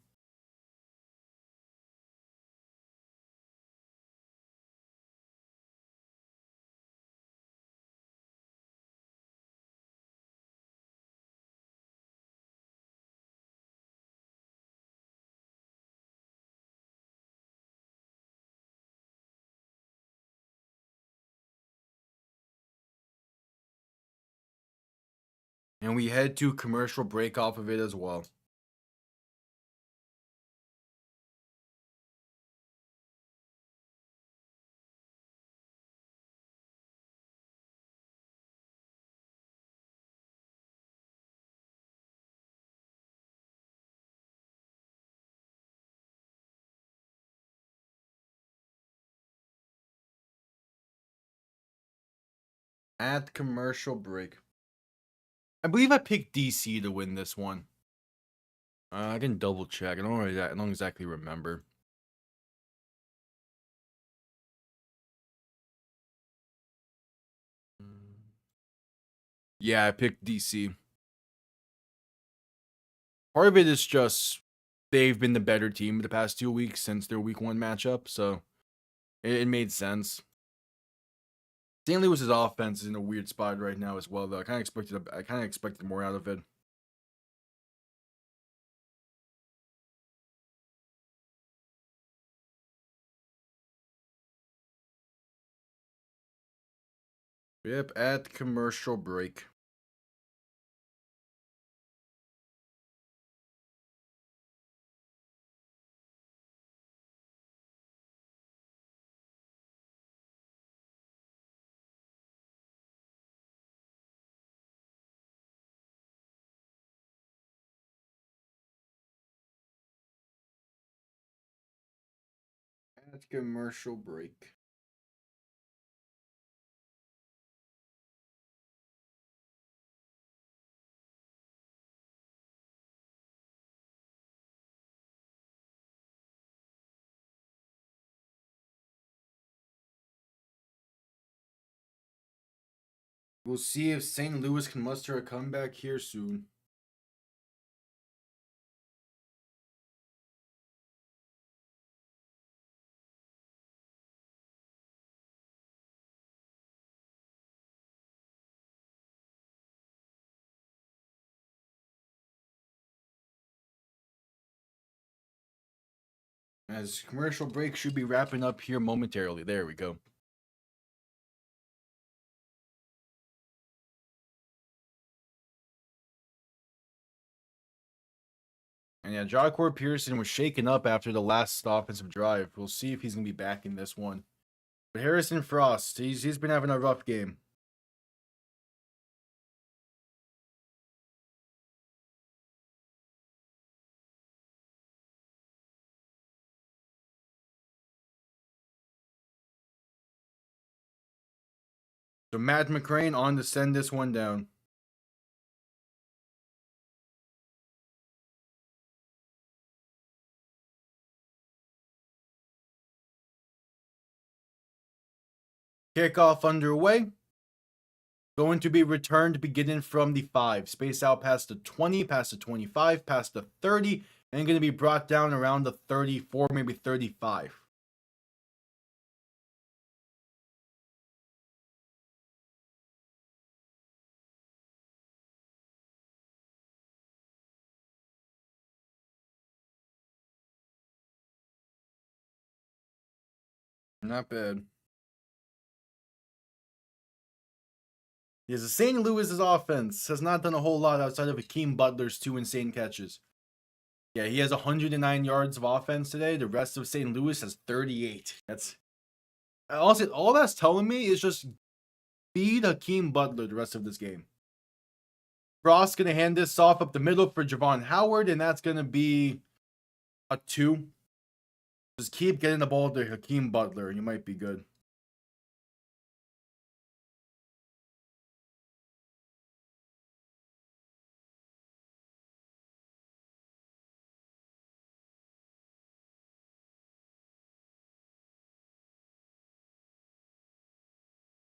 And we head to commercial break off of it as well. At commercial break. I believe I picked DC to win this one. I can double check. I don't exactly remember. Yeah, I picked DC. Part of it is just they've been the better team the past 2 weeks since their week 1 matchup, so it made sense. St. Louis's offense is in a weird spot right now as well, though. I kind of expected more out of it. Yep, at commercial break. At commercial break. We'll see if St. Louis can muster a comeback here soon. As commercial break should be wrapping up here momentarily. There we go. And yeah, Jacquard Pearson was shaken up after the last offensive drive. We'll see if he's going to be back in this one. But Harrison Frost, he's been having a rough game. So Matt McCrane on to send this one down. Kickoff underway. Going to be returned beginning from the 5. Space out past the 20, past the 25, past the 30, and going to be brought down around the 34, maybe 35. Not bad. Yes, the St. Louis's offense has not done a whole lot outside of Hakeem Butler's 2 insane catches. Yeah, he has 109 yards of offense today. The rest of St. Louis has 38. That's also all that's telling me is just feed Hakeem Butler the rest of this game. Frost gonna hand this off up the middle for Javon Howard, and that's gonna be a 2. Just keep getting the ball to Hakeem Butler, and you might be good.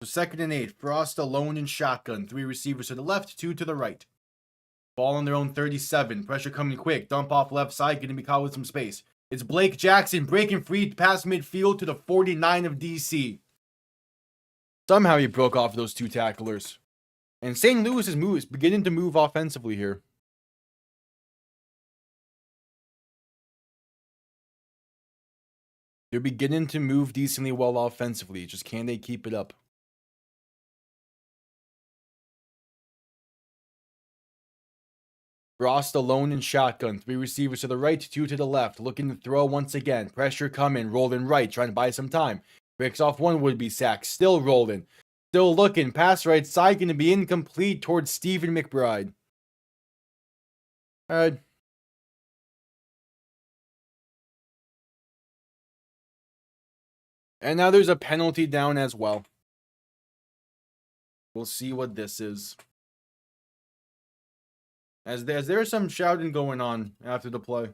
So 2nd and 8. Frost alone in shotgun. 3 receivers to the left, 2 to the right. Ball on their own 37. Pressure coming quick. Dump off left side. Going to be caught with some space. It's Blake Jackson breaking free past midfield to the 49 of DC. Somehow he broke off those 2 tacklers. And St. Louis is beginning to move offensively here. They're beginning to move decently well offensively. Just can they keep it up? Frost alone in shotgun. 3 receivers to the right, 2 to the left. Looking to throw once again. Pressure coming. Rolling right. Trying to buy some time. Breaks off one would-be sack. Still rolling. Still looking. Pass right side. Going to be incomplete towards Stephen McBride. All right. And now there's a penalty down as well. We'll see what this is. As there's some shouting going on after the play.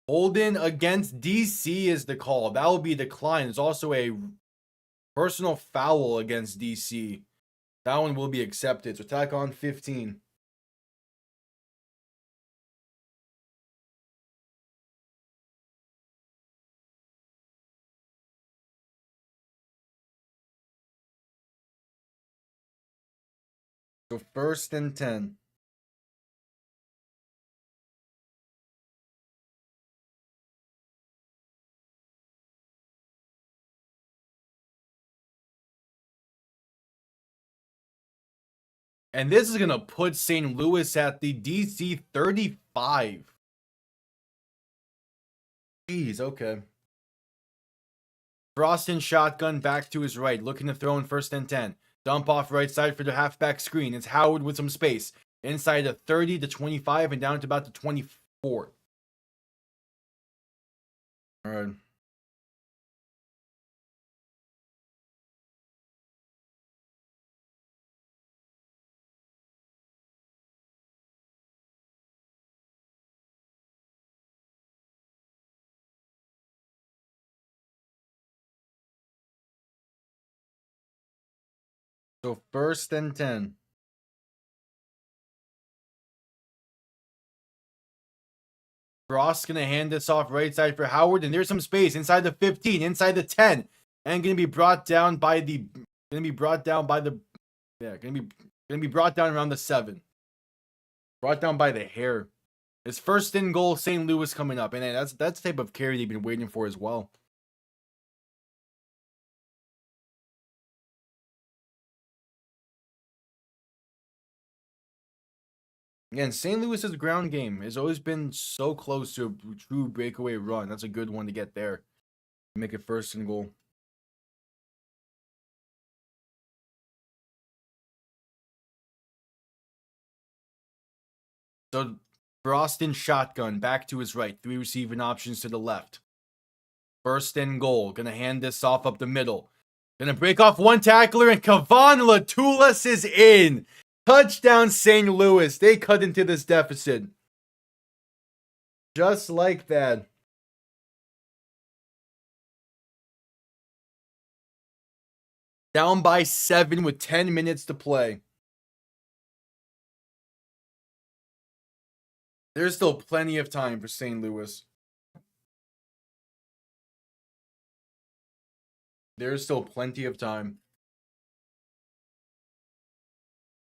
Holden against DC is the call. That will be declined. There's also a personal foul against DC. That one will be accepted. So tack on 15. So 1st and 10. And this is going to put St. Louis at the DC 35. Jeez, okay. Frost in shotgun back to his right, looking to throw in 1st and 10. Dump off right side for the halfback screen. It's Howard with some space. Inside the 30 to 25 and down to about the 24. All right. So 1st and 10. Frost gonna hand this off right side for Howard, and there's some space inside the 15, inside the 10, and gonna be brought down by the gonna be brought down around the 7. Brought down by the hair. It's 1st and goal, St. Louis coming up, and that's the type of carry they've been waiting for as well. Again, St. Louis's ground game has always been so close to a true breakaway run. That's a good one to get there. Make it 1st and goal. So Frost in shotgun back to his right. 3 receiving options to the left. 1st and goal. Gonna hand this off up the middle. Gonna break off one tackler, and Kavan Latulas is in. Touchdown St. Louis. They cut into this deficit. Just like that. Down by 7 with 10 minutes to play. There's still plenty of time for St. Louis. There's still plenty of time.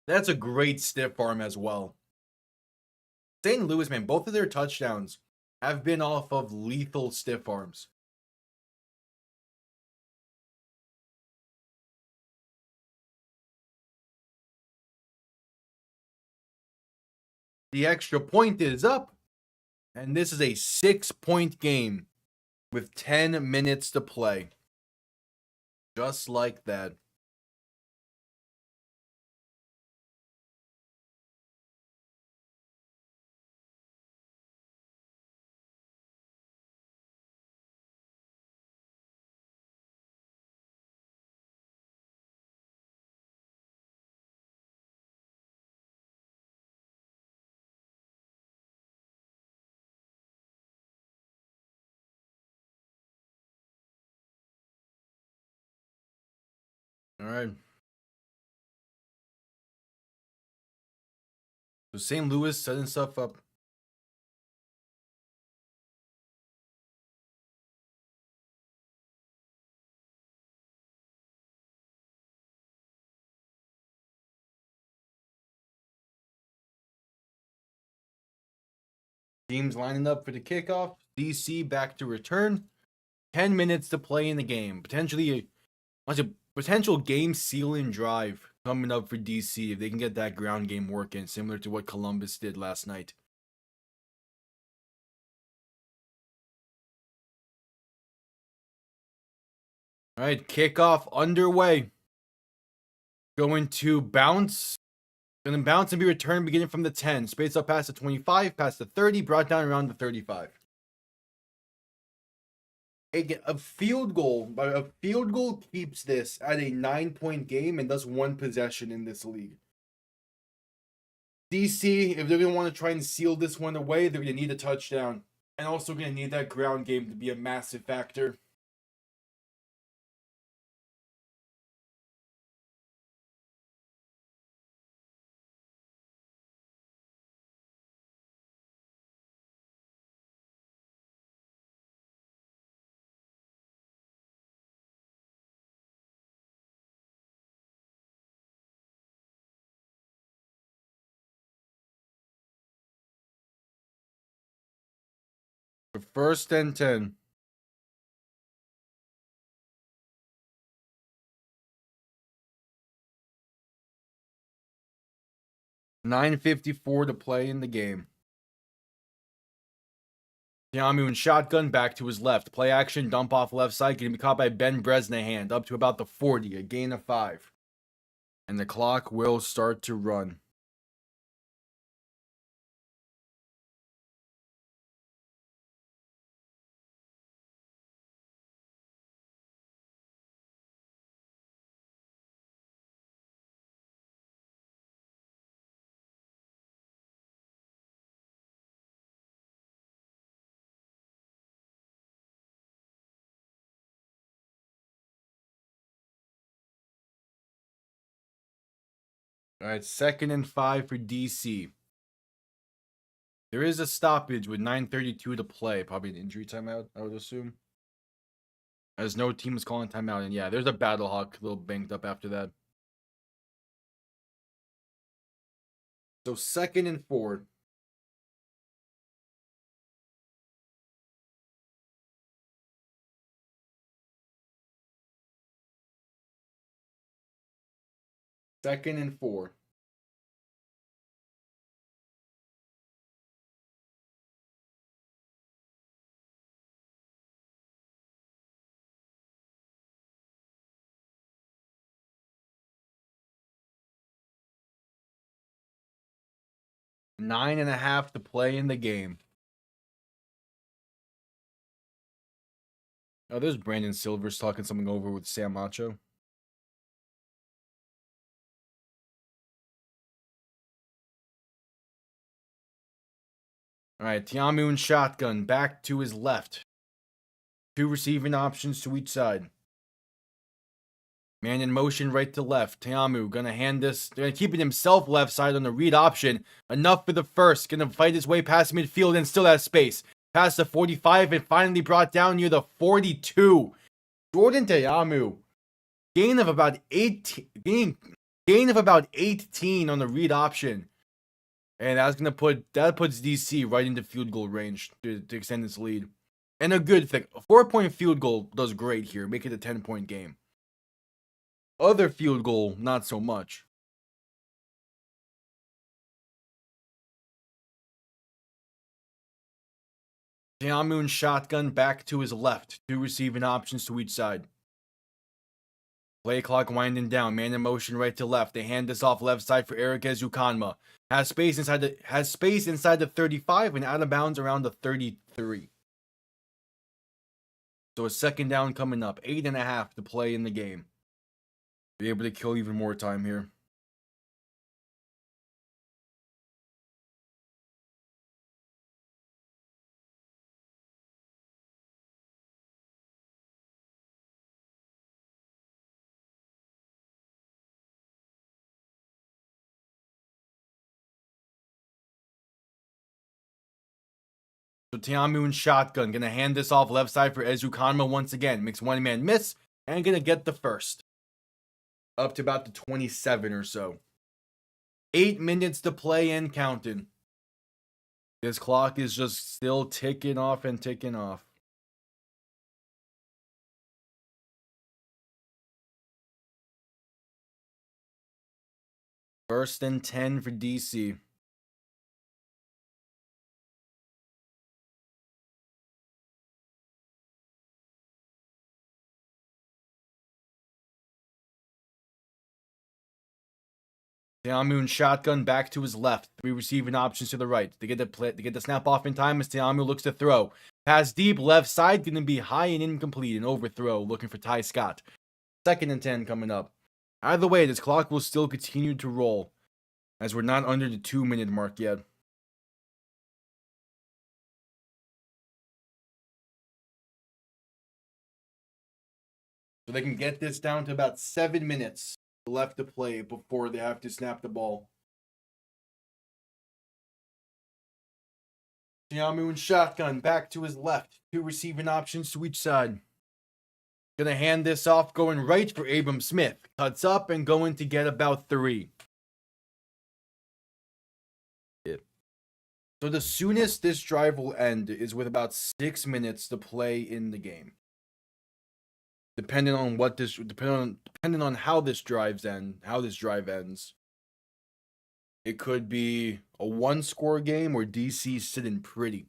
That's a great stiff arm as well. St. Louis, man, both of their touchdowns have been off of lethal stiff arms. The extra point is up, and this is a 6-point game with 10 minutes to play. Just like that. All right. So St. Louis setting stuff up. Teams lining up for the kickoff. DC back to return. 10 minutes to play in the game. Potentially a potential game sealing drive coming up for DC if they can get that ground game working, similar to what Columbus did last night. All right, kickoff underway. Going to bounce. Going to bounce and be returned beginning from the 10. Space up past the 25, past the 30, brought down around the 35. Again, a field goal keeps this at a 9-point game and thus one possession in this league. DC, if they're going to want to try and seal this one away, they're going to need a touchdown. And also going to need that ground game to be a massive factor. For first and 10. $9:54 to play in the game. Tiamu in shotgun back to his left. Play action, dump off left side. Going to be caught by Ben Bresnahan up to about the 40. A gain of 5. And the clock will start to run. All right, 2nd and 5 for DC. There is a stoppage with 9:32 to play. Probably an injury timeout, I would assume. As no team is calling timeout. And yeah, there's a Battlehawk a little banged up after that. So 2nd and 4. Second and 4. Nine and a half to play in the game. Oh, there's Brandon Silvers talking something over with Sam Macho. All right, Tiamu in shotgun back to his left. 2 receiving options to each side. Man in motion right to left. Tiamu gonna hand this. They're gonna keep it himself left side on the read option. Enough for the first. Gonna fight his way past midfield and still has space. Past the 45 and finally brought down near the 42. Jordan Tiamu. Gain of about 18. Gain of about 18 on the read option. And that puts DC right into field goal range to extend its lead. And a good thing. A 4-point field goal does great here. Make it a 10-point game. Other field goal, not so much. Tiamu shotgun back to his left. 2 receiving options to each side. Play clock winding down. Man in motion right to left. They hand this off left side for Eric Ezukanma. Has space inside the 35 and out of bounds around the 33. So a 2nd down coming up. 8.5 to play in the game. Be able to kill even more time here. So Tiamu in shotgun. Gonna hand this off left side for Ezukanma once again. Makes one man miss. And gonna get the first. Up to about the 27 or so. 8 minutes to play and counting. This clock is just still ticking off and ticking off. First and 10 for DC. Teamu and shotgun back to his left. 3 receiving options to the right. They get the snap off in time as Teamu looks to throw. Pass deep, left side, going to be high and incomplete. An overthrow, looking for Ty Scott. 2nd and 10 coming up. Either way, this clock will still continue to roll, as we're not under the 2-minute mark yet. So they can get this down to about 7 minutes left to play before they have to snap the ball. Teamu and shotgun back to his left. 2 receiving options to each side. Gonna hand this off, going right for Abram Smith. Cuts up and going to get about 3. So the soonest this drive will end is with about 6 minutes to play in the game. Depending on how this drive ends. It could be a 1-score game or DC sitting pretty.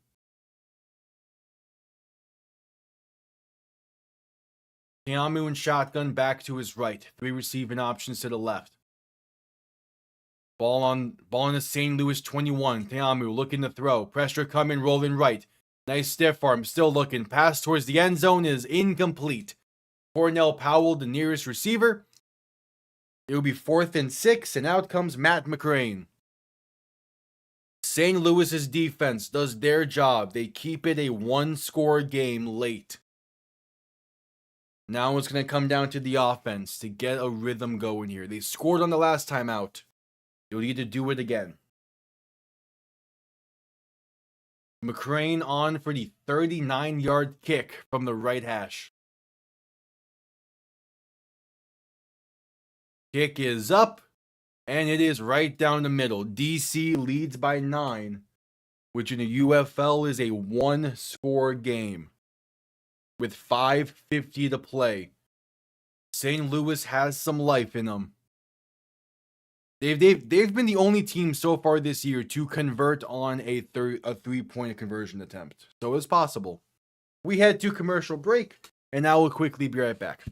Teamu and shotgun back to his right. 3 receiving options to the left. Ball on the St. Louis 21. Teamu looking to throw. Pressure coming, rolling right. Nice stiff arm, still looking. Pass towards the end zone is incomplete. Cornell Powell, the nearest receiver. It will be 4th and 6, and out comes Matt McCrane. St. Louis's defense does their job. They keep it a 1-score game late. Now it's going to come down to the offense to get a rhythm going here. They scored on the last time out. You'll need to do it again. McCrane on for the 39-yard kick from the right hash. Kick is up, and it is right down the middle. DC leads by 9, which in the UFL is a 1-score game with 5:50 to play. St. Louis has some life in them. They've been the only team so far this year to convert on a 3-point conversion attempt. So it's possible. We head to commercial break, and now we'll quickly be right back.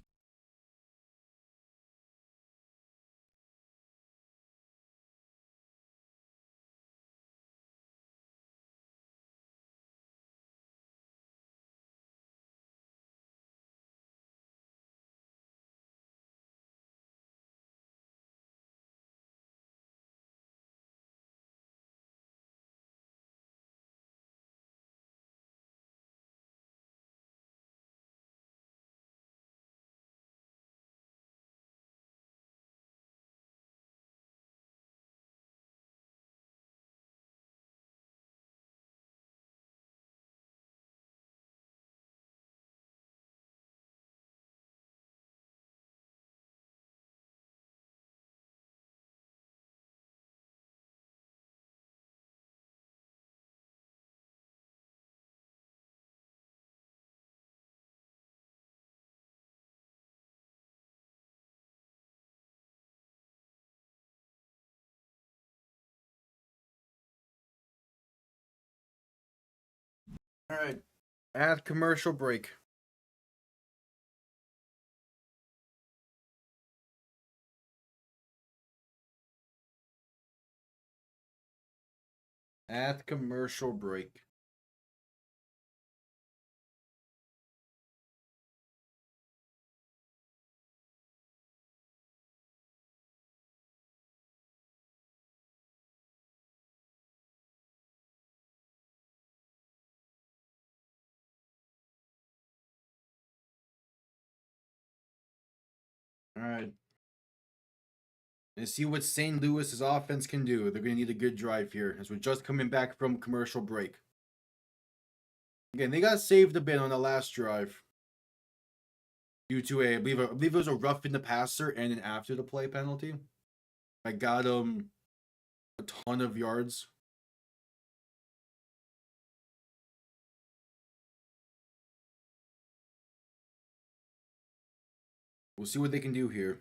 All right, at commercial break. At commercial break. All right. And see what St. Louis's offense can do. They're going to need a good drive here as we're just coming back from commercial break. Again, they got saved a bit on the last drive due to I believe it was a roughing the passer and an after the play penalty. I got him a ton of yards. We'll see what they can do here.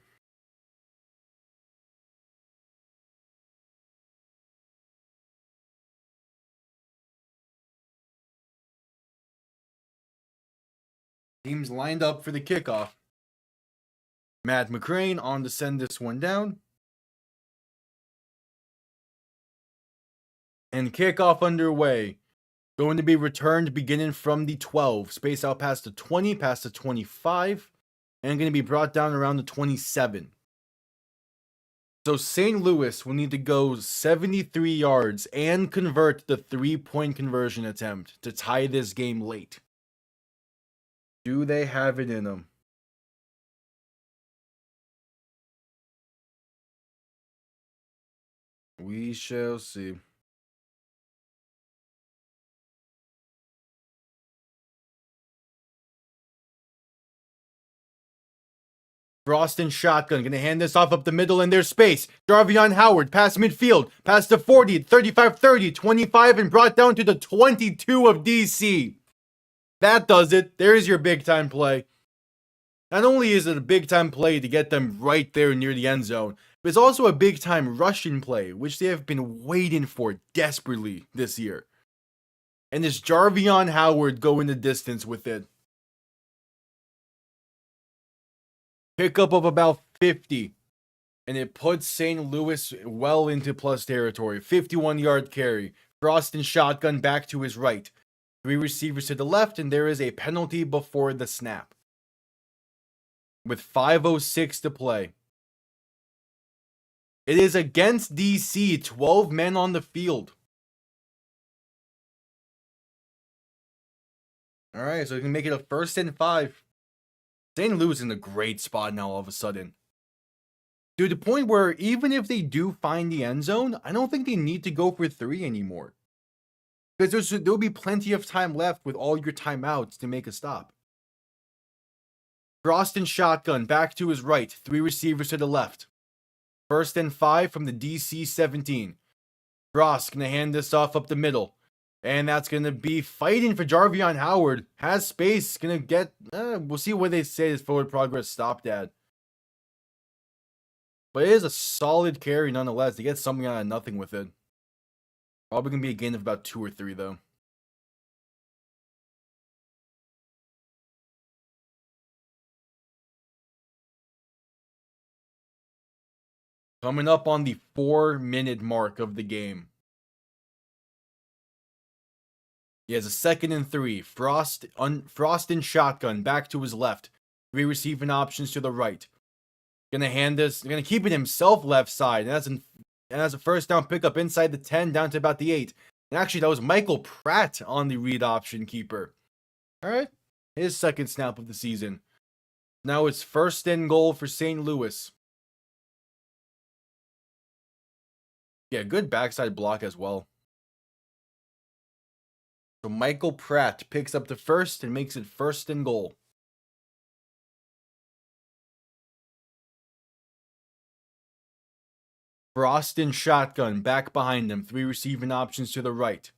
Teams lined up for the kickoff. Matt McCrane on to send this one down. And kickoff underway. Going to be returned beginning from the 12. Space out past the 20, past the 25. And going to be brought down around the 27. So St. Louis will need to go 73 yards and convert the 3-point conversion attempt to tie this game late. Do they have it in them? We shall see. Frost and shotgun. Gonna hand this off up the middle and there's space. Jarvion Howard past midfield. Past the 40, 35, 30, 25, and brought down to the 22 of DC. That does it. There's your big time play. Not only is it a big time play to get them right there near the end zone, but it's also a big time rushing play, which they have been waiting for desperately this year. And this Jarvion Howard going the distance with it. Pickup of about 50. And it puts St. Louis well into plus territory. 51-yard carry. Frost and shotgun back to his right. 3 receivers to the left, and there is a penalty before the snap. With 5:06 to play. It is against DC. 12 men on the field. Alright, so we can make it a 1st and 5. St. Louis is in a great spot now all of a sudden. To the point where even if they do find the end zone, I don't think they need to go for 3 anymore. Because there'll be plenty of time left with all your timeouts to make a stop. Frost and shotgun back to his right. 3 receivers to the left. 1st and 5 from the DC 17. Frost gonna hand this off up the middle. And that's gonna be fighting for Jarvion Howard. Has space. Gonna get... we'll see what they say his forward progress stopped at. But it is a solid carry nonetheless. They get something out of nothing with it. Probably gonna be a gain of about 2 or 3 though. Coming up on the 4-minute mark of the game. He has a 2nd and 3. Frost and shotgun back to his left. 3 receiving options to the right. Gonna hand this. Gonna keep it himself left side. And that's a 1st down pickup inside the 10 down to about the 8. And actually, that was Michael Pratt on the read option keeper. All right, his 2nd snap of the season. Now it's 1st and goal for St. Louis. Yeah, good backside block as well. So Michael Pratt picks up the 1st and makes it 1st and goal. Frost and shotgun back behind him. 3 receiving options to the right.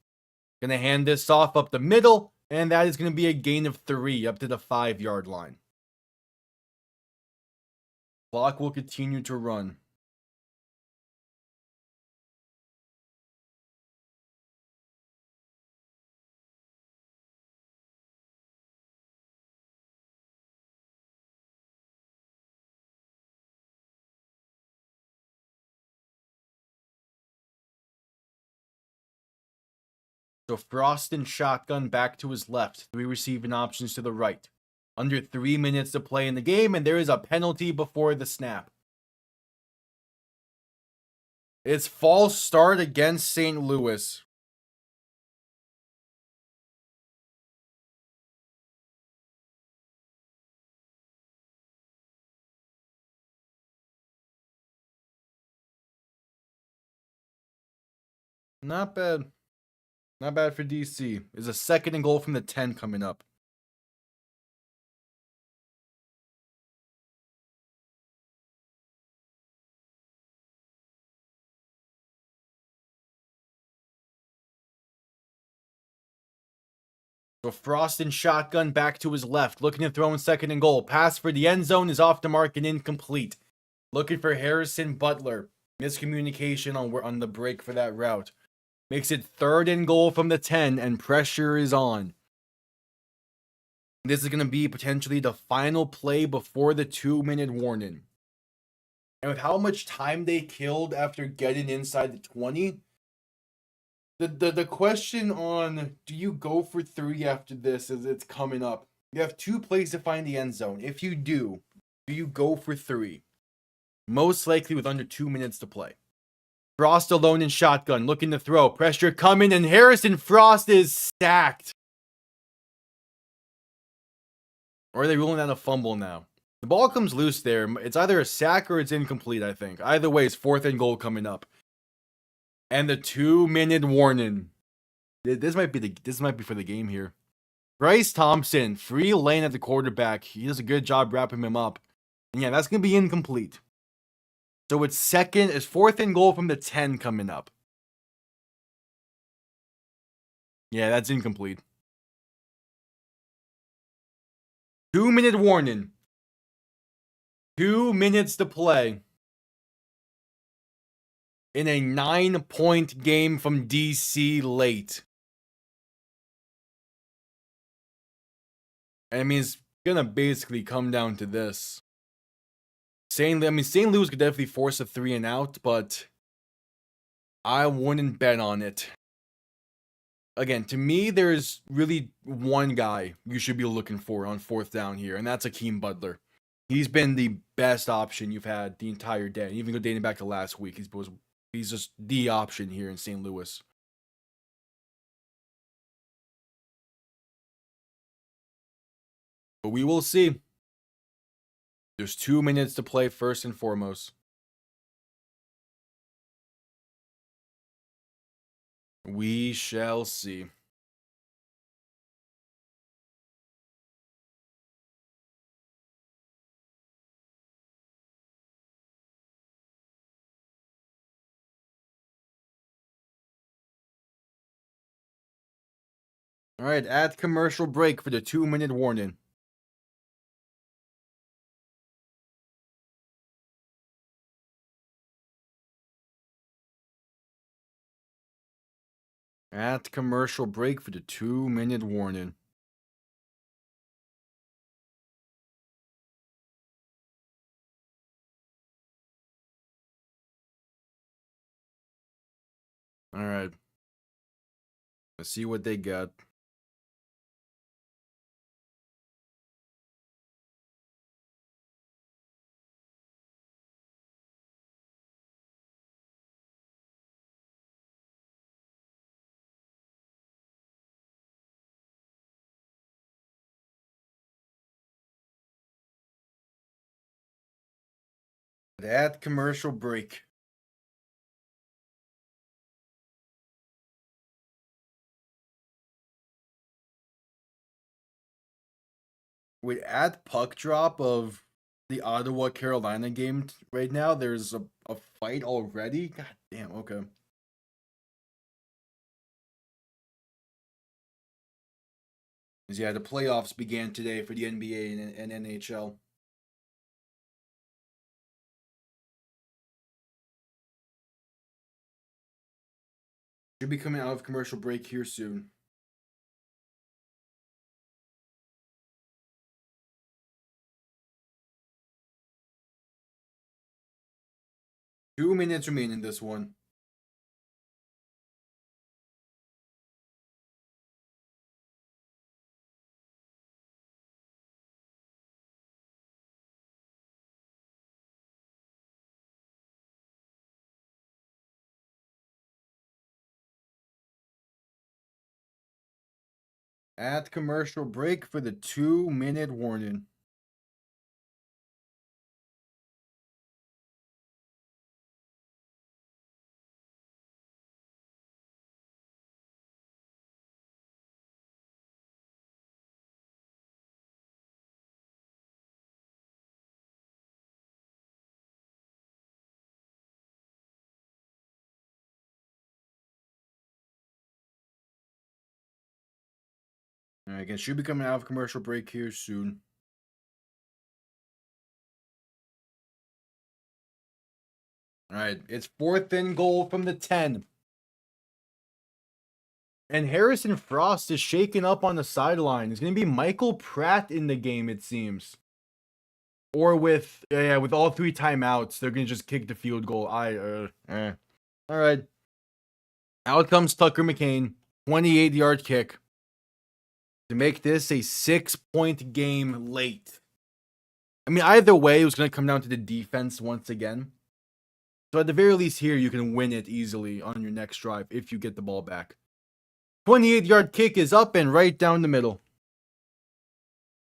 Gonna hand this off up the middle, and that is gonna be a gain of 3 up to the 5-yard line. Clock will continue to run. So Frost and shotgun back to his left. 3 receiving options to the right. Under 3 minutes to play in the game, and there is a penalty before the snap. It's false start against St. Louis. Not bad. Not bad for DC. There's a 2nd and goal from the 10 coming up. So Frost and shotgun back to his left, looking to throw in 2nd and goal. Pass for the end zone is off the mark and incomplete. Looking for Harrison Butler. Miscommunication on the break for that route. Makes it 3rd and goal from the 10, and pressure is on. This is going to be potentially the final play before the 2-minute warning. And with how much time they killed after getting inside the 20, The question on do you go for 3 after this is it's coming up. You have 2 plays to find the end zone. If you do you go for 3? Most likely with under 2 minutes to play. Frost alone in shotgun, looking to throw. Pressure coming, and Harrison Frost is sacked. Or are they ruling out a fumble now? The ball comes loose there. It's either a sack or it's incomplete, I think. Either way, it's 4th and goal coming up. And the 2-minute warning. This might be for the game here. Bryce Thompson, free lane at the quarterback. He does a good job wrapping him up. And yeah, that's going to be incomplete. So it's 4th and goal from the 10 coming up. Yeah, that's incomplete. 2-minute warning. 2 minutes to play. In a 9-point game from DC late. And I mean, it's gonna basically come down to this. St. Louis could definitely force a 3 and out, but I wouldn't bet on it. Again, to me, there's really one guy you should be looking for on 4th down here, and that's Akeem Butler. He's been the best option you've had the entire day. Even go dating back to last week, he's just the option here in St. Louis. But we will see. There's 2 minutes to play first and foremost. We shall see. All right, at commercial break for the 2-minute warning. At commercial break for the 2-minute warning. All right. Let's see what they got. At commercial break. Wait, at puck drop of the Ottawa Carolina game right now, there's a fight already? God damn, okay. Yeah, the playoffs began today for the NBA and NHL. Should be coming out of commercial break here soon. Two minutes remain in this one. At commercial break for the 2-minute warning. All right, again, should be coming out of commercial break here soon. All right, it's 4th and goal from the 10. And Harrison Frost is shaken up on the sideline. It's going to be Michael Pratt in the game, it seems. Or with all 3 timeouts, they're going to just kick the field goal. All right. Out comes Tucker McCain, 28-yard kick to make this a 6-point game late. I mean, either way, it was going to come down to the defense once again. So at the very least here, you can win it easily on your next drive if you get the ball back. 28-yard kick is up and right down the middle.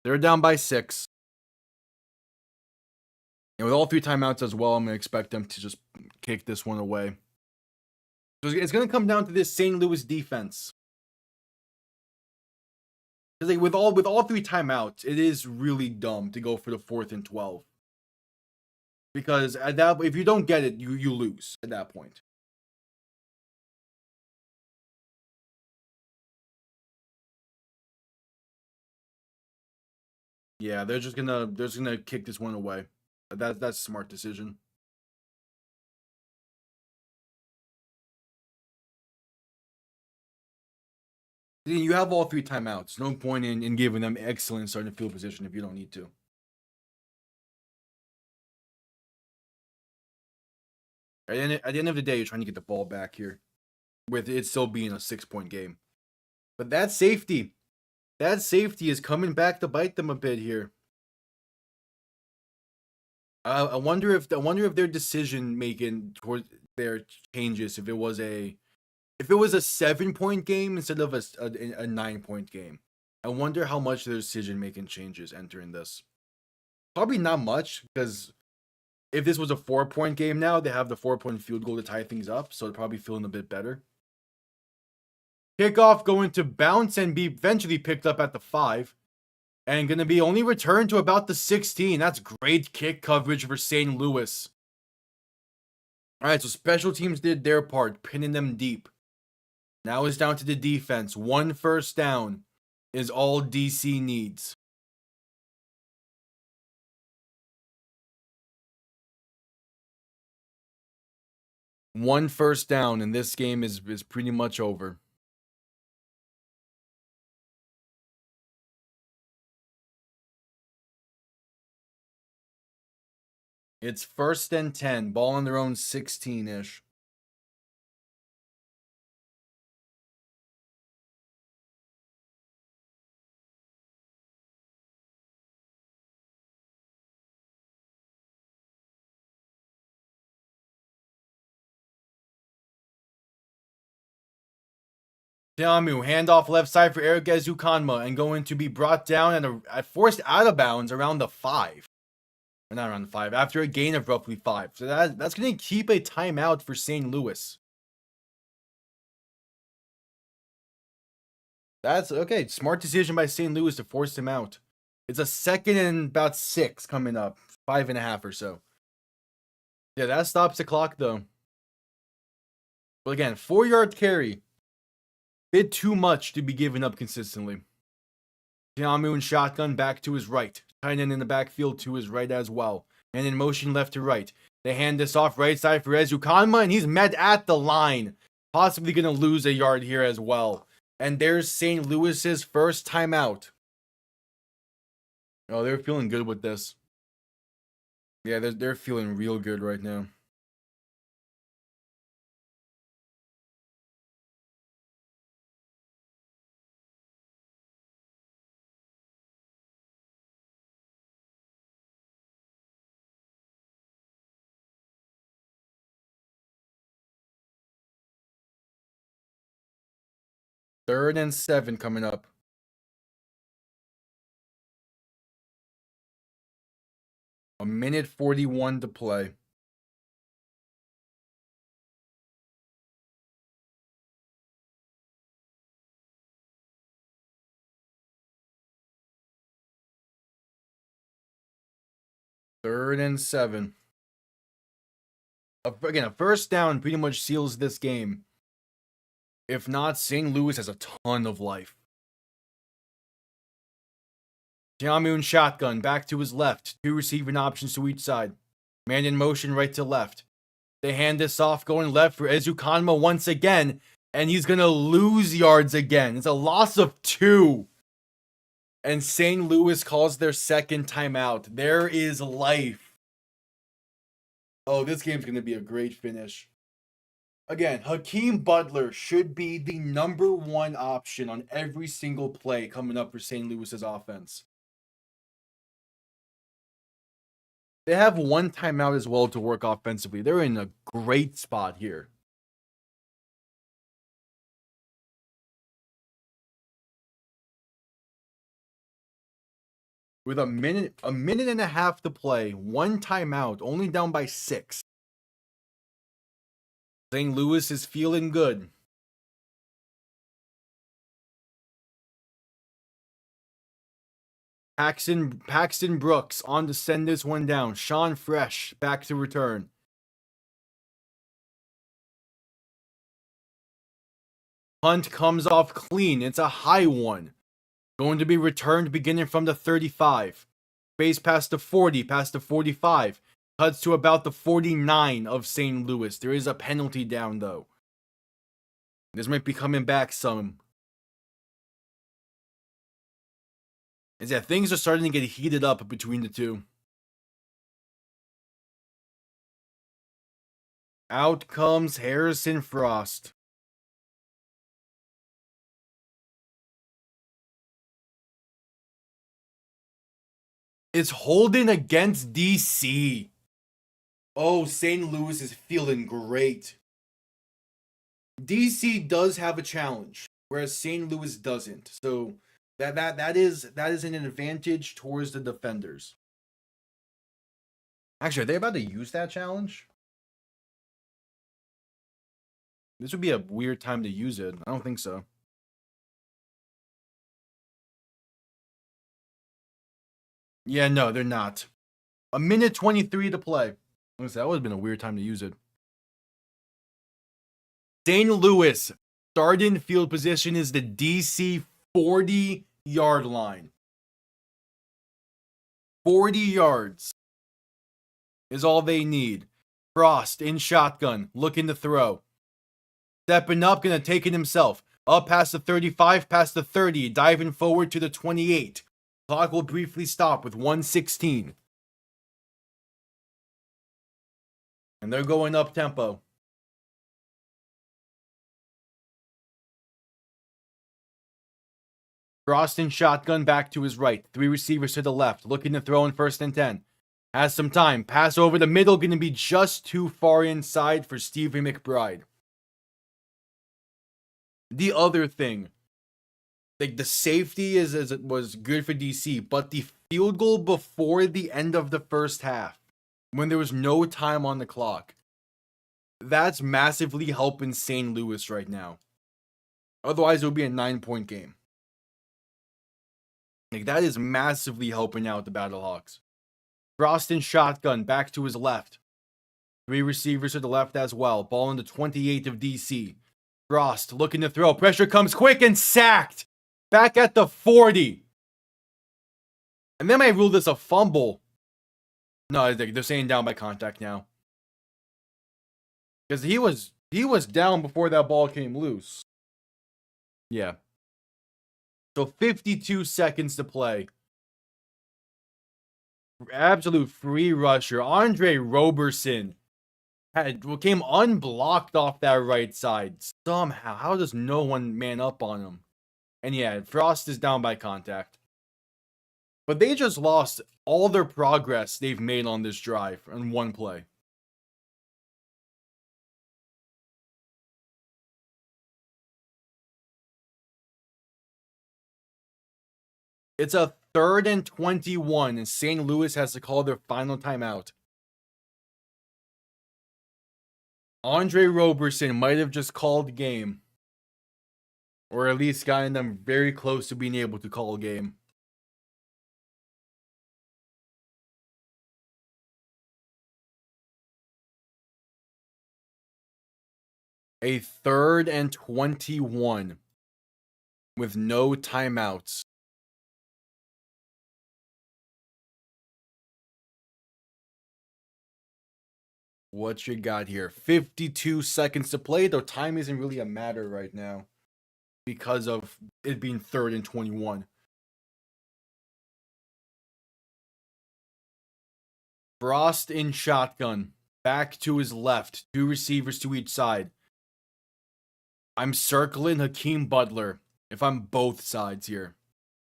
They're down by 6. And with all 3 timeouts as well, I'm going to expect them to just kick this one away. So it's going to come down to this St. Louis defense. Like with all 3 timeouts, it is really dumb to go for the 4th and 12. Because at that, if you don't get it, you lose at that point. Yeah, they're just gonna kick this one away. That's a smart decision. You have all 3 timeouts. No point in giving them excellent starting field position if you don't need to. At the end of the day, you're trying to get the ball back here, with it still being a 6-point game. But that safety is coming back to bite them a bit here. I wonder if their decision making towards their changes if it was a 7-point game instead of a 9-point game. I wonder how much their decision making changes entering this. Probably not much, because if this was a 4-point game now, they have the 4-point field goal to tie things up, so they're probably feeling a bit better. Kickoff going to bounce and be eventually picked up at the 5. And going to be only returned to about the 16. That's great kick coverage for St. Louis. Alright, so special teams did their part, pinning them deep. Now it's down to the defense. 1 first down is all DC needs. One first down, and this game is pretty much over. It's 1st and 10. Ball on their own 16-ish. Tiamu, handoff left side for Eric Ezukanma and going to be brought down and forced out of bounds around the 5. Or not around the 5, after a gain of roughly 5. So that's going to keep a timeout for St. Louis. That's okay. Smart decision by St. Louis to force him out. It's a 2nd and about 6 coming up. 5.5 or so. Yeah, that stops the clock though. But again, 4-yard carry. Bit too much to be given up consistently. Tiamu and shotgun back to his right. Tight end in the backfield to his right as well. And in motion left to right. They hand this off right side for Ezukanma, and he's met at the line. Possibly going to lose a yard here as well. And there's St. Louis's first timeout. Oh, they're feeling good with this. Yeah, they're feeling real good right now. Third and 7 coming up. A minute 41 to play. Third and 7. Again, a first down pretty much seals this game. If not, St. Louis has a ton of life. Tiamu shotgun back to his left. 2 receiving options to each side. Man in motion right to left. They hand this off going left for Ezukanma once again. And he's going to lose yards again. It's a loss of 2. And St. Louis calls their second timeout. There is life. Oh, this game's going to be a great finish. Again, Hakeem Butler should be the number one option on every single play coming up for St. Louis's offense. They have one timeout as well to work offensively. They're in a great spot here. With a minute and a half to play, one timeout, only down by 6. St. Louis is feeling good. Paxton Brooks on to send this one down. Sean Fresh back to return. Punt comes off clean. It's a high one. Going to be returned beginning from the 35. Space past the 40, past the 45. Cuts to about the 49 of St. Louis. There is a penalty down, though. This might be coming back some. Is that things are starting to get heated up between the two. Out comes Harrison Frost. It's holding against DC. Oh, St. Louis is feeling great. DC does have a challenge, whereas St. Louis doesn't. So that is an advantage towards the defenders. Actually, are they about to use that challenge? This would be a weird time to use it. I don't think so. Yeah, no, they're not. A minute 23 to play. That would have been a weird time to use it. St. Louis starting field position is the DC 40-yard line. 40 yards is all they need. Frost in shotgun, looking to throw. Stepping up, gonna take it himself. Up past the 35, past the 30, diving forward to the 28. Clock will briefly stop with 1:16. And they're going up tempo. Frost in shotgun back to his right. 3 receivers to the left. Looking to throw in 1st and 10. Has some time. Pass over the middle. Going to be just too far inside for Stephen McBride. The other thing. Like the safety was good for DC. But the field goal before the end of the first half. When there was no time on the clock. That's massively helping St. Louis right now. Otherwise, it would be a 9-point game. Like, that is massively helping out the Battlehawks. Frost in shotgun, back to his left. 3 receivers to the left as well. Ball in the 28 of DC. Frost looking to throw. Pressure comes quick and sacked. Back at the 40. And they might rule this a fumble. No, they're saying down by contact now. Because he was down before that ball came loose. Yeah. So 52 seconds to play. Absolute free rusher. Andre Roberson came unblocked off that right side. Somehow. How does no one man up on him? And yeah, Frost is down by contact. But they just lost all their progress they've made on this drive in one play. It's a 3rd and 21, and St. Louis has to call their final timeout. Andre Roberson might have just called game. Or at least gotten them very close to being able to call a game. A 3rd and 21 with no timeouts. What you got here? 52 seconds to play, though time isn't really a matter right now because of it being 3rd and 21. Frost in shotgun. Back to his left. 2 receivers to each side. I'm circling Hakeem Butler if I'm both sides here.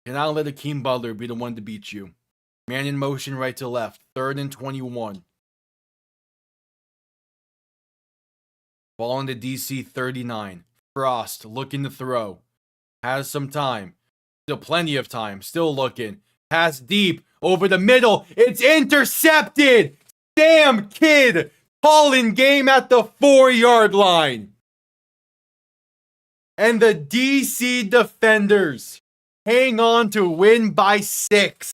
Cannot let Hakeem Butler be the one to beat you. Man in motion right to left. 3rd and 21. Ball on the DC 39. Frost looking to throw. Has some time. Still plenty of time. Still looking. Pass deep. Over the middle. It's intercepted. Damn kid. Calling game at the 4-yard line. And the DC defenders hang on to win by 6.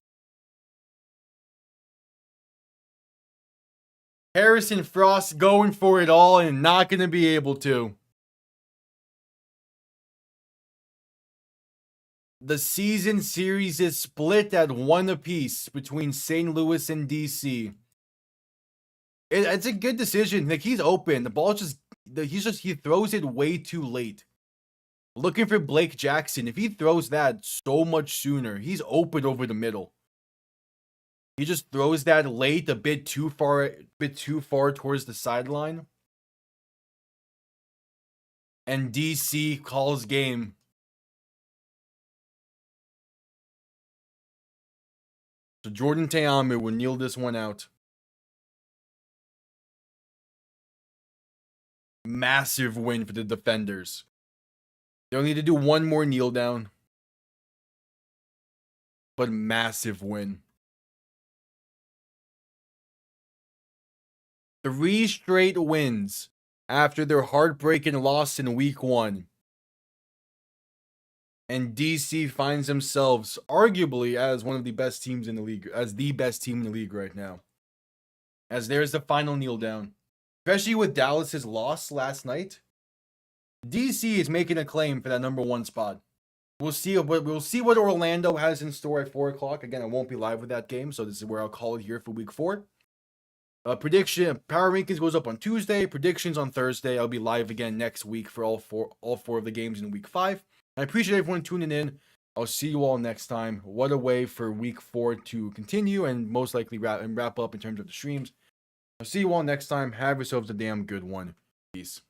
Harrison Frost going for it all and not going to be able to. The season series is split at 1 apiece between St. Louis and DC. It's a good decision. Like, he's open. The ball he throws it way too late. Looking for Blake Jackson. If he throws that so much sooner, he's open over the middle. He just throws that late, a bit too far towards the sideline. And DC calls game. So Jordan Teamu will kneel this one out. Massive win for the defenders. They'll need to do one more kneel down. But massive win. 3 straight wins after their heartbreaking loss in week 1. And DC finds themselves arguably as one of the best teams in the league, as the best team in the league right now. As there's the final kneel down. Especially with Dallas's loss last night. DC is making a claim for that number 1 spot. We'll see what Orlando has in store at 4 o'clock. Again, I won't be live with that game, so this is where I'll call it here for week 4. Prediction Power Rankings goes up on Tuesday. Predictions on Thursday. I'll be live again next week for all four of the games in week 5. I appreciate everyone tuning in. I'll see you all next time. What a way for week 4 to continue and most likely wrap up in terms of the streams. I'll see you all next time. Have yourselves a damn good one. Peace.